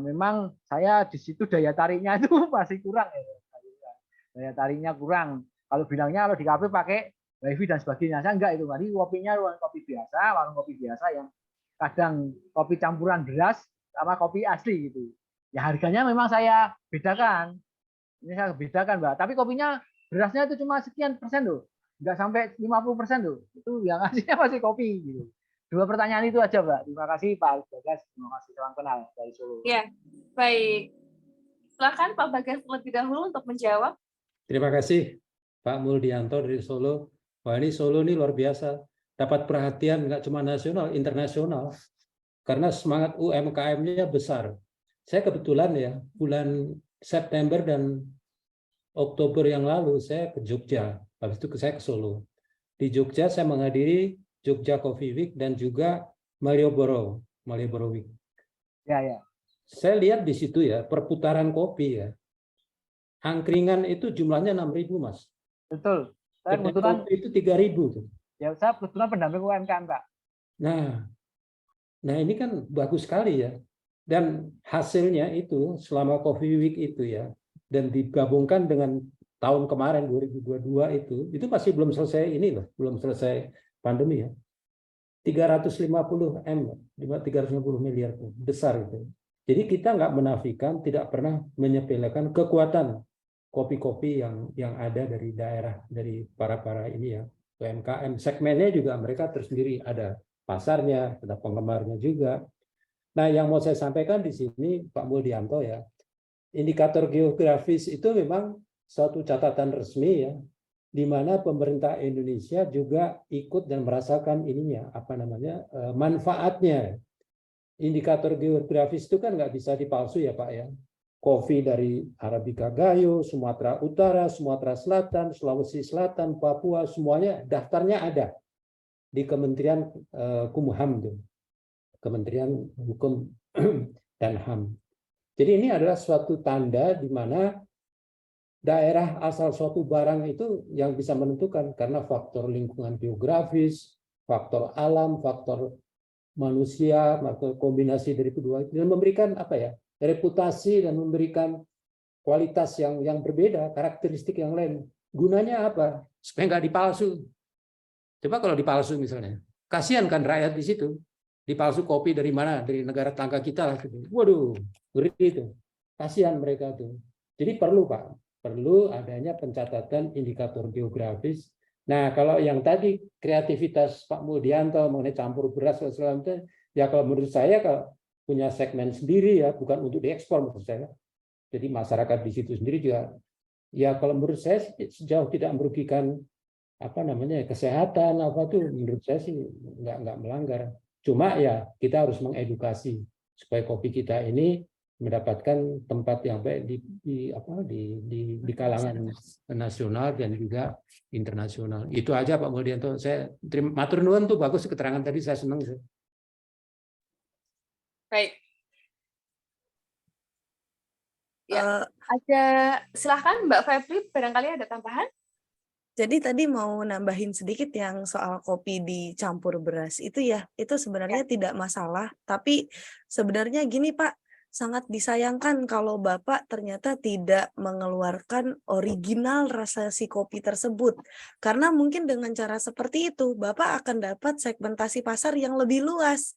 memang saya di situ daya tariknya itu masih kurang ya. Daya tariknya kurang. Kalau bilangnya kalau di kafe pakai wifi dan sebagainya, saya enggak itu. Tadi kopinya warung kopi biasa yang kadang kopi campuran beras sama kopi asli gitu. Ya harganya memang saya bedakan. Ini saya bedakan, Mbak. Tapi kopinya berasnya itu cuma sekian persen loh. Enggak sampai 50% loh. Itu yang aslinya masih kopi gitu. Dua pertanyaan itu aja, Mbak. Terima kasih Pak Bagas. Terima kasih, salam kenal dari Solo. Ya, baik. Silakan Pak Bagas terlebih dahulu untuk menjawab. Terima kasih Pak Muldianto dari Solo. Wah, ini Solo ini luar biasa. Dapat perhatian nggak cuma nasional, internasional. Karena semangat UMKM-nya besar. Saya kebetulan ya, bulan September dan Oktober yang lalu saya ke Jogja. Habis itu saya ke Solo. Di Jogja saya menghadiri Jogja Coffee Week dan juga Malioboro Week. Ya. Saya lihat di situ ya, perputaran kopi ya. Angkringan itu jumlahnya 6.000, Mas. Betul. Saya Kedai kebetulan kopi itu 3.000 tuh. Ya, saya kebetulan pendamping UMKM, Pak. Nah ini kan bagus sekali ya. Dan hasilnya itu selama Coffee Week itu ya, dan digabungkan dengan tahun kemarin 2022 itu masih belum selesai ini loh, belum selesai pandemi ya. 350 miliar tuh, besar itu. Jadi kita nggak menafikan, tidak pernah menyepelekan kekuatan kopi-kopi yang ada dari daerah, dari para ini ya, UMKM. Segmennya juga mereka tersendiri, ada pasarnya, ada penggemarnya juga. Nah, yang mau saya sampaikan di sini Pak Muldianto ya, indikator geografis itu memang suatu catatan resmi ya, di mana pemerintah Indonesia juga ikut dan merasakan ininya, manfaatnya. Indikator geografis itu kan nggak bisa dipalsu ya Pak ya. Kopi dari Arabica Gayo, Sumatera Utara, Sumatera Selatan, Sulawesi Selatan, Papua, semuanya daftarnya ada di Kementerian Kumham, Kementerian Hukum dan HAM. Jadi ini adalah suatu tanda di mana daerah asal suatu barang itu yang bisa menentukan karena faktor lingkungan geografis, faktor alam, faktor manusia, faktor kombinasi dari kedua itu, dan memberikan reputasi dan memberikan kualitas yang berbeda, karakteristik yang lain. Gunanya apa? Supaya nggak dipalsu. Coba kalau dipalsu misalnya, Kasihan kan rakyat di situ. Dipalsu kopi dari mana? Dari negara tetangga kita lah. Waduh, ngeri itu. Kasihan mereka tuh. Jadi perlu Pak, perlu adanya pencatatan indikator geografis. Nah, kalau yang tadi kreativitas Pak Muldianto mengenai campur beras ya kalau menurut saya kalau punya segmen sendiri ya, bukan untuk diekspor menurut saya. Jadi masyarakat di situ sendiri juga ya kalau menurut saya sejauh tidak merugikan kesehatan menurut saya sih nggak melanggar. Cuma ya kita harus mengedukasi supaya kopi kita ini mendapatkan tempat yang baik di kalangan nasional dan juga internasional. Itu aja Pak Muldianto. Saya terima matur nuwun tuh, bagus keterangan tadi, saya senang. Baik. Ya, ada silahkan Mbak Febri, barangkali ada tambahan? Jadi tadi mau nambahin sedikit yang soal kopi dicampur beras itu ya, itu sebenarnya tidak masalah. Tapi sebenarnya gini Pak, sangat disayangkan kalau Bapak ternyata tidak mengeluarkan original rasa si kopi tersebut. Karena mungkin dengan cara seperti itu, Bapak akan dapat segmentasi pasar yang lebih luas.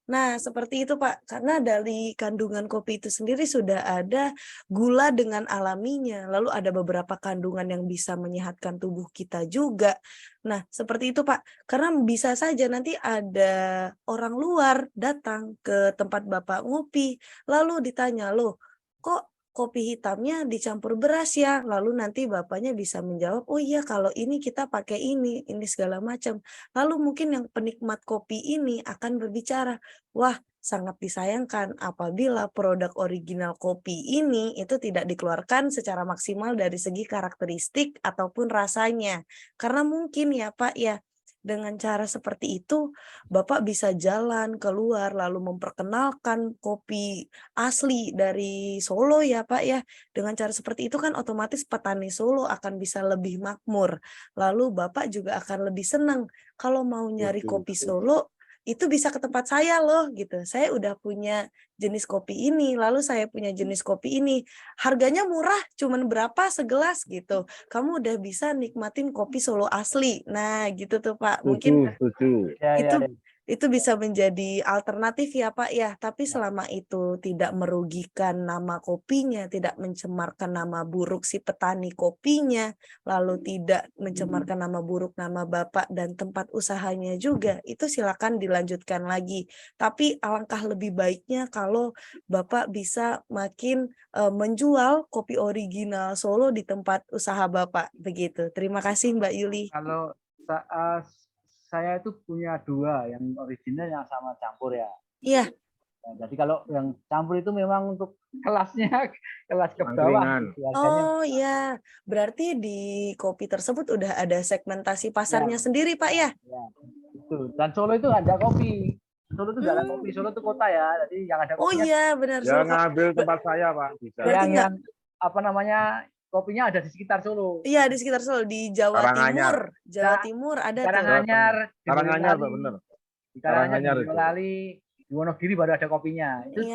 Nah, seperti itu Pak, karena dari kandungan kopi itu sendiri sudah ada gula dengan alaminya, lalu ada beberapa kandungan yang bisa menyehatkan tubuh kita juga. Nah, seperti itu Pak, karena bisa saja nanti ada orang luar datang ke tempat Bapak ngopi, lalu ditanya, loh kok kopi hitamnya dicampur beras ya? Lalu nanti Bapaknya bisa menjawab, oh iya kalau ini kita pakai ini segala macam. Lalu mungkin yang penikmat kopi ini akan berbicara, wah sangat disayangkan apabila produk original kopi ini itu tidak dikeluarkan secara maksimal dari segi karakteristik ataupun rasanya. Karena mungkin ya Pak ya, dengan cara seperti itu Bapak bisa jalan keluar lalu memperkenalkan kopi asli dari Solo ya Pak ya. Dengan cara seperti itu kan otomatis petani Solo akan bisa lebih makmur. Lalu Bapak juga akan lebih senang kalau mau nyari kopi Solo itu bisa ke tempat saya loh gitu. Saya udah punya jenis kopi ini, lalu saya punya jenis kopi ini. Harganya murah, cuman berapa segelas gitu. Kamu udah bisa nikmatin kopi Solo asli. Nah, gitu tuh Pak. Mungkin itu bisa menjadi alternatif ya Pak ya. Tapi selama itu tidak merugikan nama kopinya, tidak mencemarkan nama buruk si petani kopinya, lalu tidak mencemarkan nama buruk nama Bapak dan tempat usahanya juga, itu silakan dilanjutkan lagi. Tapi alangkah lebih baiknya kalau Bapak bisa makin menjual kopi original Solo di tempat usaha Bapak. Begitu. Terima kasih Mbak Yuli. Kalau saya itu punya dua, yang original yang sama campur ya. Iya. Nah, jadi kalau yang campur itu memang untuk kelasnya kelas ke bawah. Oh iya, berarti di kopi tersebut udah ada segmentasi pasarnya sendiri Pak ya? Ya, itu. Dan Solo itu ada kopi. Solo itu nggak ada kopi. Solo itu kota ya, jadi yang ada kopinya. Oh iya benar. Yang ngambil tempat saya Pak. Bisa. Yang apa namanya, kopinya ada di sekitar Solo. Iya, di sekitar Solo, di Jawa Timur. Jawa Timur ada Karanganyar, Karanganyar Pak, benar. Di Karanganyar, di Boyolali, di Wonogiri baru ada kopinya. Itu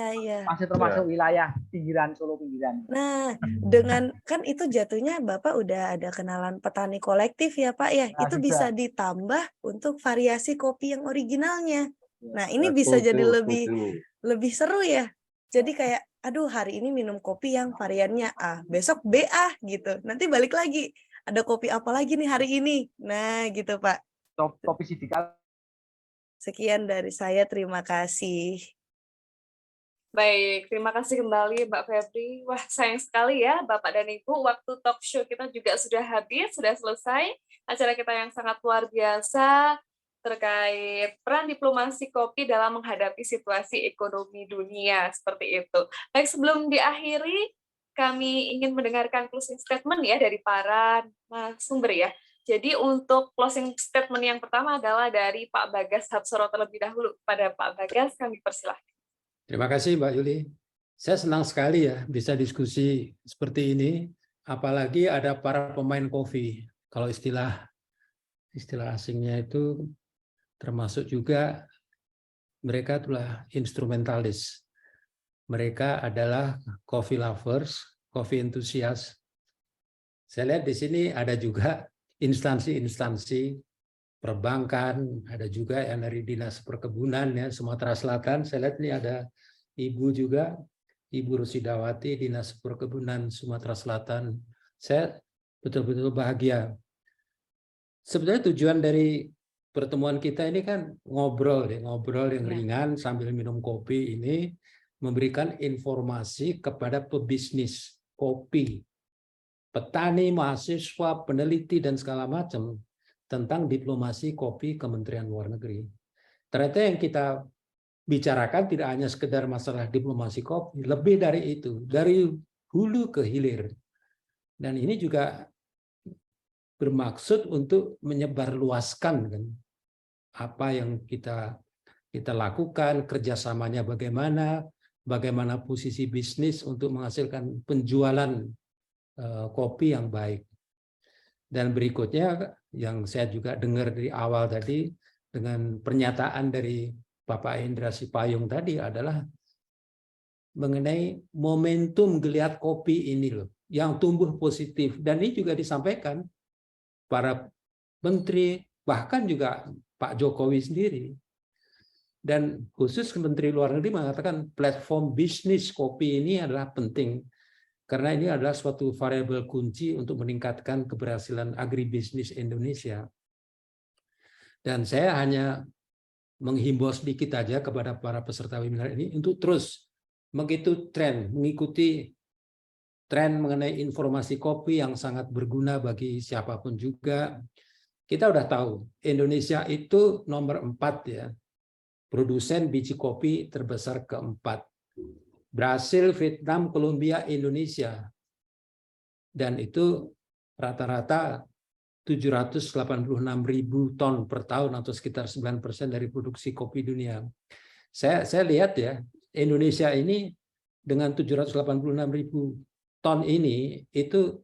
masih termasuk wilayah pinggiran Solo pinggiran. Nah, dengan kan itu jatuhnya Bapak udah ada kenalan petani kolektif ya Pak ya. Nah, itu bisa ditambah untuk variasi kopi yang originalnya. Nah, ini bisa jadi lebih seru ya. Jadi kayak aduh hari ini minum kopi yang variannya A, besok B gitu. Nanti balik lagi, ada kopi apa lagi nih hari ini. Nah gitu Pak. Kopi Sidikal. Sekian dari saya, terima kasih. Baik, terima kasih kembali Mbak Febri. Wah sayang sekali ya Bapak dan Ibu, waktu talk show kita juga sudah habis, sudah selesai. Acara kita yang sangat luar biasa terkait peran diplomasi kopi dalam menghadapi situasi ekonomi dunia seperti itu. Baik, sebelum diakhiri, kami ingin mendengarkan closing statement ya dari para sumber ya. Jadi untuk closing statement yang pertama adalah dari Pak Bagas Hapsoro terlebih dahulu. Pada Pak Bagas kami persilahkan. Terima kasih Mbak Yuli. Saya senang sekali ya bisa diskusi seperti ini, apalagi ada para pemain kopi. Kalau istilah asingnya itu termasuk juga mereka adalah instrumentalis. Mereka adalah coffee lovers, coffee enthusiast. Saya lihat di sini ada juga instansi-instansi perbankan, ada juga yang dari Dinas Perkebunan ya Sumatera Selatan. Saya lihat ini ada Ibu juga, Ibu Rusidawati, Dinas Perkebunan Sumatera Selatan. Saya betul-betul bahagia. Sebenarnya tujuan dari pertemuan kita ini kan ngobrol yang ringan sambil minum kopi ini, memberikan informasi kepada pebisnis kopi, petani, mahasiswa, peneliti, dan segala macam tentang diplomasi kopi Kementerian Luar Negeri. Ternyata yang kita bicarakan tidak hanya sekedar masalah diplomasi kopi, lebih dari itu, dari hulu ke hilir. Dan ini juga bermaksud untuk menyebarluaskan kan, apa yang kita lakukan, kerjasamanya bagaimana posisi bisnis untuk menghasilkan penjualan kopi yang baik. Dan berikutnya yang saya juga dengar dari awal tadi dengan pernyataan dari Bapak Hendra Sipayung tadi adalah mengenai momentum geliat kopi ini loh, yang tumbuh positif. Dan ini juga disampaikan para menteri, bahkan juga Pak Jokowi sendiri. Dan khusus Menteri Luar Negeri mengatakan platform bisnis kopi ini adalah penting. Karena ini adalah suatu variabel kunci untuk meningkatkan keberhasilan agribisnis Indonesia. Dan saya hanya menghimbau sedikit aja kepada para peserta webinar ini untuk terus mengikuti tren mengenai informasi kopi yang sangat berguna bagi siapapun juga. Kita udah tahu, Indonesia itu nomor 4 ya, produsen biji kopi terbesar keempat. Brasil, Vietnam, Kolombia, Indonesia. Dan itu rata-rata 786.000 ton per tahun atau sekitar 9% dari produksi kopi dunia. Saya lihat ya, Indonesia ini dengan 786.000 ton ini itu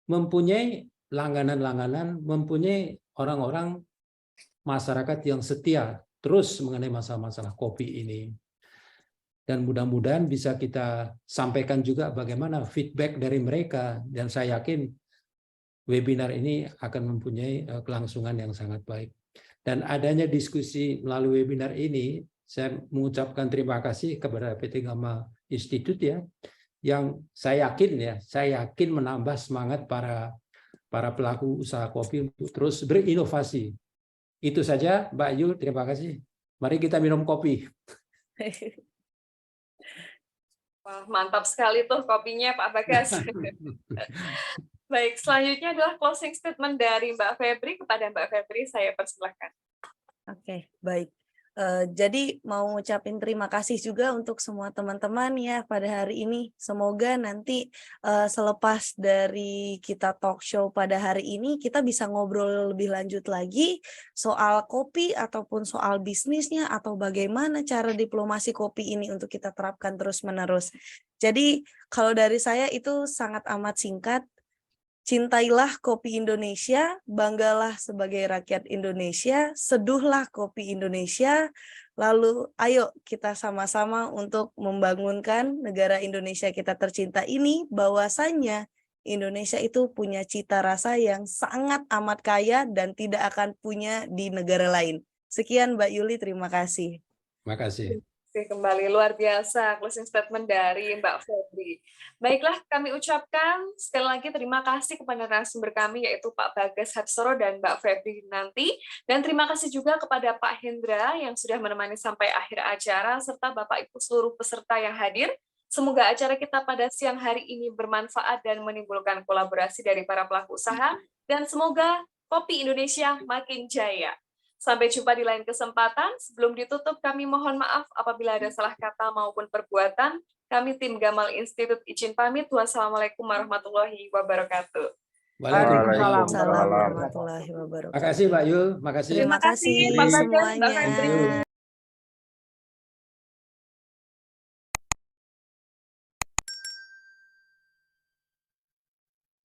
mempunyai langganan-langganan, mempunyai orang-orang masyarakat yang setia terus mengenai masalah-masalah kopi ini. Dan mudah-mudahan bisa kita sampaikan juga bagaimana feedback dari mereka. Dan saya yakin webinar ini akan mempunyai kelangsungan yang sangat baik. Dan adanya diskusi melalui webinar ini, saya mengucapkan terima kasih kepada PT Gama Institute ya, yang saya yakin menambah semangat para pelaku usaha kopi untuk terus berinovasi. Itu saja, Mbak Yul, terima kasih. Mari kita minum kopi. Wah, mantap sekali tuh kopinya Pak Bagas. Baik, selanjutnya adalah closing statement dari Mbak Febri. Kepada Mbak Febri, saya persilahkan. Oke, baik. Jadi mau ngucapin terima kasih juga untuk semua teman-teman ya pada hari ini. Semoga nanti selepas dari kita talk show pada hari ini, kita bisa ngobrol lebih lanjut lagi soal kopi ataupun soal bisnisnya atau bagaimana cara diplomasi kopi ini untuk kita terapkan terus-menerus. Jadi kalau dari saya itu sangat amat singkat. Cintailah kopi Indonesia, banggalah sebagai rakyat Indonesia, seduhlah kopi Indonesia, lalu ayo kita sama-sama untuk membangunkan negara Indonesia kita tercinta ini, bahwasannya Indonesia itu punya cita rasa yang sangat amat kaya dan tidak akan punya di negara lain. Sekian Mbak Yuli, terima kasih. Terima kasih. Kembali luar biasa closing statement dari Mbak Febri. Baiklah, kami ucapkan sekali lagi terima kasih kepada narasumber kami yaitu Pak Bagas Hatsoro dan Mbak Febri nanti, dan terima kasih juga kepada Pak Hendra yang sudah menemani sampai akhir acara serta Bapak Ibu seluruh peserta yang hadir. Semoga acara kita pada siang hari ini bermanfaat dan menimbulkan kolaborasi dari para pelaku usaha, dan semoga kopi Indonesia makin jaya. Sampai jumpa di lain kesempatan. Sebelum ditutup, kami mohon maaf apabila ada salah kata maupun perbuatan. Kami tim Gamal Institute izin pamit. Wassalamualaikum warahmatullahi wabarakatuh. Waalaikumsalam warahmatullahi wabarakatuh. Terima kasih Mbak Yul. Terima kasih Pak Bagas, Mbak semuanya. Febri.